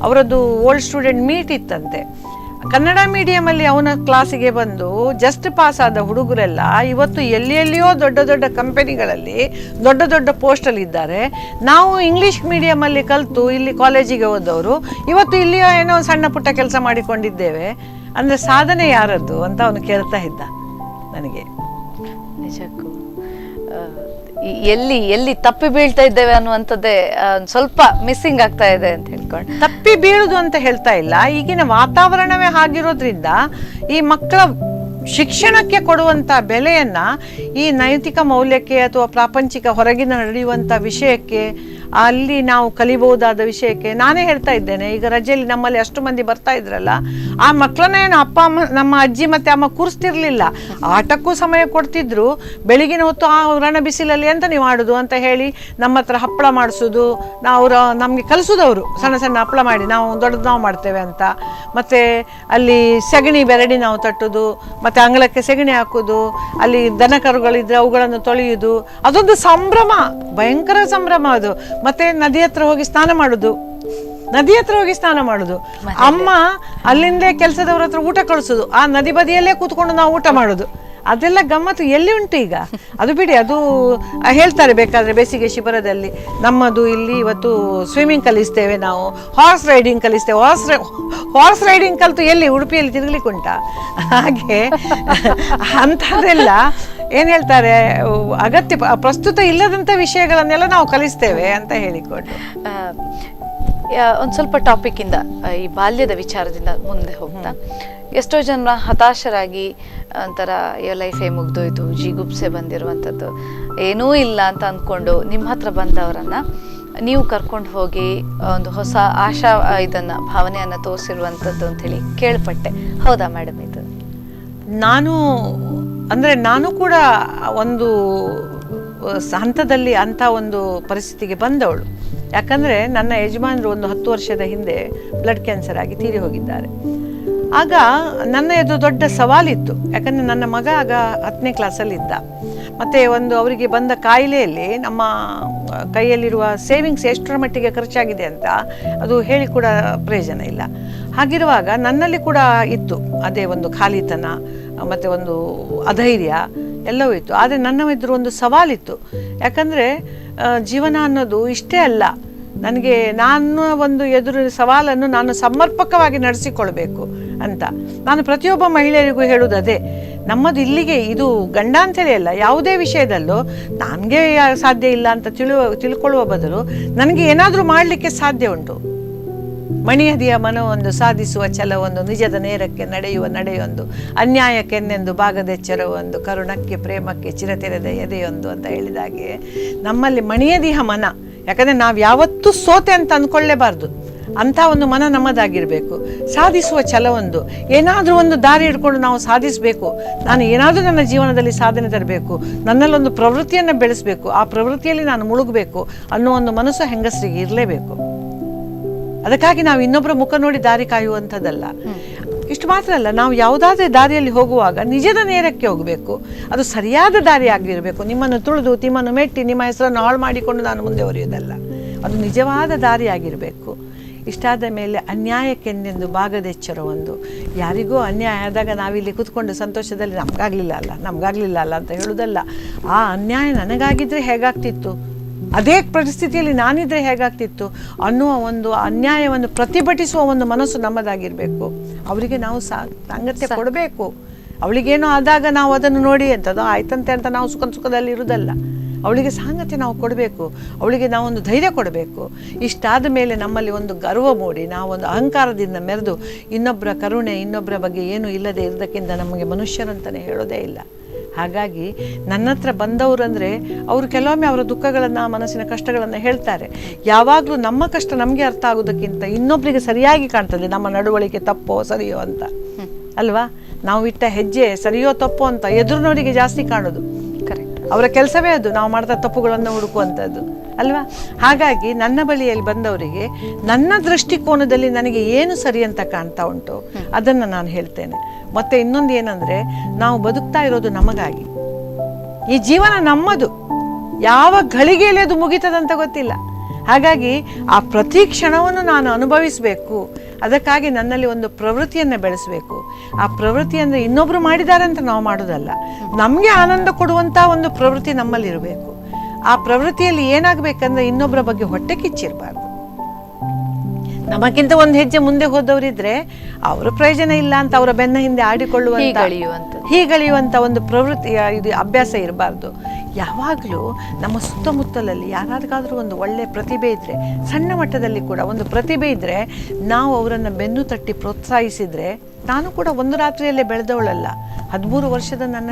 ಅವರದ್ದು ಓಲ್ಡ್ ಸ್ಟೂಡೆಂಟ್ ಮೀಟ್ ಇತ್ತಂತೆ. ಕನ್ನಡ ಮೀಡಿಯಮಲ್ಲಿ ಅವನ ಕ್ಲಾಸಿಗೆ ಬಂದು ಜಸ್ಟ್ ಪಾಸ್ ಆದ ಹುಡುಗರೆಲ್ಲ ಇವತ್ತು ಎಲ್ಲಿಯೋ ದೊಡ್ಡ ದೊಡ್ಡ ಕಂಪನಿಗಳಲ್ಲಿ ದೊಡ್ಡ ಪೋಸ್ಟಲ್ಲಿ ಇದ್ದಾರೆ. ನಾವು ಇಂಗ್ಲೀಷ್ ಮೀಡಿಯಮಲ್ಲಿ ಕಲಿತು ಇಲ್ಲಿ ಕಾಲೇಜಿಗೆ ಹೋದವರು ಇವತ್ತು ಇಲ್ಲಿಯೋ ಏನೋ ಸಣ್ಣ ಪುಟ್ಟ ಕೆಲಸ ಮಾಡಿಕೊಂಡಿದ್ದೇವೆ. ಅಂದರೆ ಸಾಧನೆ ಯಾರದ್ದು ಅಂತ ಅವನು ಕೇಳ್ತಾ ಇದ್ದ ನನಗೆ. ನಿಜಕ್ಕೂ ಎಲ್ಲಿ ತಪ್ಪಿ ಬೀಳ್ತಾ ಇದ್ದೇವೆ ಅನ್ನುವಂಥದ್ದೇ ಸ್ವಲ್ಪ ಮಿಸ್ಸಿಂಗ್ ಆಗ್ತಾ ಇದೆ ಅಂತ ಹೇಳ್ಕೊಂಡು. ತಪ್ಪಿ ಬೀಳುದು ಅಂತ ಹೇಳ್ತಾ ಇಲ್ಲ, ಈಗಿನ ವಾತಾವರಣವೇ ಹಾಗಿರೋದ್ರಿಂದ ಈ ಮಕ್ಕಳ ಶಿಕ್ಷಣಕ್ಕೆ ಕೊಡುವಂಥ ಬೆಲೆಯನ್ನ ಈ ನೈತಿಕ ಮೌಲ್ಯಕ್ಕೆ ಅಥವಾ ಪ್ರಾಪಂಚಿಕ ಹೊರಗಿನ ನಡೆಯುವಂಥ ವಿಷಯಕ್ಕೆ, ಅಲ್ಲಿ ನಾವು ಕಲಿಬಹುದಾದ ವಿಷಯಕ್ಕೆ ನಾನೇ ಹೇಳ್ತಾ ಇದ್ದೇನೆ. ಈಗ ರಜೆಯಲ್ಲಿ ನಮ್ಮಲ್ಲಿ ಅಷ್ಟು ಮಂದಿ ಬರ್ತಾ ಇದ್ರಲ್ಲ, ಆ ಮಕ್ಕಳನ್ನ ಏನು ಅಪ್ಪ ಅಮ್ಮ, ನಮ್ಮ ಅಜ್ಜಿ ಮತ್ತೆ ಅಮ್ಮ ಕೂರಿಸ್ತಿರ್ಲಿಲ್ಲ, ಆಟಕ್ಕೂ ಸಮಯ ಕೊಡ್ತಿದ್ರು. ಬೆಳಗಿನ ಹೊತ್ತು ಆ ರಣ ಬಿಸಿಲಲ್ಲಿ ಎಂತ ನೀವು ಆಡೋದು ಅಂತ ಹೇಳಿ ನಮ್ಮ ಹತ್ರ ಹಪ್ಪಳ ಮಾಡಿಸೋದು, ನಮಗೆ ಕಲಿಸೋದವರು ಸಣ್ಣ ಸಣ್ಣ ಹಪ್ಪಳ ಮಾಡಿ ನಾವು ದೊಡ್ಡದು ನಾವು ಮಾಡ್ತೇವೆ ಅಂತ. ಮತ್ತೆ ಅಲ್ಲಿ ಸೆಗಣಿ ಬೆರಡಿ ನಾವು ತಟ್ಟೋದು, ಮತ್ತೆ ಅಂಗಳಕ್ಕೆ ಸೆಗಣಿ ಹಾಕೋದು, ಅಲ್ಲಿ ದನ ಕರುಗಳಿದ್ರೆ ಅವುಗಳನ್ನು ತೊಳೆಯುವುದು, ಅದೊಂದು ಸಂಭ್ರಮ, ಭಯಂಕರ ಸಂಭ್ರಮ ಅದು. ಮತ್ತೆ ನದಿ ಹತ್ರ ಹೋಗಿ ಸ್ನಾನ ಮಾಡುದು, ಅಮ್ಮ ಅಲ್ಲಿಂದೇ ಕೆಲಸದವ್ರ ಹತ್ರ ಊಟ ಕಳಿಸೋದು, ಆ ನದಿ ಬದಿಯಲ್ಲೇ ಕೂತ್ಕೊಂಡು ನಾವು ಊಟ ಮಾಡೋದು, ಅದೆಲ್ಲ ಗಮ್ಮತ್ತು ಎಲ್ಲಿ ಉಂಟು ಈಗ? ಅದು ಬಿಡಿ, ಅದು ಹೇಳ್ತಾರೆ ಬೇಕಾದ್ರೆ ಬೇಸಿಗೆ ಶಿಬಿರದಲ್ಲಿ ನಮ್ಮದು ಇಲ್ಲಿ ಇವತ್ತು ಸ್ವಿಮ್ಮಿಂಗ್ ಕಲಿಸ್ತೇವೆ, ನಾವು ಹಾರ್ಸ್ ರೈಡಿಂಗ್ ಕಲಿಸ್ತೇವೆ. ಹಾರ್ಸ್ ರೈಡಿಂಗ್ ಕಲಿತು ಎಲ್ಲಿ ಉಡುಪಿಯಲ್ಲಿ ತಿರುಗಲಿಕ್ಕೆ ಉಂಟಾ? ಹಾಗೆ ಅಂಥದ್ದೆಲ್ಲ ಏನು ಹೇಳ್ತಾರೆ, ಅಗತ್ಯ ಪ್ರಸ್ತುತ ಇಲ್ಲದಂಥ ವಿಷಯಗಳನ್ನೆಲ್ಲ ನಾವು ಕಲಿಸ್ತೇವೆ ಅಂತ ಹೇಳಿಕೊಂಡು. ಒಂದು ಸ್ವಲ್ಪ ಟಾಪಿಕ್ಕಿಂದ ಈ ಬಾಲ್ಯದ ವಿಚಾರದಿಂದ ಮುಂದೆ ಹೋಗ್ತಾ, ಎಷ್ಟೋ ಜನ ಹತಾಶರಾಗಿ ಒಂಥರ ಲೈಫೇ ಮುಗ್ದೋಯ್ತು, ಜಿಗುಪ್ಸೆ ಬಂದಿರುವಂಥದ್ದು, ಏನೂ ಇಲ್ಲ ಅಂತ ಅಂದ್ಕೊಂಡು ನಿಮ್ಮ ಹತ್ರ ಬಂದವರನ್ನು ನೀವು ಕರ್ಕೊಂಡು ಹೋಗಿ ಒಂದು ಹೊಸ ಆಶಾ ಇದನ್ನು ಭಾವನೆಯನ್ನು ತೋರಿಸಿರುವಂಥದ್ದು ಅಂಥೇಳಿ ಕೇಳ್ಪಟ್ಟೆ. ಹೌದಾ ಮೇಡಮ್ ಇದು? ನಾನು ಕೂಡ ಒಂದು ಹಂತದಲ್ಲಿ ಅಂಥ ಒಂದು ಪರಿಸ್ಥಿತಿಗೆ ಬಂದವಳು. ಯಾಕಂದರೆ ನನ್ನ ಯಜಮಾನರು ಒಂದು 10 ವರ್ಷದ ಹಿಂದೆ ಬ್ಲಡ್ ಕ್ಯಾನ್ಸರ್ ಆಗಿ ತೀರಿ ಹೋಗಿದ್ದಾರೆ. ಆಗ ನನ್ನ ಎದುರು ದೊಡ್ಡ ಸವಾಲಿತ್ತು. ಯಾಕಂದರೆ ನನ್ನ ಮಗ ಆಗ 10ನೇ ಕ್ಲಾಸಲ್ಲಿದ್ದ. ಮತ್ತು ಅವರಿಗೆ ಬಂದ ಕಾಯಿಲೆಯಲ್ಲಿ ನಮ್ಮ ಕೈಯಲ್ಲಿರುವ ಸೇವಿಂಗ್ಸ್ ಎಷ್ಟರ ಮಟ್ಟಿಗೆ ಖರ್ಚಾಗಿದೆ ಅಂತ ಅದು ಹೇಳಿ ಕೂಡ ಪ್ರಯೋಜನ ಇಲ್ಲ. ಹಾಗಿರುವಾಗ ನನ್ನಲ್ಲಿ ಕೂಡ ಇತ್ತು ಅದೇ ಒಂದು ಖಾಲಿತನ ಮತ್ತು ಒಂದು ಅಧೈರ್ಯ ಎಲ್ಲವೂ ಇತ್ತು. ಆದರೆ ನನ್ನ ಎದುರು ಒಂದು ಸವಾಲಿತ್ತು. ಯಾಕಂದರೆ ಜೀವನ ಅನ್ನೋದು ಇಷ್ಟೇ ಅಲ್ಲ. ನಾನು ಒಂದು ಎದುರು ಸವಾಲನ್ನು ನಾನು ಸಮರ್ಪಕವಾಗಿ ನಡೆಸಿಕೊಳ್ಬೇಕು ಅಂತ ನಾನು ಪ್ರತಿಯೊಬ್ಬ ಮಹಿಳೆಯರಿಗೂ ಹೇಳುವುದು ಅದೇ. ನಮ್ಮದು ಇಲ್ಲಿಗೆ, ಇದು ಗಂಡ ಅಂತೇಳಿ ಅಲ್ಲ, ಯಾವುದೇ ವಿಷಯದಲ್ಲೂ ನನಗೆ ಸಾಧ್ಯ ಇಲ್ಲ ಅಂತ ತಿಳ್ಕೊಳ್ಳುವ ಬದಲು ನನಗೆ ಏನಾದರೂ ಮಾಡಲಿಕ್ಕೆ ಸಾಧ್ಯ ಉಂಟು. ಮಣಿಯದಿಯ ಮನವೊಂದು ಸಾಧಿಸುವ ಛಲವೊಂದು, ನಿಜದ ನೇರಕ್ಕೆ ನಡೆಯೊಂದು, ಅನ್ಯಾಯಕ್ಕೆನ್ನೆಂದು ಬಾಗದೆಚ್ಚರವೊಂದು, ಕರುಣಕ್ಕೆ ಪ್ರೇಮಕ್ಕೆ ಚಿರತೆರೆದ ಎದೆಯೊಂದು ಅಂತ ಹೇಳಿದಾಗೆ ನಮ್ಮಲ್ಲಿ ಮಣಿಯದಿಯ ಮನ. ಯಾಕಂದರೆ ನಾವು ಯಾವತ್ತೂ ಸೋತೆ ಅಂತ ಅಂದ್ಕೊಳ್ಳೇಬಾರ್ದು. ಅಂಥ ಒಂದು ಮನ ನಮ್ಮದಾಗಿರಬೇಕು. ಸಾಧಿಸುವ ಛಲವೊಂದು, ಏನಾದರೂ ಒಂದು ದಾರಿ ಹಿಡ್ಕೊಂಡು ನಾವು ಸಾಧಿಸಬೇಕು. ನಾನು ಏನಾದರೂ ನನ್ನ ಜೀವನದಲ್ಲಿ ಸಾಧನೆ ತರಬೇಕು, ನನ್ನಲ್ಲೊಂದು ಪ್ರವೃತ್ತಿಯನ್ನು ಬೆಳೆಸಬೇಕು, ಆ ಪ್ರವೃತ್ತಿಯಲ್ಲಿ ನಾನು ಮುಳುಗಬೇಕು ಅನ್ನೋ ಒಂದು ಮನಸ್ಸು ಹೆಂಗಸರಿಗೆ ಇರಲೇಬೇಕು. ಅದಕ್ಕಾಗಿ ನಾವು ಇನ್ನೊಬ್ಬರ ಮುಖ ನೋಡಿ ದಾರಿ ಕಾಯುವಂಥದ್ದಲ್ಲ. ಇಷ್ಟು ಮಾತ್ರ ಅಲ್ಲ, ನಾವು ಯಾವುದಾದ್ರೂ ದಾರಿಯಲ್ಲಿ ಹೋಗುವಾಗ ನಿಜದ ನೇರಕ್ಕೆ ಹೋಗಬೇಕು. ಅದು ಸರಿಯಾದ ದಾರಿ ಆಗಿರಬೇಕು. ನಿಮ್ಮನ್ನು ತುಳಿದು ನಿಮ್ಮನ್ನು ಮೆಟ್ಟಿ ನಿಮ್ಮ ಹೆಸರನ್ನು ಹಾಳು ಮಾಡಿಕೊಂಡು ನಾನು ಮುಂದೆ ಹೊರೆಯೋದಲ್ಲ. ಅದು ನಿಜವಾದ ದಾರಿ ಆಗಿರಬೇಕು. ಇಷ್ಟಾದ ಮೇಲೆ ಅನ್ಯಾಯಕ್ಕೆಂದೆಂದು ಬಾಗದೆಚ್ಚರವೊಂದು. ಯಾರಿಗೂ ಅನ್ಯಾಯ ಆದಾಗ ನಾವಿಲ್ಲಿ ಕೂತ್ಕೊಂಡು ಸಂತೋಷದಲ್ಲಿ ನಮಗಾಗಲಿಲ್ಲ ಅಲ್ಲ ಅಂತ ಹೇಳೋದಲ್ಲ. ಆ ಅನ್ಯಾಯ ನನಗಾಗಿದ್ದರೆ ಹೇಗಾಗ್ತಿತ್ತು, ಅದೇ ಪರಿಸ್ಥಿತಿಯಲ್ಲಿ ನಾನಿದ್ರೆ ಹೇಗಾಗ್ತಿತ್ತು ಅನ್ನುವ ಒಂದು ಅನ್ಯಾಯವನ್ನು ಪ್ರತಿಭಟಿಸುವ ಒಂದು ಮನಸ್ಸು ನಮ್ಮದಾಗಿರಬೇಕು. ಅವರಿಗೆ ನಾವು ಸಾಂಗತ್ಯ ಕೊಡಬೇಕು. ಅವಳಿಗೇನೋ ಆದಾಗ ನಾವು ಅದನ್ನು ನೋಡಿ ಎಂಥದ್ದು ಆಯ್ತಂತೆ ಅಂತ ನಾವು ಸುಖದಲ್ಲಿ ಇರುವುದಲ್ಲ. ಅವಳಿಗೆ ಸಾಂಗತ್ಯ ನಾವು ಕೊಡಬೇಕು, ಅವಳಿಗೆ ನಾವೊಂದು ಧೈರ್ಯ ಕೊಡಬೇಕು. ಇಷ್ಟಾದ ಮೇಲೆ ನಮ್ಮಲ್ಲಿ ಒಂದು ಗರ್ವ ಮೂಡಿ ನಾವೊಂದು ಅಹಂಕಾರದಿಂದ ಮೆರೆದು ಇನ್ನೊಬ್ಬರ ಕರುಣೆ, ಇನ್ನೊಬ್ಬರ ಬಗ್ಗೆ ಏನು ಇಲ್ಲದೆ ಇರೋದಕ್ಕಿಂತ ನಮಗೆ ಮನುಷ್ಯರಂತಲೇ ಹೇಳೋದೇ ಇಲ್ಲ. ಹಾಗಾಗಿ ನನ್ನ ಹತ್ರ ಬಂದವರು ಅಂದರೆ ಅವರು ಕೆಲವೊಮ್ಮೆ ಅವರ ದುಃಖಗಳನ್ನು, ಮನಸ್ಸಿನ ಕಷ್ಟಗಳನ್ನು ಹೇಳ್ತಾರೆ. ಯಾವಾಗಲೂ ನಮ್ಮ ಕಷ್ಟ ನಮಗೆ ಅರ್ಥ ಆಗೋದಕ್ಕಿಂತ ಇನ್ನೊಬ್ಬರಿಗೆ ಸರಿಯಾಗಿ ಕಾಣ್ತದೆ ನಮ್ಮ ನಡವಳಿಕೆ ತಪ್ಪೋ ಸರಿಯೋ ಅಂತ ಅಲ್ವಾ. ನಾವು ಇಟ್ಟ ಹೆಜ್ಜೆ ಸರಿಯೋ ತಪ್ಪೋ ಅಂತ ಎದುರಿನವರಿಗೆ ಜಾಸ್ತಿ ಕಾಣೋದು. ಕರೆಕ್ಟ್, ಅವರ ಕೆಲಸವೇ ಅದು, ನಾವು ಮಾಡ್ತಾ ತಪ್ಪುಗಳನ್ನು ಹುಡುಕುವಂಥದ್ದು ಅಲ್ವಾ. ಹಾಗಾಗಿ ನನ್ನ ಬಳಿಯಲ್ಲಿ ಬಂದವರಿಗೆ ನನ್ನ ದೃಷ್ಟಿಕೋನದಲ್ಲಿ ನನಗೆ ಏನು ಸರಿ ಅಂತ ಕಾಣ್ತಾ ಉಂಟು ಅದನ್ನು ನಾನು ಹೇಳ್ತೇನೆ. ಮತ್ತು ಇನ್ನೊಂದು ಏನಂದರೆ, ನಾವು ಬದುಕ್ತಾ ಇರೋದು ನಮಗಾಗಿ. ಈ ಜೀವನ ನಮ್ಮದು, ಯಾವ ಘಳಿಗೆಯಲ್ಲಿ ಅದು ಮುಗಿತದಂತ ಗೊತ್ತಿಲ್ಲ. ಹಾಗಾಗಿ ಆ ಪ್ರತಿ ಕ್ಷಣವನ್ನು ನಾನು ಅನುಭವಿಸಬೇಕು. ಅದಕ್ಕಾಗಿ ನನ್ನಲ್ಲಿ ಒಂದು ಪ್ರವೃತ್ತಿಯನ್ನು ಬೆಳೆಸಬೇಕು. ಆ ಪ್ರವೃತ್ತಿ ಅಂದರೆ ಇನ್ನೊಬ್ಬರು ಮಾಡಿದ್ದಾರೆ ಅಂತ ನಾವು ಮಾಡೋದಲ್ಲ, ನಮಗೆ ಆನಂದ ಕೊಡುವಂಥ ಒಂದು ಪ್ರವೃತ್ತಿ ನಮ್ಮಲ್ಲಿರಬೇಕು. ಆ ಪ್ರವೃತ್ತಿಯಲ್ಲಿ ಏನಾಗಬೇಕಂದ್ರೆ ಇನ್ನೊಬ್ಬರ ಬಗ್ಗೆ ಹೊಟ್ಟೆ ಕಿಚ್ಚಿರಬಾರ್ದು. ನಮಗಿಂತ ಒಂದು ಹೆಜ್ಜೆ ಮುಂದೆ ಹೋದವರಿದ್ರೆ ಅವರ ಪ್ರಯೋಜನ ಇಲ್ಲ ಅಂತ ಅವರ ಬೆನ್ನ ಹಿಂದೆ ಹೀಗಳೆಯುವಂಥ ಒಂದು ಪ್ರವೃತ್ತಿ, ಇದು ಅಭ್ಯಾಸ ಇರಬಾರ್ದು. ಯಾವಾಗಲೂ ನಮ್ಮ ಸುತ್ತಮುತ್ತಲಲ್ಲಿ ಯಾರಾದ್ರೂ ಒಂದು ಒಳ್ಳೆಯ ಪ್ರತಿಭೆ ಇದ್ದರೆ, ಸಣ್ಣ ಮಟ್ಟದಲ್ಲಿ ಕೂಡ ಒಂದು ಪ್ರತಿಭೆ ಇದ್ದರೆ ನಾವು ಅವರನ್ನು ಬೆನ್ನು ತಟ್ಟಿ ಪ್ರೋತ್ಸಾಹಿಸಿದರೆ, ನಾನು ಕೂಡ ಒಂದು ರಾತ್ರಿಯಲ್ಲೇ ಬೆಳೆದವಳಲ್ಲ. 13 ವರ್ಷದ ನನ್ನ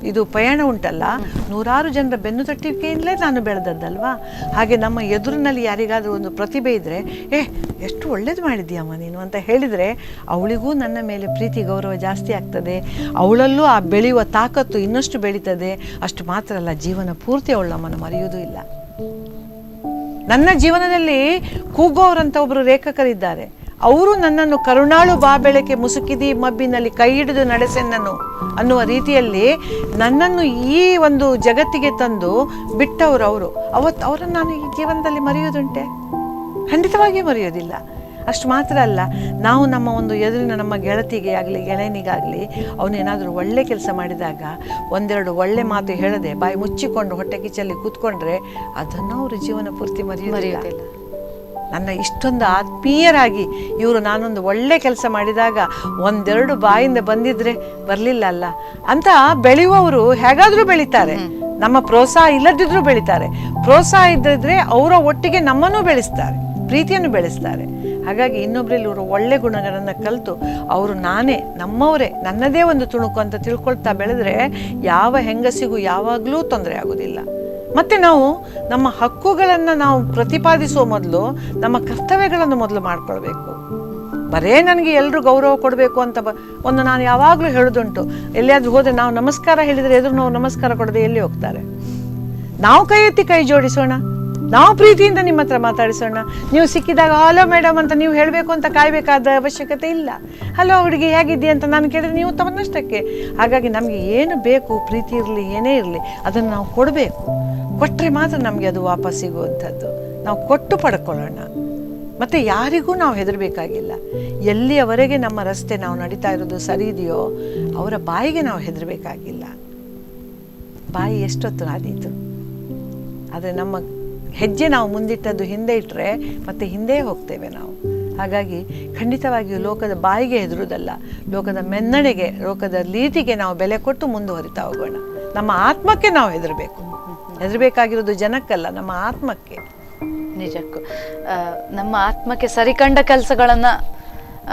ಇದು ಪಯಣ ಉಂಟಲ್ಲ, 100 ಜನರ ಬೆನ್ನು ತಟ್ಟಿಕೆಯಿಂದಲೇ ನಾನು ಬೆಳೆದದ್ದಲ್ವಾ. ಹಾಗೆ ನಮ್ಮ ಎದುರಿನಲ್ಲಿ ಯಾರಿಗಾದರೂ ಒಂದು ಪ್ರತಿಭೆ ಇದ್ದರೆ, ಎಷ್ಟು ಒಳ್ಳೇದು ಮಾಡಿದ್ಯಮ್ಮ ನೀನು ಅಂತ ಹೇಳಿದರೆ ಅವಳಿಗೂ ನನ್ನ ಮೇಲೆ ಪ್ರೀತಿ ಗೌರವ ಜಾಸ್ತಿ ಆಗ್ತದೆ. ಅವಳಲ್ಲೂ ಆ ಬೆಳೆಯುವ ತಾಕತ್ತು ಇನ್ನಷ್ಟು ಬೆಳೀತದೆ. ಅಷ್ಟು ಮಾತ್ರ ಅಲ್ಲ, ಜೀವನ ಪೂರ್ತಿ ಅವಳು ನಮ್ಮನ್ನು ಮರೆಯುವುದೂ ಇಲ್ಲ. ನನ್ನ ಜೀವನದಲ್ಲಿ ಕೂಗೋವರಂತ ಒಬ್ಬರು ಲೇಖಕರಿದ್ದಾರೆ. ಅವರು ನನ್ನನ್ನು ಕರುಣಾಳು ಬಾಬೆಳಕೆ ಮುಸುಕಿದಿ ಮಬ್ಬಿನಲ್ಲಿ ಕೈ ಹಿಡಿದು ನಡೆಸೆನ್ನನು ಅನ್ನುವ ರೀತಿಯಲ್ಲಿ ನನ್ನನ್ನು ಈ ಒಂದು ಜಗತ್ತಿಗೆ ತಂದು ಬಿಟ್ಟವರು ಅವರು. ಅವರನ್ನು ನಾನು ಈ ಜೀವನದಲ್ಲಿ ಮರೆಯೋದುಂಟೆ? ಖಂಡಿತವಾಗಿ ಮರೆಯೋದಿಲ್ಲ. ಅಷ್ಟು ಮಾತ್ರ ಅಲ್ಲ, ನಾವು ನಮ್ಮ ಒಂದು ಎದುರಿನ ನಮ್ಮ ಗೆಳತಿಗೆ ಆಗಲಿ ಗೆಳೆಯನಿಗಾಗಲಿ ಅವನೇನಾದರೂ ಒಳ್ಳೆ ಕೆಲಸ ಮಾಡಿದಾಗ ಒಂದೆರಡು ಒಳ್ಳೆ ಮಾತು ಹೇಳದೆ ಬಾಯಿ ಮುಚ್ಚಿಕೊಂಡು ಹೊಟ್ಟೆ ಕಿಚ್ಚಲ್ಲಿ ಕೂತ್ಕೊಂಡ್ರೆ ಅದನ್ನು ಅವರು ಜೀವನ ಪೂರ್ತಿ ಮರೆಯೋದಿಲ್ಲ. ನನ್ನ ಇಷ್ಟೊಂದು ಆತ್ಮೀಯರಾಗಿ ಇವರು ನಾನೊಂದು ಒಳ್ಳೆ ಕೆಲಸ ಮಾಡಿದಾಗ ಒಂದೆರಡು ಬಾಯಿಂದ ಬಂದಿದ್ರೆ ಬರಲಿಲ್ಲ ಅಲ್ಲ ಅಂತ ಬೆಳೆಯುವವರು ಹೇಗಾದರೂ ಬೆಳೀತಾರೆ. ನಮ್ಮ ಪ್ರೋತ್ಸಾಹ ಇಲ್ಲದಿದ್ರೂ ಬೆಳೀತಾರೆ. ಪ್ರೋತ್ಸಾಹ ಇದ್ದಿದ್ರೆ ಅವರ ಒಟ್ಟಿಗೆ ನಮ್ಮನ್ನು ಬೆಳೆಸ್ತಾರೆ, ಪ್ರೀತಿಯನ್ನು ಬೆಳೆಸ್ತಾರೆ. ಹಾಗಾಗಿ ಇನ್ನೊಬ್ಬರಲ್ಲಿ ಇವರು ಒಳ್ಳೆ ಗುಣಗಳನ್ನು ಕಲಿತು ಅವರು ನಾನೇ, ನಮ್ಮವರೇ, ನನ್ನದೇ ಒಂದು ತುಣುಕು ಅಂತ ತಿಳ್ಕೊಳ್ತಾ ಬೆಳೆದ್ರೆ ಯಾವ ಹೆಂಗಸಿಗೂ ಯಾವಾಗಲೂ ತೊಂದರೆ ಆಗೋದಿಲ್ಲ. ಮತ್ತು ನಾವು ನಮ್ಮ ಹಕ್ಕುಗಳನ್ನು ನಾವು ಪ್ರತಿಪಾದಿಸುವ ಮೊದಲು ನಮ್ಮ ಕರ್ತವ್ಯಗಳನ್ನು ಮೊದಲು ಮಾಡ್ಕೊಳ್ಬೇಕು. ಬರೇ ನನಗೆ ಎಲ್ಲರೂ ಗೌರವ ಕೊಡಬೇಕು ಅಂತ ಒಂದು ನಾನು ಯಾವಾಗಲೂ ಹೇಳೋದುಂಟು. ಎಲ್ಲಿಯಾದ್ರೂ ಹೋದರೆ ನಾವು ನಮಸ್ಕಾರ ಹೇಳಿದರೆ ಎದುರು ನಾವು ನಮಸ್ಕಾರ ಕೊಡದೆ ಎಲ್ಲಿ ಹೋಗ್ತಾರೆ? ನಾವು ಕೈ ಎತ್ತಿ ಕೈ ಜೋಡಿಸೋಣ, ನಾವು ಪ್ರೀತಿಯಿಂದ ನಿಮ್ಮ ಹತ್ರ ಮಾತಾಡಿಸೋಣ. ನೀವು ಸಿಕ್ಕಿದಾಗ ಹಲೋ ಮೇಡಮ್ ಅಂತ ನೀವು ಹೇಳಬೇಕು ಅಂತ ಕಾಯಬೇಕಾದ ಅವಶ್ಯಕತೆ ಇಲ್ಲ. ಹಲೋ ಹುಡುಗಿ ಹೇಗಿದ್ದೀಯ ಅಂತ ನಾನು ಕೇಳಿದ್ರೆ ನೀವು ತಮ್ಮನ್ನಷ್ಟಕ್ಕೆ. ಹಾಗಾಗಿ ನಮಗೆ ಏನು ಬೇಕು, ಪ್ರೀತಿ ಇರಲಿ ಏನೇ ಇರಲಿ, ಅದನ್ನು ನಾವು ಕೊಡಬೇಕು. ಕೊಟ್ಟರೆ ಮಾತ್ರ ನಮಗೆ ಅದು ವಾಪಸ್ ಸಿಗುವಂಥದ್ದು. ನಾವು ಕೊಟ್ಟು ಪಡ್ಕೊಳ್ಳೋಣ. ಮತ್ತು ಯಾರಿಗೂ ನಾವು ಹೆದರಬೇಕಾಗಿಲ್ಲ. ಎಲ್ಲಿಯವರೆಗೆ ನಮ್ಮ ರಸ್ತೆ ನಾವು ನಡೀತಾ ಇರೋದು ಸರಿ ಇದೆಯೋ ಅವರ ಬಾಯಿಗೆ ನಾವು ಹೆದರಬೇಕಾಗಿಲ್ಲ. ಬಾಯಿ ಎಷ್ಟೊತ್ತು ಆದೀತು, ಆದರೆ ನಮ್ಮ ಹೆಜ್ಜೆ ನಾವು ಮುಂದಿಟ್ಟದ್ದು ಹಿಂದೆ ಇಟ್ಟರೆ ಮತ್ತೆ ಹಿಂದೆ ಹೋಗ್ತೇವೆ ನಾವು. ಹಾಗಾಗಿ ಖಂಡಿತವಾಗಿಯೂ ಲೋಕದ ಬಾಯಿಗೆ ಹೆದರುವುದಲ್ಲ, ಲೋಕದ ಮೆನ್ನಡೆಗೆ, ಲೋಕದ ರೀತಿಗೆ ನಾವು ಬೆಲೆ ಕೊಟ್ಟು ಮುಂದುವರಿತಾ ಹೋಗೋಣ. ನಮ್ಮ ಆತ್ಮಕ್ಕೆ ನಾವು ಹೆದರಬೇಕಾಗಿರೋದು ಜನಕ್ಕಲ್ಲ, ನಮ್ಮ ಆತ್ಮಕ್ಕೆ. ನಿಜಕ್ಕೂ ನಮ್ಮ ಆತ್ಮಕ್ಕೆ ಸರಿಕಂಡ ಕೆಲಸಗಳನ್ನ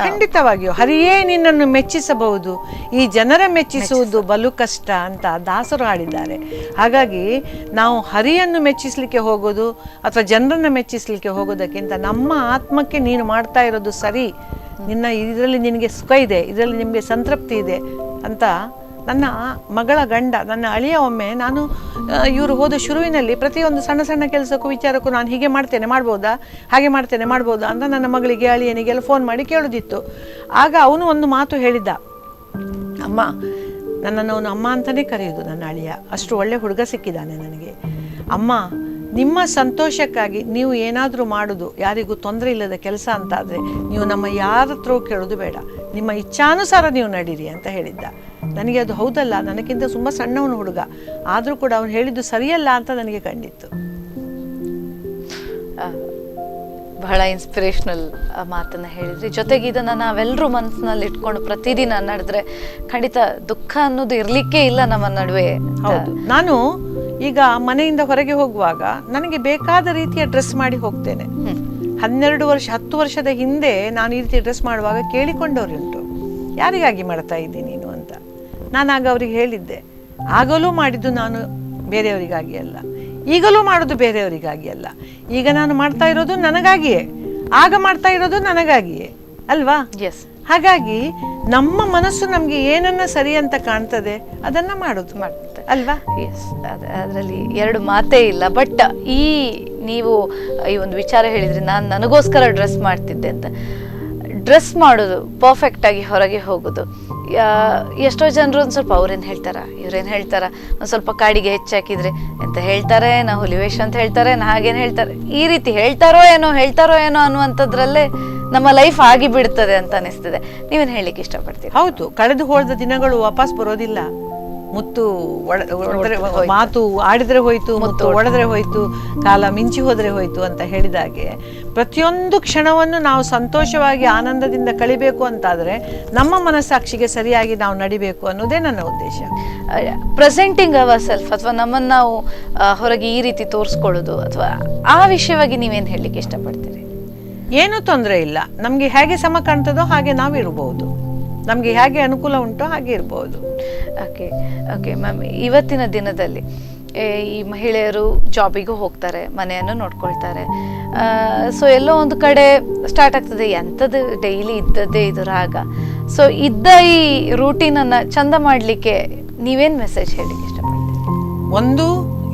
ಖಂಡಿತವಾಗಿಯೂ ಹರಿಯೇ ನಿನ್ನನ್ನು ಮೆಚ್ಚಿಸಬಹುದು, ಈ ಜನರ ಮೆಚ್ಚಿಸುವುದು ಬಲು ಕಷ್ಟ ಅಂತ ದಾಸರು ಹಾಡಿದ್ದಾರೆ. ಹಾಗಾಗಿ ನಾವು ಹರಿಯನ್ನು ಮೆಚ್ಚಿಸಲಿಕ್ಕೆ ಹೋಗೋದು ಅಥವಾ ಜನರನ್ನು ಮೆಚ್ಚಿಸಲಿಕ್ಕೆ ಹೋಗೋದಕ್ಕಿಂತ ನಮ್ಮ ಆತ್ಮಕ್ಕೆ ನೀನು ಮಾಡ್ತಾ ಇರೋದು ಸರಿ, ಇದರಲ್ಲಿ ನಿನಗೆ ಸುಖ ಇದೆ, ಇದರಲ್ಲಿ ನಿಮಗೆ ಸಂತೃಪ್ತಿ ಇದೆ ಅಂತ ನನ್ನ ಮಗಳ ಗಂಡ, ನನ್ನ ಅಳಿಯ ಒಮ್ಮೆ ನಾನು ಇವರು ಹೋದ ಶುರುವಿನಲ್ಲಿ ಪ್ರತಿಯೊಂದು ಸಣ್ಣ ಸಣ್ಣ ಕೆಲಸಕ್ಕೂ ವಿಚಾರಕ್ಕೂ ನಾನು ಹೀಗೆ ಮಾಡ್ತೇನೆ ಮಾಡ್ಬೋದಾ, ಹಾಗೆ ಮಾಡ್ತೇನೆ ಮಾಡ್ಬೋದಾ ಅಂತ ನನ್ನ ಮಗಳಿಗೆ ಅಳಿಯನಿಗೆಲ್ಲ ಫೋನ್ ಮಾಡಿ ಕೇಳೋದಿತ್ತು. ಆಗ ಅವನು ಒಂದು ಮಾತು ಹೇಳಿದ್ದ, ಅಮ್ಮ, ನನ್ನನ್ನು ಅವನು ಅಮ್ಮ ಅಂತಲೇ ಕರೆಯೋದು ನನ್ನ ಅಳಿಯ, ಅಷ್ಟು ಒಳ್ಳೆ ಹುಡುಗ ಸಿಕ್ಕಿದ್ದಾನೆ ನನಗೆ. ಅಮ್ಮ, ನಿಮ್ಮ ಸಂತೋಷಕ್ಕಾಗಿ ನೀವು ಏನಾದರೂ ಮಾಡೋದು ಯಾರಿಗೂ ತೊಂದರೆ ಇಲ್ಲದ ಕೆಲಸ ಅಂತಾದರೆ ನೀವು ನಮ್ಮ ಯಾರ ಹತ್ರ ಕೇಳೋದು ಬೇಡ, ನಿಮ್ಮ ಇಚ್ಛಾನುಸಾರ ನೀವು ನಡೀರಿ ಅಂತ ಹೇಳಿದ್ದ. ನನಗೆ ಅದು ಹೌದಲ್ಲ, ನನಗಿಂತ ತುಂಬ ಸಣ್ಣವನು ಹುಡುಗ, ಆದರೂ ಕೂಡ ಅವನು ಹೇಳಿದ್ದು ಸರಿಯಲ್ಲ ಅಂತ ನನಗೆ ಕಂಡಿತ್ತು. ಬಹಳ ಇನ್ಸ್ಪಿರೇಷನಲ್ ಮಾತನ್ನು ಹೇಳಿದ್ರಿ. ಜೊತೆಗೆ ಇದನ್ನು ನಾವೆಲ್ಲರೂ ಮನಸ್ಸಿನಲ್ಲಿ ಇಟ್ಕೊಂಡು ಪ್ರತಿದಿನ ನಡೆದ್ರೆ ಖಂಡಿತ ದುಃಖ ಅನ್ನೋದು ಇರಲಿಕ್ಕೆ ಇಲ್ಲ ನಮ್ಮ ನಡುವೆ. ಹೌದು, ನಾನು ಈಗ ಮನೆಯಿಂದ ಹೊರಗೆ ಹೋಗುವಾಗ ನನಗೆ ಬೇಕಾದ ರೀತಿಯ ಡ್ರೆಸ್ ಮಾಡಿ ಹೋಗ್ತೇನೆ. 10 ವರ್ಷದ ಹಿಂದೆ ನಾನು ಈ ರೀತಿ ಡ್ರೆಸ್ ಮಾಡುವಾಗ ಕೇಳಿಕೊಂಡವರುಂಟು, ಯಾರಿಗಾಗಿ ಮಾಡ್ತಾ ಇದ್ದೀನಿ ನೀನು ಅಂತ. ನಾನಾಗ ಅವ್ರಿಗೆ ಹೇಳಿದ್ದೆ, ಆಗಲೂ ಮಾಡಿದ್ದು ನಾನು ಬೇರೆಯವರಿಗಾಗಿ ಅಲ್ಲ, ಈಗಲೂ ಮಾಡೋದು ಬೇರೆಯವರಿಗಾಗಿ ಅಲ್ಲ, ಈಗ ನಾನು ಮಾಡ್ತಾ ಇರೋದು ನನಗಾಗಿಯೇ, ಆಗ ಮಾಡ್ತಾ ಇರೋದು ನನಗಾಗಿಯೇ ಅಲ್ವಾ? ಎಸ್. ಹಾಗಾಗಿ ನಮ್ಮ ಮನಸ್ಸು ನಮ್ಗೆ ಏನನ್ನ ಸರಿ ಅಂತ ಕಾಣ್ತದೆ ಅದನ್ನ ಮಾಡೋದು ಮಾಡ್ತದೆ ಅಲ್ವಾ? ಎಸ್, ಅದರಲ್ಲಿ ಎರಡು ಮಾತೇ ಇಲ್ಲ. ಬಟ್ ನೀವು ಈ ಒಂದು ವಿಚಾರ ಹೇಳಿದ್ರಿ, ನಾನು ನನಗೋಸ್ಕರ ಡ್ರೆಸ್ ಮಾಡ್ತಿದ್ದೆ ಅಂತ. ಡ್ರೆಸ್ ಮಾಡೋದು, ಪರ್ಫೆಕ್ಟ್ ಆಗಿ ಹೊರಗೆ ಹೋಗೋದು, ಎಷ್ಟೋ ಜನರು ಒಂದು ಸ್ವಲ್ಪ ಅವ್ರೇನು ಹೇಳ್ತಾರ ಇವ್ರೇನು ಹೇಳ್ತಾರ, ಒಂದು ಸ್ವಲ್ಪ ಕಾಡಿಗೆ ಹೆಚ್ಚಾಕಿದ್ರೆ ಎಂತ ಹೇಳ್ತಾರೆ, ನಾ ಹುಲಿವೇಶ ಅಂತ ಹೇಳ್ತಾರೆ, ನಾ ಹಾಗೇನು ಹೇಳ್ತಾರೆ, ಈ ರೀತಿ ಹೇಳ್ತಾರೋ ಏನೋ ಅನ್ನುವಂಥದ್ರಲ್ಲೇ ನಮ್ಮ ಲೈಫ್ ಆಗಿ ಬಿಡ್ತದೆ ಅಂತ ಅನಿಸ್ತದೆ. ನೀವೇನು ಹೇಳಲಿಕ್ಕೆ ಇಷ್ಟಪಡ್ತೀರಿ? ಹೌದು, ಕಳೆದು ಹೋದ ದಿನಗಳು ವಾಪಸ್ ಬರೋದಿಲ್ಲ. ಮುತ್ತು ಮಾತು ಆಡಿದ್ರೆ ಹೋಯ್ತು, ಮುತ್ತು ಒಡೆದ್ರೆ ಹೋಯ್ತು, ಕಾಲ ಮಿಂಚಿ ಹೋದ್ರೆ ಹೋಯ್ತು ಅಂತ ಹೇಳಿದಾಗೆ ಪ್ರತಿಯೊಂದು ಕ್ಷಣವನ್ನು ನಾವು ಸಂತೋಷವಾಗಿ ಆನಂದದಿಂದ ಕಳಿಬೇಕು ಅಂತಾದರೆ ನಮ್ಮ ಮನಸ್ಸಾಕ್ಷಿಗೆ ಸರಿಯಾಗಿ ನಾವು ನಡಿಬೇಕು ಅನ್ನೋದೇ ನನ್ನ ಉದ್ದೇಶ. ಪ್ರೆಸೆಂಟಿಂಗ್ ಅವರ್ ಸೆಲ್ಫ್ ಅಥವಾ ನಮ್ಮನ್ನು ನಾವು ಹೊರಗೆ ಈ ರೀತಿ ತೋರಿಸ್ಕೊಳ್ಳೋದು ಅಥವಾ ಆ ವಿಷಯವಾಗಿ ನೀವೇನು ಹೇಳಲಿಕ್ಕೆ ಇಷ್ಟಪಡ್ತೀರಿ? ಏನೂ ತೊಂದರೆ ಇಲ್ಲ, ನಮಗೆ ಹೇಗೆ ಸಮ ಕಾಣ್ತದೋ ಹಾಗೆ ನಾವು ಇರ್ಬೋದು, ನಮಗೆ ಹೇಗೆ ಅನುಕೂಲ ಉಂಟೋ ಹಾಗೆ ಇರ್ಬೋದು. ಓಕೆ ಮ್ಯಾಮ್, ಇವತ್ತಿನ ದಿನದಲ್ಲಿ ಈ ಮಹಿಳೆಯರು ಜಾಬಿಗೂ ಹೋಗ್ತಾರೆ, ಮನೆಯನ್ನು ನೋಡ್ಕೊಳ್ತಾರೆ. ಸೊ ಎಲ್ಲೋ ಒಂದು ಕಡೆ ಸ್ಟಾರ್ಟ್ ಆಗ್ತದೆ ಎಂಥದ್ದು ಡೈಲಿ ಇದ್ದದ್ದೇ ಇದು ರಾಗ. ಸೊ ಇದ್ದ ಈ ರೂಟೀನನ್ನು ಚಂದ ಮಾಡಲಿಕ್ಕೆ ನೀವೇನು ಮೆಸೇಜ್ ಹೇಳಲಿಕ್ಕೆ ಇಷ್ಟಪಡ್ತೀರಿ? ಒಂದು,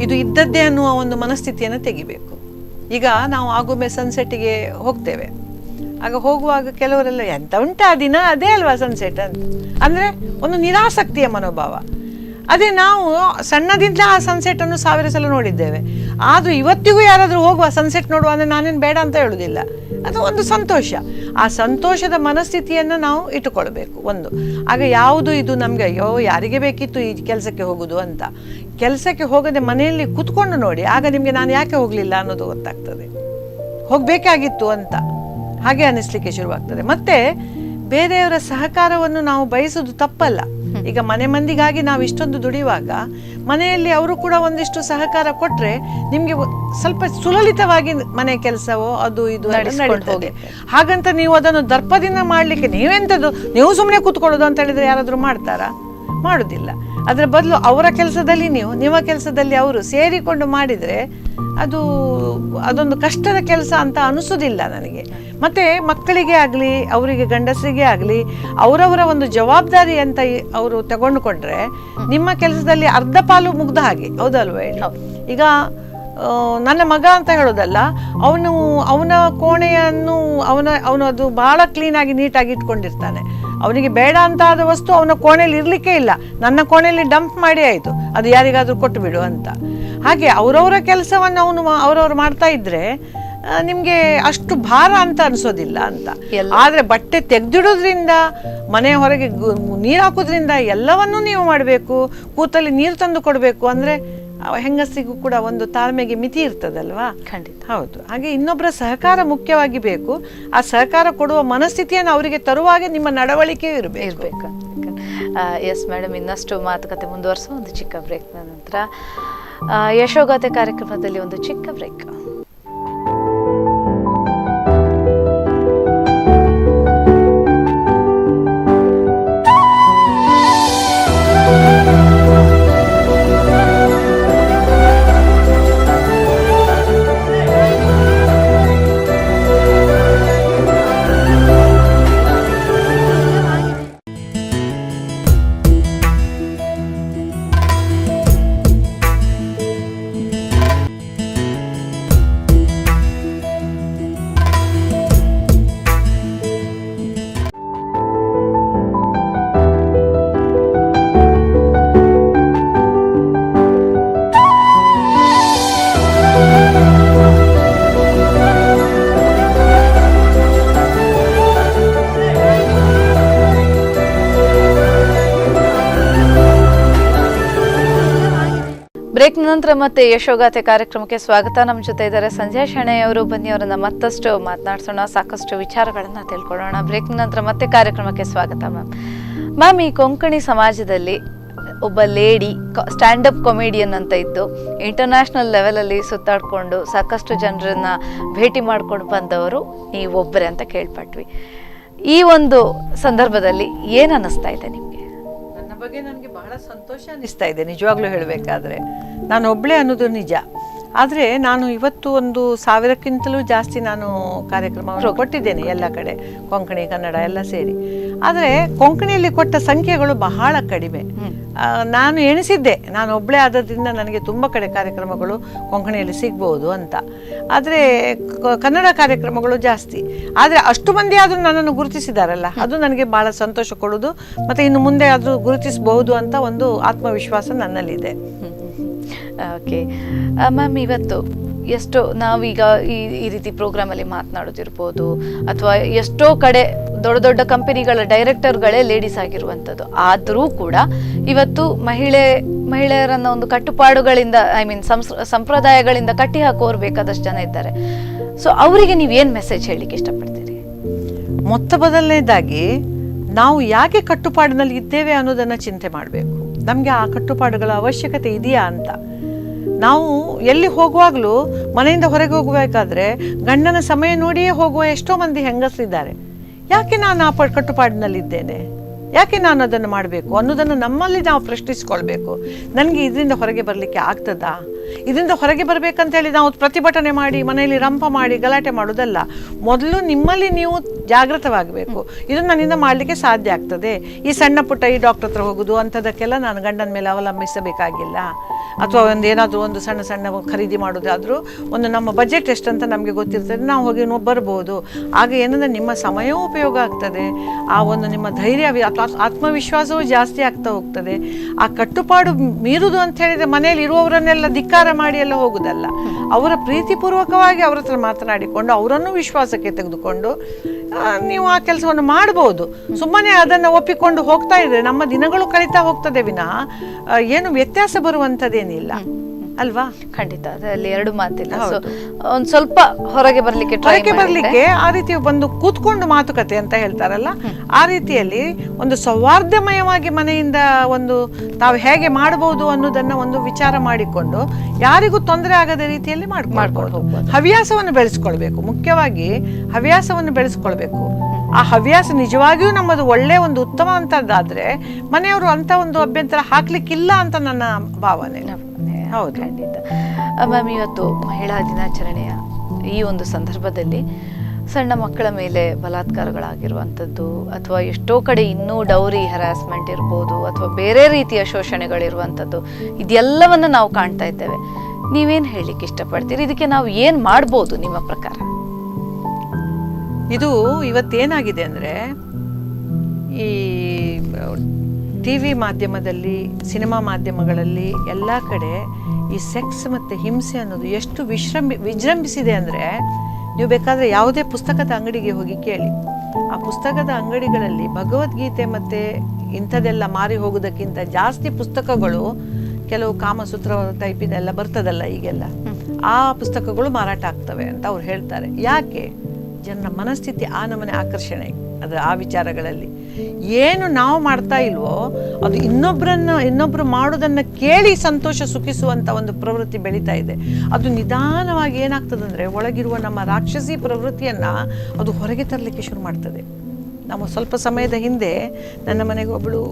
ಇದು ಇದ್ದದ್ದೇ ಅನ್ನುವ ಒಂದು ಮನಸ್ಥಿತಿಯನ್ನು ತೆಗಿಬೇಕು. ಈಗ ನಾವು ಆಗೊಮ್ಮೆ ಸನ್ಸೆಟ್ಟಿಗೆ ಹೋಗ್ತೇವೆ, ಆಗ ಹೋಗುವಾಗ ಕೆಲವರೆಲ್ಲ ಎಂತ ಉಂಟು ಆ ದಿನ ಅದೇ ಅಲ್ವಾ ಸನ್ಸೆಟ್ ಅಂತ, ಅಂದರೆ ಒಂದು ನಿರಾಸಕ್ತಿಯ ಮನೋಭಾವ. ಅದೇ ನಾವು ಸಣ್ಣದಿಂದ ಆ ಸನ್ಸೆಟ್ಟನ್ನು 1000 ಸಲ ನೋಡಿದ್ದೇವೆ, ಆದರೂ ಇವತ್ತಿಗೂ ಯಾರಾದರೂ ಹೋಗುವ ಸನ್ಸೆಟ್ ನೋಡುವ ಅಂದರೆ ನಾನೇನು ಬೇಡ ಅಂತ ಹೇಳೋದಿಲ್ಲ. ಅದು ಒಂದು ಸಂತೋಷ, ಆ ಸಂತೋಷದ ಮನಸ್ಥಿತಿಯನ್ನು ನಾವು ಇಟ್ಟುಕೊಳ್ಬೇಕು ಒಂದು. ಆಗ ಯಾವುದು ಇದು ನಮಗೆ ಅಯ್ಯೋ ಯಾರಿಗೆ ಬೇಕಿತ್ತು ಈ ಕೆಲಸಕ್ಕೆ ಹೋಗೋದು ಅಂತ, ಕೆಲಸಕ್ಕೆ ಹೋಗದೆ ಮನೆಯಲ್ಲಿ ಕೂತ್ಕೊಂಡು ನೋಡಿ, ಆಗ ನಿಮಗೆ ನಾನು ಯಾಕೆ ಹೋಗಲಿಲ್ಲ ಅನ್ನೋದು ಗೊತ್ತಾಗ್ತದೆ, ಹೋಗಬೇಕಾಗಿತ್ತು ಅಂತ ಹಾಗೆ ಅನ್ನಿಸ್ಲಿಕ್ಕೆ ಶುರುವಾಗ್ತದೆ. ಮತ್ತೆ ಬೇರೆಯವರ ಸಹಕಾರವನ್ನು ನಾವು ಬಯಸೋದು ತಪ್ಪಲ್ಲ. ಈಗ ಮನೆ ಮಂದಿಗಾಗಿ ನಾವು ಇಷ್ಟೊಂದು ದುಡಿಯುವಾಗ ಮನೆಯಲ್ಲಿ ಅವರು ಕೂಡ ಒಂದಿಷ್ಟು ಸಹಕಾರ ಕೊಟ್ರೆ ನಿಮ್ಗೆ ಸ್ವಲ್ಪ ಸುಲಲಿತವಾಗಿ ಮನೆ ಕೆಲಸವೋ ಅದು ಇದು ನಡೀತದೆ. ಹಾಗಂತ ನೀವು ಅದನ್ನು ದರ್ಪದಿಂದ ಮಾಡ್ಲಿಕ್ಕೆ ನೀವೆಂಥದ್ದು ನೀವು ಸುಮ್ಮನೆ ಕೂತ್ಕೊಳ್ಳೋದು ಅಂತ ಹೇಳಿದ್ರೆ ಯಾರಾದ್ರೂ ಮಾಡ್ತಾರಾ? ಮಾಡೋದಿಲ್ಲ. ಅದರ ಬದಲು ಅವರ ಕೆಲಸದಲ್ಲಿ ನೀವು, ನಿಮ್ಮ ಕೆಲಸದಲ್ಲಿ ಅವರು ಸೇರಿಕೊಂಡು ಮಾಡಿದರೆ ಅದೊಂದು ಕಷ್ಟದ ಕೆಲಸ ಅಂತ ಅನಿಸೋದಿಲ್ಲ ನನಗೆ. ಮತ್ತು ಮಕ್ಕಳಿಗೆ ಆಗಲಿ, ಅವರಿಗೆ ಗಂಡಸರಿಗೆ ಆಗಲಿ, ಅವರವರ ಒಂದು ಜವಾಬ್ದಾರಿ ಅಂತ ಅವರು ತಗೊಂಡುಕೊಂಡ್ರೆ ನಿಮ್ಮ ಕೆಲಸದಲ್ಲಿ ಅರ್ಧ ಪಾಲು ಮುಗ್ದ ಹಾಗೆ, ಹೌದಲ್ವ ಹೇಳಿ? ಈಗ ನನ್ನ ಮಗ ಅಂತ ಹೇಳೋದಲ್ಲ, ಅವನ ಕೋಣೆಯನ್ನು ಅವನು ಅದು ಭಾಳ ಕ್ಲೀನಾಗಿ ನೀಟಾಗಿ ಇಟ್ಕೊಂಡಿರ್ತಾನೆ. ಅವನಿಗೆ ಬೇಡ ಅಂತ ಆದ ವಸ್ತು ಅವನ ಕೋಣೆಯಲ್ಲಿ ಇರಲಿಕ್ಕೆ ಇಲ್ಲ, ನನ್ನ ಕೋಣೆಯಲ್ಲಿ ಡಂಪ್ ಮಾಡಿ ಆಯಿತು, ಅದು ಯಾರಿಗಾದ್ರೂ ಕೊಟ್ಟು ಬಿಡು ಅಂತ. ಹಾಗೆ ಅವರವರ ಕೆಲಸವನ್ನು ಅವರವ್ರು ಮಾಡ್ತಾ ಇದ್ರೆ ನಿಮಗೆ ಅಷ್ಟು ಭಾರ ಅಂತ ಅನಿಸೋದಿಲ್ಲ ಅಂತ. ಆದರೆ ಬಟ್ಟೆ ತೆಗೆದಿಡೋದ್ರಿಂದ, ಮನೆ ಹೊರಗೆ ನೀರು ಹಾಕೋದ್ರಿಂದ ಎಲ್ಲವನ್ನೂ ನೀವು ಮಾಡಬೇಕು, ಕೂತಲ್ಲಿ ನೀರು ತಂದು ಕೊಡಬೇಕು ಅಂದರೆ ಹೆಂಗಸಿಗೂ ಕೂಡ ಒಂದು ತಾಳ್ಮೆಗೆ ಮಿತಿ ಇರ್ತದಲ್ವಾ? ಖಂಡಿತ. ಹೌದು. ಹಾಗೆ ಇನ್ನೊಬ್ಬರ ಸಹಕಾರ ಮುಖ್ಯವಾಗಿ ಬೇಕು. ಆ ಸಹಕಾರ ಕೊಡುವ ಮನಸ್ಥಿತಿಯನ್ನು ಅವರಿಗೆ ತರುವಾಗೆ ನಿಮ್ಮ ನಡವಳಿಕೆಯೂ ಇರಬೇಕು. ಎಸ್ ಮೇಡಮ್, ಇನ್ನಷ್ಟು ಮಾತುಕತೆ ಮುಂದುವರಿಸುವ ಒಂದು ಚಿಕ್ಕ ಬ್ರೇಕ್ ನಂತರ ಯಶೋಗಾಥೆ ಕಾರ್ಯಕ್ರಮದಲ್ಲಿ ಒಂದು ಚಿಕ್ಕ ಬ್ರೇಕ್. ಬ್ರೇಕ್ ನಂತರ ಮತ್ತೆ ಯಶೋಗಾಥೆ ಕಾರ್ಯಕ್ರಮಕ್ಕೆ ಸ್ವಾಗತ. ನಮ್ಮ ಜೊತೆ ಇದ್ದಾರೆ ಸಂಧ್ಯಾ ಶೆಣೆಯವರು. ಬನ್ನಿ ಅವರನ್ನ ಮತ್ತಷ್ಟು ಮಾತನಾಡಿಸೋಣ, ಸಾಕಷ್ಟು ವಿಚಾರಗಳನ್ನ ತಿಳ್ಕೊಳ್ಳೋಣ. ಬ್ರೇಕ್ ನಂತರ ಮತ್ತೆ ಕಾರ್ಯಕ್ರಮಕ್ಕೆ ಸ್ವಾಗತ ಮ್ಯಾಮ್. ಈ ಕೊಂಕಣಿ ಸಮಾಜದಲ್ಲಿ ಒಬ್ಬ ಲೇಡಿ ಸ್ಟ್ಯಾಂಡಪ್ ಕಾಮಿಡಿಯನ್ ಅಂತ ಇದ್ದು ಇಂಟರ್ನ್ಯಾಷನಲ್ ಲೆವೆಲಲ್ಲಿ ಸುತ್ತಾಡ್ಕೊಂಡು ಸಾಕಷ್ಟು ಜನರನ್ನ ಭೇಟಿ ಮಾಡ್ಕೊಂಡು ಬಂದವರು ನೀವೊಬ್ಬರೇ ಅಂತ ಕೇಳ್ಪಟ್ವಿ. ಈ ಒಂದು ಸಂದರ್ಭದಲ್ಲಿ ಏನು ಅನ್ನಿಸ್ತಾ ಇದೆ ನಿಮಗೆ? ನನ್ನ ಬಗ್ಗೆ ನನಗೆ ಬಹಳ ಸಂತೋಷ ಅನ್ನಿಸ್ತಾ ಇದೆ ನಿಜವಾಗ್ಲೂ ಹೇಳಬೇಕಾದ್ರೆ. ನಾನು ಒಬ್ಬಳೇ ಅನ್ನೋದು ನಿಜ, ಆದರೆ ನಾನು ಇವತ್ತು 1,000ಕ್ಕಿಂತಲೂ ಜಾಸ್ತಿ ನಾನು ಕಾರ್ಯಕ್ರಮವನ್ನು ಕೊಟ್ಟಿದ್ದೇನೆ ಎಲ್ಲ ಕಡೆ, ಕೊಂಕಣಿ ಕನ್ನಡ ಎಲ್ಲ ಸೇರಿ. ಆದರೆ ಕೊಂಕಣಿಯಲ್ಲಿ ಕೊಟ್ಟ ಸಂಖ್ಯೆಗಳು ಬಹಳ ಕಡಿಮೆ. ನಾನು ಎಣಿಸಿದ್ದೆ, ನಾನು ಒಬ್ಬಳೇ ಆದದ್ರಿಂದ ನನಗೆ ತುಂಬ ಕಡೆ ಕಾರ್ಯಕ್ರಮಗಳು ಕೊಂಕಣಿಯಲ್ಲಿ ಸಿಗ್ಬೋದು ಅಂತ. ಆದರೆ ಕನ್ನಡ ಕಾರ್ಯಕ್ರಮಗಳು ಜಾಸ್ತಿ. ಆದರೆ ಅಷ್ಟು ಮಂದಿ ಆದರೂ ನನ್ನನ್ನು ಗುರುತಿಸಿದಾರಲ್ಲ, ಅದು ನನಗೆ ಭಾಳ ಸಂತೋಷ ಕೊಡೋದು. ಮತ್ತು ಇನ್ನು ಮುಂದೆ ಆದರೂ ಗುರುತಿಸಬಹುದು ಅಂತ ಒಂದು ಆತ್ಮವಿಶ್ವಾಸ ನನ್ನಲ್ಲಿದೆ. ಓಕೆ ಮ್ಯಾಮ್, ಇವತ್ತು ಎಷ್ಟೋ ನಾವೀಗ ಈ ರೀತಿ ಪ್ರೋಗ್ರಾಮಲ್ಲಿ ಮಾತನಾಡೋದಿರ್ಬೋದು, ಅಥವಾ ಎಷ್ಟೋ ಕಡೆ ದೊಡ್ಡ ದೊಡ್ಡ ಕಂಪನಿಗಳ ಡೈರೆಕ್ಟರ್ಗಳೇ ಲೇಡೀಸ್ ಆಗಿರುವಂಥದ್ದು. ಆದರೂ ಕೂಡ ಇವತ್ತು ಮಹಿಳೆಯರನ್ನ ಒಂದು ಕಟ್ಟುಪಾಡುಗಳಿಂದ, ಸಂಪ್ರದಾಯಗಳಿಂದ ಕಟ್ಟಿ ಹಾಕೋರು ಬೇಕಾದಷ್ಟು ಜನ ಇದ್ದಾರೆ. ಸೊ ಅವರಿಗೆ ನೀವೇನು ಮೆಸೇಜ್ ಹೇಳಲಿಕ್ಕೆ ಇಷ್ಟಪಡ್ತೀರಿ? ಮೊತ್ತ ಮೊದಲನೇದಾಗಿ ನಾವು ಯಾಕೆ ಕಟ್ಟುಪಾಡಿನಲ್ಲಿ ಇದ್ದೇವೆ ಅನ್ನೋದನ್ನು ಚಿಂತೆ ಮಾಡಬೇಕು. ನಮಗೆ ಆ ಕಟ್ಟುಪಾಡುಗಳ ಅವಶ್ಯಕತೆ ಇದೆಯಾ ಅಂತ. ನಾವು ಎಲ್ಲಿ ಹೋಗುವಾಗಲೂ ಮನೆಯಿಂದ ಹೊರಗೆ ಹೋಗಬೇಕಾದ್ರೆ ಗಂಡನ ಸಮಯ ನೋಡಿಯೇ ಹೋಗುವ ಎಷ್ಟೋ ಮಂದಿ ಹೆಂಗಸರಿದ್ದಾರೆ. ಯಾಕೆ ನಾನು ಆ ಕಟ್ಟುಪಾಡಿನಲ್ಲಿದ್ದೇನೆ, ಯಾಕೆ ನಾನು ಅದನ್ನು ಮಾಡಬೇಕು ಅನ್ನೋದನ್ನು ನಮ್ಮಲ್ಲಿ ನಾವು ಪ್ರಶ್ನಿಸ್ಕೊಳ್ಬೇಕು. ನನಗೆ ಇದರಿಂದ ಹೊರಗೆ ಬರಲಿಕ್ಕೆ ಆಗ್ತದಾ? ಇದರಿಂದ ಹೊರಗೆ ಬರಬೇಕಂತ ಹೇಳಿ ನಾವು ಪ್ರತಿಭಟನೆ ಮಾಡಿ ಮನೆಯಲ್ಲಿ ರಂಪ ಮಾಡಿ ಗಲಾಟೆ ಮಾಡೋದಲ್ಲ. ಮೊದಲು ನಿಮ್ಮಲ್ಲಿ ನೀವು ಜಾಗೃತವಾಗಬೇಕು. ಇದು ನನ್ನಿಂದ ಮಾಡಲಿಕ್ಕೆ ಸಾಧ್ಯ ಆಗ್ತದೆ. ಈ ಸಣ್ಣ ಪುಟ್ಟ ಈ ಡಾಕ್ಟರ್ ಹತ್ರ ಹೋಗೋದು ಅಂಥದಕ್ಕೆಲ್ಲ ನಾನು ಗಂಡನ ಮೇಲೆ ಅವಲಂಬಿಸಬೇಕಾಗಿಲ್ಲ. ಅಥವಾ ಏನಾದರೂ ಒಂದು ಸಣ್ಣ ಸಣ್ಣ ಖರೀದಿ ಮಾಡೋದಾದರೂ ನಮ್ಮ ಬಜೆಟ್ ಎಷ್ಟಂತ ನಮಗೆ ಗೊತ್ತಿರ್ತದೆ, ನಾವು ಹೋಗಿ ಬರ್ಬೋದು. ಆಗ ಏನಂದರೆ ನಿಮ್ಮ ಸಮಯವೂ ಉಪಯೋಗ ಆಗ್ತದೆ, ಆ ನಿಮ್ಮ ಧೈರ್ಯ ಅಥವಾ ಆತ್ಮವಿಶ್ವಾಸವೂ ಜಾಸ್ತಿ ಆಗ್ತಾ ಹೋಗ್ತದೆ. ಆ ಕಟ್ಟುಪಾಡು ಮೀರುವುದು ಅಂತ ಹೇಳಿದರೆ ಮನೆಯಲ್ಲಿ ಇರುವವರನ್ನೆಲ್ಲ ಧಿಕ್ಕಾರ ಮಾಡಿ ಎಲ್ಲ ಹೋಗುದಲ್ಲ. ಅವರ ಪ್ರೀತಿಪೂರ್ವಕವಾಗಿ ಅವ್ರ ಹತ್ರ ಮಾತನಾಡಿಕೊಂಡು ಅವರನ್ನು ವಿಶ್ವಾಸಕ್ಕೆ ತೆಗೆದುಕೊಂಡು ನೀವು ಆ ಕೆಲಸವನ್ನು ಮಾಡ್ಬೋದು. ಸುಮ್ಮನೆ ಅದನ್ನು ಒಪ್ಪಿಕೊಂಡು ಹೋಗ್ತಾ ಇದ್ರೆ ನಮ್ಮ ದಿನಗಳು ಕಳೀತಾ ಹೋಗ್ತದೆ ವಿನಃ ಏನು ವ್ಯತ್ಯಾಸ ಬರುವಂಥದ್ದೇನಿಲ್ಲ ಅಲ್ವಾ? ಖಂಡಿತ, ಅದರಲ್ಲಿ ಎರಡು ಮಾತಿಲ್ಲ. ಒಂದು ಸ್ವಲ್ಪ ಹೊರಗೆ ಬರ್ಲಿಕ್ಕೆ ಆ ರೀತಿ ಬಂದು ಕೂತ್ಕೊಂಡು ಮಾತುಕತೆ ಅಂತ ಹೇಳ್ತಾರಲ್ಲ, ಆ ರೀತಿಯಲ್ಲಿ ಒಂದು ಸೌಹಾರ್ದಮಯವಾಗಿ ಮನೆಯಿಂದ ತಾವು ಹೇಗೆ ಮಾಡಬಹುದು ಅನ್ನೋದನ್ನ ಒಂದು ವಿಚಾರ ಮಾಡಿಕೊಂಡು ಯಾರಿಗೂ ತೊಂದರೆ ಆಗದ ರೀತಿಯಲ್ಲಿ ಮಾಡ್ಕೊಂಡು ಹವ್ಯಾಸವನ್ನು ಬೆಳೆಸ್ಕೊಳ್ಬೇಕು. ಮುಖ್ಯವಾಗಿ ಹವ್ಯಾಸವನ್ನು ಬೆಳೆಸ್ಕೊಳ್ಬೇಕು. ಆ ಹವ್ಯಾಸ ನಿಜವಾಗಿಯೂ ನಮ್ಮದು ಒಳ್ಳೆ ಒಂದು ಉತ್ತಮ ಅಂತದ್ದಾದ್ರೆ ಮನೆಯವರು ಅಂತ ಒಂದು ಅಭ್ಯಂತರ ಹಾಕ್ಲಿಕ್ಕಿಲ್ಲ ಅಂತ ನನ್ನ ಭಾವನೆ. ಹೌದು, ಖಂಡಿತ. ಮ್ಯಾಮ್, ಇವತ್ತು ಮಹಿಳಾ ದಿನಾಚರಣೆಯ ಈ ಒಂದು ಸಂದರ್ಭದಲ್ಲಿ ಸಣ್ಣ ಮಕ್ಕಳ ಮೇಲೆ ಬಲಾತ್ಕಾರಗಳಾಗಿರುವಂಥದ್ದು ಅಥವಾ ಎಷ್ಟೋ ಕಡೆ ಇನ್ನೂ ಡೌರಿ ಹರಾಸ್ಮೆಂಟ್ ಇರ್ಬೋದು ಅಥವಾ ಬೇರೆ ರೀತಿಯ ಶೋಷಣೆಗಳಿರುವಂಥದ್ದು, ಇದೆಲ್ಲವನ್ನು ನಾವು ಕಾಣ್ತಾ ಇದ್ದೇವೆ. ನೀವೇನು ಹೇಳಲಿಕ್ಕೆ ಇಷ್ಟಪಡ್ತೀರಿ? ಇದಕ್ಕೆ ನಾವು ಏನು ಮಾಡ್ಬೋದು ನಿಮ್ಮ ಪ್ರಕಾರ? ಇದು ಇವತ್ತೇನಾಗಿದೆ ಅಂದರೆ, ಈ ಟಿ.ವಿ. ಮಾಧ್ಯಮದಲ್ಲಿ, ಸಿನಿಮಾ ಮಾಧ್ಯಮಗಳಲ್ಲಿ ಎಲ್ಲ ಕಡೆ ಈ ಸೆಕ್ಸ್ ಮತ್ತು ಹಿಂಸೆ ಅನ್ನೋದು ಎಷ್ಟು ವಿಜೃಂಭಿಸಿದೆ ಅಂದರೆ, ನೀವು ಬೇಕಾದರೆ ಯಾವುದೇ ಪುಸ್ತಕದ ಅಂಗಡಿಗೆ ಹೋಗಿ ಕೇಳಿ. ಆ ಪುಸ್ತಕದ ಅಂಗಡಿಗಳಲ್ಲಿ ಭಗವದ್ಗೀತೆ ಮತ್ತು ಇಂಥದ್ದೆಲ್ಲ ಮಾರಿ ಹೋಗೋದಕ್ಕಿಂತ ಜಾಸ್ತಿ ಪುಸ್ತಕಗಳು, ಕೆಲವು ಕಾಮಸೂತ್ರ ಟೈಪಿನೆಲ್ಲ ಬರ್ತದಲ್ಲ ಈಗೆಲ್ಲ, ಆ ಪುಸ್ತಕಗಳು ಮಾರಾಟ ಆಗ್ತವೆ ಅಂತ ಅವ್ರು ಹೇಳ್ತಾರೆ. ಯಾಕೆ? ಜನರ ಮನಸ್ಥಿತಿ ಆ ನಮನೆ ಆಕರ್ಷಣೆ ಅದು ಆ ವಿಚಾರಗಳಲ್ಲಿ. ಏನು ನಾವು ಮಾಡ್ತಾ ಇಲ್ವೋ ಅದು ಇನ್ನೊಬ್ಬರು ಮಾಡೋದನ್ನು ಕೇಳಿ ಸಂತೋಷ ಸುಖಿಸುವಂಥ ಒಂದು ಪ್ರವೃತ್ತಿ ಬೆಳೀತಾ ಇದೆ. ಅದು ನಿಧಾನವಾಗಿ ಏನಾಗ್ತದಂದರೆ, ಒಳಗಿರುವ ನಮ್ಮ ರಾಕ್ಷಸಿ ಪ್ರವೃತ್ತಿಯನ್ನು ಅದು ಹೊರಗೆ ತರಲಿಕ್ಕೆ ಶುರು ಮಾಡ್ತದೆ. ನಾವು ಸ್ವಲ್ಪ ಸಮಯದ ಹಿಂದೆ ನನ್ನ ಮನೆಗೆ ಒಬ್ಬಳು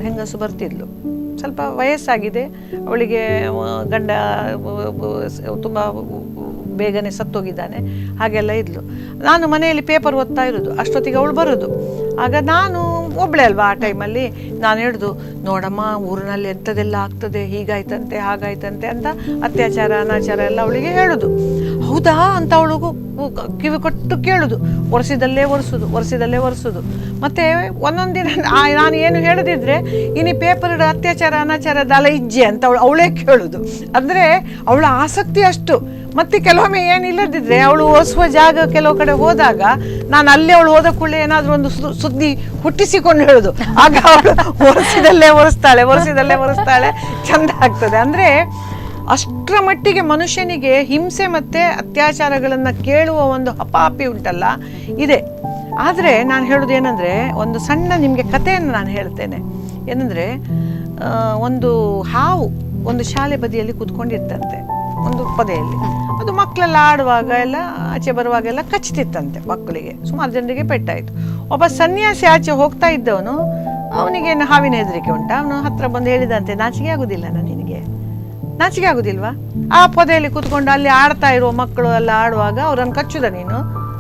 ಹೆಂಗಸು ಬರ್ತಿದ್ಲು. ಸ್ವಲ್ಪ ವಯಸ್ಸಾಗಿದೆ, ಅವಳಿಗೆ ಗಂಡ ತುಂಬ ಬೇಗನೆ ಸತ್ತೋಗಿದ್ದಾನೆ, ಹಾಗೆಲ್ಲ ಇದ್ಲು. ನಾನು ಮನೆಯಲ್ಲಿ ಪೇಪರ್ ಓದ್ತಾ ಇರೋದು, ಅಷ್ಟೊತ್ತಿಗೆ ಅವಳು ಬರೋದು. ಆಗ ನಾನು ಒಬ್ಬಳೇ ಅಲ್ವಾ ಆ ಟೈಮಲ್ಲಿ, ನಾನು ಹೇಳಿದು, ನೋಡಮ್ಮ ಊರಿನಲ್ಲಿ ಎಂಥದೆಲ್ಲ ಆಗ್ತದೆ, ಹೀಗಾಯ್ತಂತೆ ಹಾಗಾಯ್ತಂತೆ ಅಂತ ಅತ್ಯಾಚಾರ ಅನಾಚಾರ ಎಲ್ಲ ಅವಳಿಗೆ ಹೇಳೋದು. ಹೌದಾ ಅಂತ ಅವಳಿಗೂ ಕಿವಿ ಕೊಟ್ಟು ಕೇಳೋದು. ವರ್ಷದಲ್ಲೇ ಒರೆಸೋದು. ಮತ್ತು ಒಂದೊಂದಿನ ನಾನು ಏನು ಹೇಳದಿದ್ರೆ ಇನ್ನು ಪೇಪರ್ ಅತ್ಯಾಚಾರ ಅನಾಚಾರದಲ್ಲ ಇಜ್ಜೆ ಅಂತ ಅವಳೇ ಕೇಳೋದು. ಅಂದರೆ ಅವಳ ಆಸಕ್ತಿ ಅಷ್ಟು. ಮತ್ತು ಕೆಲವೊಮ್ಮೆ ಏನಿಲ್ಲದಿದ್ದರೆ ಅವಳು ಒರೆಸುವ ಜಾಗ ಕೆಲವು ಕಡೆ ಹೋದಾಗ ನಾನು ಅಲ್ಲೇ ಅವಳು ಹೋದ ಕೂಡಲೇ ಏನಾದರೂ ಒಂದು ಸುದ್ದಿ ಹುಟ್ಟಿಸಿಕೊಂಡು ಹೇಳೋದು. ಆಗ ಅವಳು ಒರೆಸಿದಲ್ಲೇ ಒರೆಸ್ತಾಳೆ, ಚೆಂದ ಆಗ್ತದೆ. ಅಂದರೆ ಅಷ್ಟರ ಮಟ್ಟಿಗೆ ಮನುಷ್ಯನಿಗೆ ಹಿಂಸೆ ಮತ್ತು ಅತ್ಯಾಚಾರಗಳನ್ನು ಕೇಳುವ ಒಂದು ಹಪಾಪಿ ಉಂಟಲ್ಲ, ಇದೆ. ಆದರೆ ನಾನು ಹೇಳೋದು ಏನಂದರೆ, ಒಂದು ಸಣ್ಣ ನಿಮಗೆ ಕಥೆಯನ್ನು ನಾನು ಹೇಳ್ತೇನೆ. ಏನಂದರೆ, ಒಂದು ಹಾವು ಒಂದು ಶಾಲೆ ಬದಿಯಲ್ಲಿ ಕೂತ್ಕೊಂಡಿರ್ತಂತೆ, ಒಂದು ಪೊದೆಯಲ್ಲಿ. ಅದು ಮಕ್ಕಳೆಲ್ಲ ಆಡುವಾಗ ಎಲ್ಲ ಆಚೆ ಬರುವಾಗೆಲ್ಲ ಕಚ್ತಿತ್ತಂತೆ ಮಕ್ಕಳಿಗೆ. ಸುಮಾರು ಜನರಿಗೆ ಪೆಟ್ಟಾಯಿತು. ಒಬ್ಬ ಸನ್ಯಾಸಿ ಆಚೆ ಹೋಗ್ತಾ ಇದ್ದವನು, ಅವನಿಗೇನು ಹಾವಿನ ಹೆದರಿಕೆ ಉಂಟ, ಅವನು ಹತ್ರ ಬಂದು ಹೇಳಿದಂತೆ, ನಾಚಿಕೆ ಆಗೋದಿಲ್ಲ ನಿನಗೆ? ನಾಚಿಕೆ ಆಗೋದಿಲ್ವಾ? ಆ ಪೊದೆಯಲ್ಲಿ ಕೂತ್ಕೊಂಡು ಅಲ್ಲಿ ಆಡ್ತಾ ಇರುವ ಮಕ್ಕಳು ಎಲ್ಲ ಆಡುವಾಗ ಅವರನ್ನು ಕಚ್ಚುದ ನೀನು?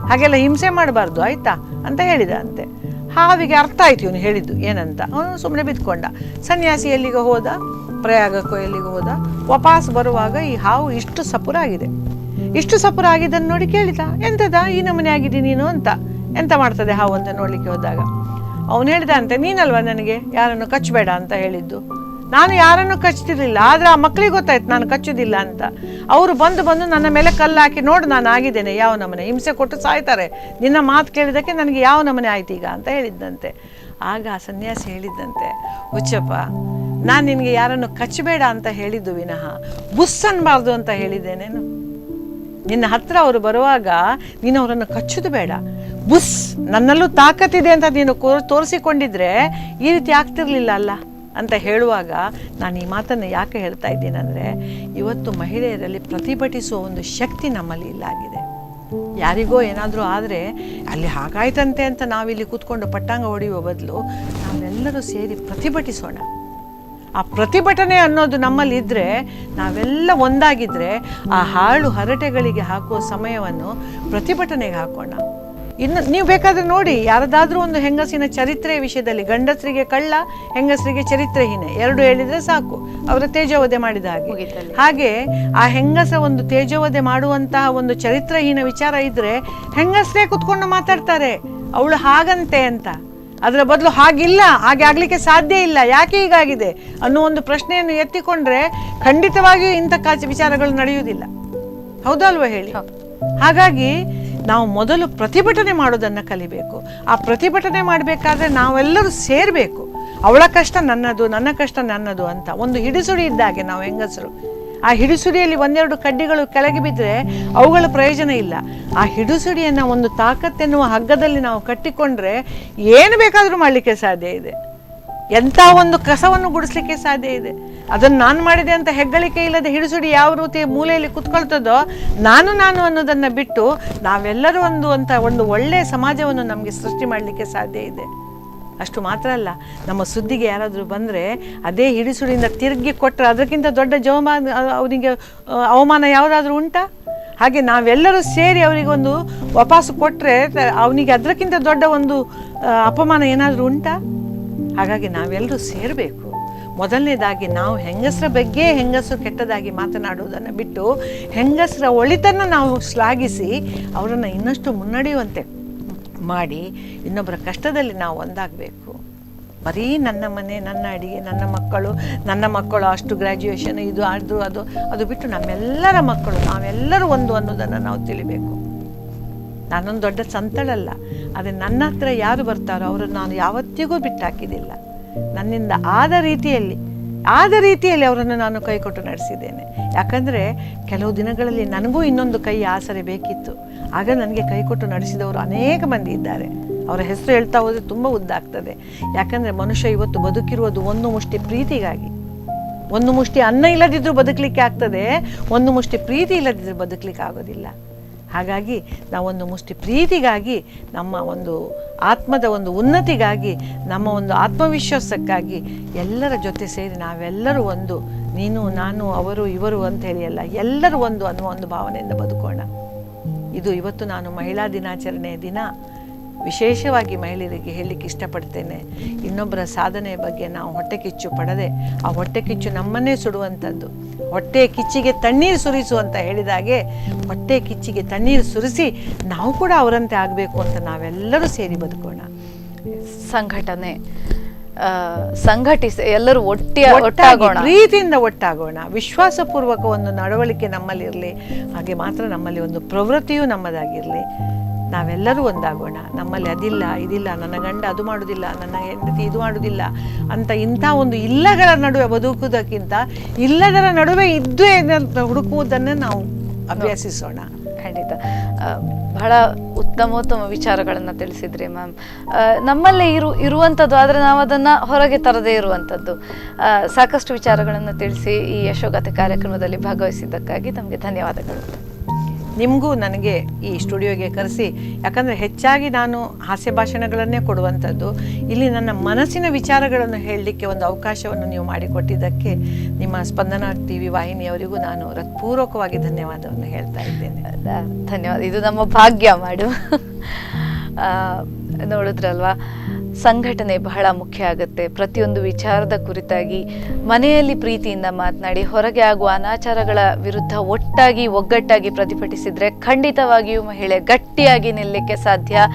ಹಾಗೆಲ್ಲ ಹಿಂಸೆ ಮಾಡಬಾರ್ದು ಆಯ್ತಾ ಅಂತ ಹೇಳಿದ ಅಂತೆ. ಹಾವಿಗೆ ಅರ್ಥ ಆಯ್ತು ಇವನು ಹೇಳಿದ್ದು ಏನಂತ. ಅವನು ಸುಮ್ಮನೆ ಬಿದ್ಕೊಂಡ. ಸನ್ಯಾಸಿ ಎಲ್ಲಿಗೆ ಹೋದ, ಪ್ರಯಾಗಕ್ಕೋ ಎಲ್ಲಿಗೆ ಹೋದ. ವಾಪಸ್ ಬರುವಾಗ ಈ ಹಾವು ಇಷ್ಟು ಸಪುರ ಆಗಿದ್ದನ್ನು ನೋಡಿ ಕೇಳಿದ, ಎಂತದ ಈ ನಮನೆ ಆಗಿದೆ ನೀನು ಅಂತ. ಎಂತ ಮಾಡ್ತದೆ ಹಾವು ಅಂತ ನೋಡ್ಲಿಕ್ಕೆ ಹೋದಾಗ ಅವನು ಹೇಳಿದ ಅಂತೆ, ನೀನಲ್ವಾ ನನಗೆ ಯಾರನ್ನು ಕಚ್ಚಬೇಡ ಅಂತ ಹೇಳಿದ್ದು? ನಾನು ಯಾರನ್ನು ಕಚ್ತಿರ್ಲಿಲ್ಲ, ಆದರೆ ಆ ಮಕ್ಕಳಿಗೆ ಗೊತ್ತಾಯ್ತು ನಾನು ಕಚ್ಚುದಿಲ್ಲ ಅಂತ. ಅವರು ಬಂದು ನನ್ನ ಮೇಲೆ ಕಲ್ಲು ಹಾಕಿ, ನೋಡು ನಾನು ಆಗಿದ್ದೇನೆ ಯಾವ ನಮನೆ, ಹಿಂಸೆ ಕೊಟ್ಟು ಸಾಯ್ತಾರೆ, ನಿನ್ನ ಮಾತು ಕೇಳಿದಕ್ಕೆ ನನಗೆ ಯಾವ ನಮನೆ ಆಯ್ತು ಈಗ ಅಂತ ಹೇಳಿದ್ದಂತೆ. ಆಗ ಆ ಸನ್ಯಾಸಿ ಹೇಳಿದ್ದಂತೆ, ಹುಚ್ಚಪ್ಪ, ನಾನು ನಿನಗೆ ಯಾರನ್ನು ಕಚ್ಚಬೇಡ ಅಂತ ಹೇಳಿದ್ದು ವಿನಃ ಬುಸ್ ಅನ್ಬಾರ್ದು ಅಂತ ಹೇಳಿದ್ದೇನೇನು? ನಿನ್ನ ಹತ್ರ ಅವರು ಬರುವಾಗ ನೀನು ಅವರನ್ನು ಕಚ್ಚುದು ಬೇಡ, ಬುಸ್ ನನ್ನಲ್ಲೂ ತಾಕತ್ತಿದೆ ಅಂತ ನೀನು ತೋರಿಸಿಕೊಂಡಿದ್ರೆ ಈ ರೀತಿ ಆಗ್ತಿರ್ಲಿಲ್ಲ ಅಲ್ಲ ಅಂತ ಹೇಳುವಾಗ ನಾನು ಈ ಮಾತನ್ನು ಯಾಕೆ ಹೇಳ್ತಾ ಇದ್ದೀನಂದರೆ, ಇವತ್ತು ಮಹಿಳೆಯರಲ್ಲಿ ಪ್ರತಿಭಟಿಸುವ ಒಂದು ಶಕ್ತಿ ನಮ್ಮಲ್ಲಿ ಇಲ್ಲಾಗಿದೆ. ಯಾರಿಗೋ ಏನಾದರೂ ಆದರೆ ಅಲ್ಲಿ ಹಾಗಾಯ್ತಂತೆ ಅಂತ ನಾವಿಲ್ಲಿ ಕೂತ್ಕೊಂಡು ಪಟ್ಟಾಂಗ ಹೊಡೆಯುವ ಬದಲು ನಾವೆಲ್ಲರೂ ಸೇರಿ ಪ್ರತಿಭಟಿಸೋಣ. ಆ ಪ್ರತಿಭಟನೆ ಅನ್ನೋದು ನಮ್ಮಲ್ಲಿ ಇದ್ದರೆ, ನಾವೆಲ್ಲ ಒಂದಾಗಿದ್ದರೆ, ಆ ಹಾಳು ಹರಟೆಗಳಿಗೆ ಹಾಕುವ ಸಮಯವನ್ನು ಪ್ರತಿಭಟನೆಗೆ ಹಾಕೋಣ. ಇನ್ನು ನೀವು ಬೇಕಾದರೆ ನೋಡಿ, ಯಾರದಾದ್ರೂ ಒಂದು ಹೆಂಗಸಿನ ಚರಿತ್ರೆಯ ವಿಷಯದಲ್ಲಿ, ಗಂಡಸರಿಗೆ ಕಳ್ಳ, ಹೆಂಗಸರಿಗೆ ಚರಿತ್ರೆಹೀನೆ ಎರಡು ಹೇಳಿದರೆ ಸಾಕು, ಅವರ ತೇಜೋವಧೆ ಮಾಡಿದ ಹಾಗೆ ಆ ಹೆಂಗಸ ಒಂದು ತೇಜೋವಧೆ ಮಾಡುವಂತಹ ಒಂದು ಚರಿತ್ರೆಹೀನ ವಿಚಾರ ಇದ್ರೆ ಹೆಂಗಸರೇ ಕುತ್ಕೊಂಡು ಮಾತಾಡ್ತಾರೆ, ಅವಳು ಹಾಗಂತೆ ಅಂತ. ಅದರ ಬದಲು ಹಾಗಿಲ್ಲ, ಹಾಗೆ ಆಗ್ಲಿಕ್ಕೆ ಸಾಧ್ಯ ಇಲ್ಲ, ಯಾಕೆ ಹೀಗಾಗಿದೆ ಅನ್ನೋ ಒಂದು ಪ್ರಶ್ನೆಯನ್ನು ಎತ್ತಿಕೊಂಡ್ರೆ ಖಂಡಿತವಾಗಿಯೂ ಇಂಥ ವಿಚಾರಗಳು ನಡೆಯುವುದಿಲ್ಲ. ಹೌದಲ್ವ ಹೇಳಿ? ಹಾಗಾಗಿ ನಾವು ಮೊದಲು ಪ್ರತಿಭಟನೆ ಮಾಡೋದನ್ನು ಕಲಿಬೇಕು. ಆ ಪ್ರತಿಭಟನೆ ಮಾಡಬೇಕಾದ್ರೆ ನಾವೆಲ್ಲರೂ ಸೇರಬೇಕು. ಅವಳ ಕಷ್ಟ ನನ್ನದು, ನನ್ನ ಕಷ್ಟ ನನ್ನದು ಅಂತ ಒಂದು ಹಿಡಿಸುಡಿ ಇದ್ದಾಗೆ ನಾವು ಹೆಂಗಸರು. ಆ ಹಿಡಿಸುಡಿಯಲ್ಲಿ ಒಂದೆರಡು ಕಡ್ಡಿಗಳು ಕೆಳಗೆ ಬಿದ್ದರೆ ಅವುಗಳ ಪ್ರಯೋಜನ ಇಲ್ಲ. ಆ ಹಿಡಿಸುಡಿಯನ್ನು ಒಂದು ತಾಕತ್ತೆನ್ನುವ ಹಗ್ಗದಲ್ಲಿ ನಾವು ಕಟ್ಟಿಕೊಂಡ್ರೆ ಏನು ಬೇಕಾದರೂ ಮಾಡಲಿಕ್ಕೆ ಸಾಧ್ಯ ಇದೆ. ಎಂಥ ಒಂದು ಕಸವನ್ನು ಗುಡಿಸ್ಲಿಕ್ಕೆ ಸಾಧ್ಯ ಇದೆ. ಅದನ್ನು ನಾನು ಮಾಡಿದೆ ಅಂತ ಹೆಗ್ಗಳಿಕೆ ಇಲ್ಲದೆ ಹಿಡಿಸುಡಿ ಯಾವ ರೀತಿ ಮೂಲೆಯಲ್ಲಿ ಕುತ್ಕೊಳ್ತದೋ, ನಾನು ಅನ್ನೋದನ್ನು ಬಿಟ್ಟು ನಾವೆಲ್ಲರೂ ಒಂದು ಒಳ್ಳೆಯ ಸಮಾಜವನ್ನು ನಮಗೆ ಸೃಷ್ಟಿ ಮಾಡಲಿಕ್ಕೆ ಸಾಧ್ಯ ಇದೆ. ಅಷ್ಟು ಮಾತ್ರ ಅಲ್ಲ, ನಮ್ಮ ಸುದ್ದಿಗೆ ಯಾರಾದರೂ ಬಂದರೆ ಅದೇ ಹಿಡಿಸುಡಿಯಿಂದ ತಿರುಗಿ ಕೊಟ್ಟರೆ ಅದಕ್ಕಿಂತ ದೊಡ್ಡ ಅವನಿಗೆ ಅವಮಾನ ಯಾವುದಾದ್ರೂ ಉಂಟಾ? ಹಾಗೆ ನಾವೆಲ್ಲರೂ ಸೇರಿ ಅವರಿಗೊಂದು ವಾಪಸ್ಸು ಕೊಟ್ಟರೆ ಅವನಿಗೆ ಅದಕ್ಕಿಂತ ದೊಡ್ಡ ಒಂದು ಅಪಮಾನ ಏನಾದರೂ ಉಂಟಾ? ಹಾಗಾಗಿ ನಾವೆಲ್ಲರೂ ಸೇರಬೇಕು. ಮೊದಲನೇದಾಗಿ ನಾವು ಹೆಂಗಸರ ಬಗ್ಗೆ ಹೆಂಗಸರು ಕೆಟ್ಟದಾಗಿ ಮಾತನಾಡುವುದನ್ನು ಬಿಟ್ಟು ಹೆಂಗಸರ ಒಳಿತನ್ನು ನಾವು ಶ್ಲಾಘಿಸಿ ಅವರನ್ನು ಇನ್ನಷ್ಟು ಮುನ್ನಡೆಯುವಂತೆ ಮಾಡಿ ಇನ್ನೊಬ್ಬರ ಕಷ್ಟದಲ್ಲಿ ನಾವು ಒಂದಾಗಬೇಕು. ಬರೀ ನನ್ನ ಮನೆ, ನನ್ನ ಅಡಿಗೆ, ನನ್ನ ಮಕ್ಕಳು ಅಷ್ಟು ಗ್ರ್ಯಾಜುಯೇಷನ್ ಇದು ಅದು ಬಿಟ್ಟು ನಮ್ಮೆಲ್ಲರ ಮಕ್ಕಳು ನಾವೆಲ್ಲರೂ ಒಂದು ಅನ್ನೋದನ್ನು ನಾವು ತಿಳಿಬೇಕು. ನಾನೊಂದು ದೊಡ್ಡ ಸಂತಳಲ್ಲ, ಆದರೆ ನನ್ನ ಹತ್ರ ಯಾರು ಬರ್ತಾರೋ ಅವರನ್ನು ನಾನು ಯಾವತ್ತಿಗೂ ಬಿಟ್ಟಾಕಿದ್ದಿಲ್ಲ. ನನ್ನಿಂದ ಆದ ರೀತಿಯಲ್ಲಿ ಅವರನ್ನು ನಾನು ಕೈಕೊಟ್ಟು ನಡೆಸಿದ್ದೇನೆ. ಯಾಕಂದರೆ ಕೆಲವು ದಿನಗಳಲ್ಲಿ ನನಗೂ ಇನ್ನೊಂದು ಕೈ ಆಸರೆ ಬೇಕಿತ್ತು. ಆಗ ನನಗೆ ಕೈಕೊಟ್ಟು ನಡೆಸಿದವರು ಅನೇಕ ಮಂದಿ ಇದ್ದಾರೆ. ಅವರ ಹೆಸರು ಹೇಳ್ತಾ ಹೋದರೆ ತುಂಬ ಉದ್ದಾಗ್ತದೆ. ಯಾಕಂದರೆ ಮನುಷ್ಯ ಇವತ್ತು ಬದುಕಿರುವುದು ಒಂದು ಮುಷ್ಟಿ ಪ್ರೀತಿಗಾಗಿ. ಒಂದು ಮುಷ್ಟಿ ಅನ್ನ ಇಲ್ಲದಿದ್ದರೂ ಬದುಕಲಿಕ್ಕೆ ಆಗ್ತದೆ, ಒಂದು ಮುಷ್ಟಿ ಪ್ರೀತಿ ಇಲ್ಲದಿದ್ದರೂ ಬದುಕಲಿಕ್ಕೆ ಆಗೋದಿಲ್ಲ. ಹಾಗಾಗಿ ನಾವೊಂದು ಮುಷ್ಟಿ ಪ್ರೀತಿಗಾಗಿ, ನಮ್ಮ ಒಂದು ಆತ್ಮದ ಒಂದು ಉನ್ನತಿಗಾಗಿ, ನಮ್ಮ ಒಂದು ಆತ್ಮವಿಶ್ವಾಸಕ್ಕಾಗಿ ಎಲ್ಲರ ಜೊತೆ ಸೇರಿ ನಾವೆಲ್ಲರೂ ಒಂದು, ನೀನು ನಾನು ಅವರು ಇವರು ಅಂತ ಹೇಳಿ ಅಲ್ಲ, ಎಲ್ಲರೂ ಒಂದು ಅನ್ನುವ ಒಂದು ಭಾವನೆಯಿಂದ ಬದುಕೋಣ. ಇದು ಇವತ್ತು ನಾನು ಮಹಿಳಾ ದಿನಾಚರಣೆಯ ದಿನ ವಿಶೇಷವಾಗಿ ಮಹಿಳೆಯರಿಗೆ ಹೇಳಲಿಕ್ಕೆ ಇಷ್ಟಪಡ್ತೇನೆ. ಇನ್ನೊಬ್ಬರ ಸಾಧನೆಯ ಬಗ್ಗೆ ನಾವು ಹೊಟ್ಟೆ ಕಿಚ್ಚು ಪಡದೆ, ಆ ಹೊಟ್ಟೆ ಕಿಚ್ಚು ನಮ್ಮನ್ನೇ ಸುಡುವಂಥದ್ದು. ಹೊಟ್ಟೆ ಕಿಚ್ಚಿಗೆ ತಣ್ಣೀರು ಸುರಿಸು ಅಂತ ಹೇಳಿದಾಗೆ ಹೊಟ್ಟೆ ಕಿಚ್ಚಿಗೆ ತಣ್ಣೀರು ಸುರಿಸಿ ನಾವು ಕೂಡ ಅವರಂತೆ ಆಗಬೇಕು ಅಂತ ನಾವೆಲ್ಲರೂ ಸೇರಿ ಬದುಕೋಣ. ಸಂಘಟನೆ ಸಂಘಟಿಸಿ ಎಲ್ಲರೂ ಒಟ್ಟಾಗೋಣ, ಪ್ರೀತಿಯಿಂದ ಒಟ್ಟಾಗೋಣ, ವಿಶ್ವಾಸಪೂರ್ವಕ ಒಂದು ನಡವಳಿಕೆ ನಮ್ಮಲ್ಲಿರಲಿ. ಹಾಗೆ ಮಾತ್ರ ನಮ್ಮಲ್ಲಿ ಒಂದು ಪ್ರವೃತ್ತಿಯೂ ನಮ್ಮದಾಗಿರಲಿ. ನಾವೆಲ್ಲರೂ ಒಂದಾಗೋಣ. ನಮ್ಮಲ್ಲಿ ಅದಿಲ್ಲ ಇದಿಲ್ಲ, ನನ್ನ ಗಂಡ ಅದು ಮಾಡೋದಿಲ್ಲ, ನನ್ನ ಹೆಂಡತಿ ಇದು ಮಾಡೋದಿಲ್ಲ ಅಂತ ಇಂಥ ಒಂದು ಇಲ್ಲಗಳ ನಡುವೆ ಬದುಕುವುದಕ್ಕಿಂತ ಇಲ್ಲದರ ನಡುವೆ ಇದ್ದು ಹುಡುಕುವುದನ್ನು ನಾವು ಅಭ್ಯಸಿಸೋಣ. ಖಂಡಿತ ಬಹಳ ಉತ್ತಮ ವಿಚಾರಗಳನ್ನು ತಿಳಿಸಿದ್ರಿ ಮ್ಯಾಮ್. ನಮ್ಮಲ್ಲೇ ಇರುವಂಥದ್ದು, ಆದರೆ ನಾವು ಅದನ್ನು ಹೊರಗೆ ತರದೇ ಇರುವಂಥದ್ದು. ಸಾಕಷ್ಟು ವಿಚಾರಗಳನ್ನು ತಿಳಿಸಿ ಈ ಯಶೋಗಾಥೆ ಕಾರ್ಯಕ್ರಮದಲ್ಲಿ ಭಾಗವಹಿಸಿದ್ದಕ್ಕಾಗಿ ತಮಗೆ ಧನ್ಯವಾದಗಳು. ನಿಮಗೂ ನನಗೆ ಈ ಸ್ಟುಡಿಯೋಗೆ ಕರೆಸಿ, ಯಾಕಂದರೆ ಹೆಚ್ಚಾಗಿ ನಾನು ಹಾಸ್ಯ ಭಾಷಣಗಳನ್ನೇ ಕೊಡುವಂಥದ್ದು. ಇಲ್ಲಿ ನನ್ನ ಮನಸ್ಸಿನ ವಿಚಾರಗಳನ್ನು ಹೇಳಲಿಕ್ಕೆ ಒಂದು ಅವಕಾಶವನ್ನು ನೀವು ಮಾಡಿಕೊಟ್ಟಿದ್ದಕ್ಕೆ ನಿಮ್ಮ ಸ್ಪಂದನ TV ವಾಹಿನಿಯವರಿಗೂ ನಾನು ಹೃತ್ಪೂರ್ವಕವಾಗಿ ಧನ್ಯವಾದವನ್ನು ಹೇಳ್ತಾ ಇದ್ದೇನೆ. ಧನ್ಯವಾದ. ಇದು ನಮ್ಮ ಭಾಗ್ಯ ಮಾಡು. ನೋಡಿದ್ರಲ್ವಾ, ಸಂಘಟನೆ ಬಹಳ ಮುಖ್ಯ ಆಗುತ್ತೆ. ಪ್ರತಿಯೊಂದು ವಿಚಾರದ ಕುರಿತಾಗಿ ಮನೆಯಲ್ಲಿ ಪ್ರೀತಿಯಿಂದ ಮಾತನಾಡಿ ಹೊರಗೆ ಆಗುವ ಅನಾಚಾರಗಳ ವಿರುದ್ಧ ಒಗ್ಗಟ್ಟಾಗಿ ಪ್ರತಿಭಟಿಸಿದ್ರೆ ಖಂಡಿತವಾಗಿಯೂ ಮಹಿಳೆ ಗಟ್ಟಿಯಾಗಿ ನಿಲ್ಲಕ್ಕೆ ಸಾಧ್ಯ,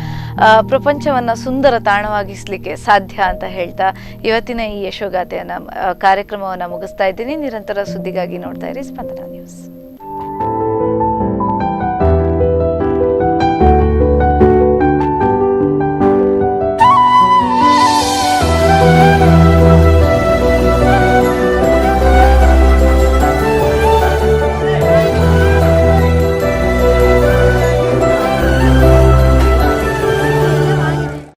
ಪ್ರಪಂಚವನ್ನ ಸುಂದರ ತಾಣವಾಗಿಸ್ಲಿಕ್ಕೆ ಸಾಧ್ಯ ಅಂತ ಹೇಳ್ತಾ ಇವತ್ತಿನ ಈ ಯಶೋಗಾಥೆಯನ್ನ ಕಾರ್ಯಕ್ರಮವನ್ನು ಮುಗಿಸ್ತಾ ಇದ್ದೀನಿ. ನಿರಂತರ ಸುದ್ದಿಗಾಗಿ ನೋಡ್ತಾ ಇರಿ ಸ್ಪಂದನ ನ್ಯೂಸ್.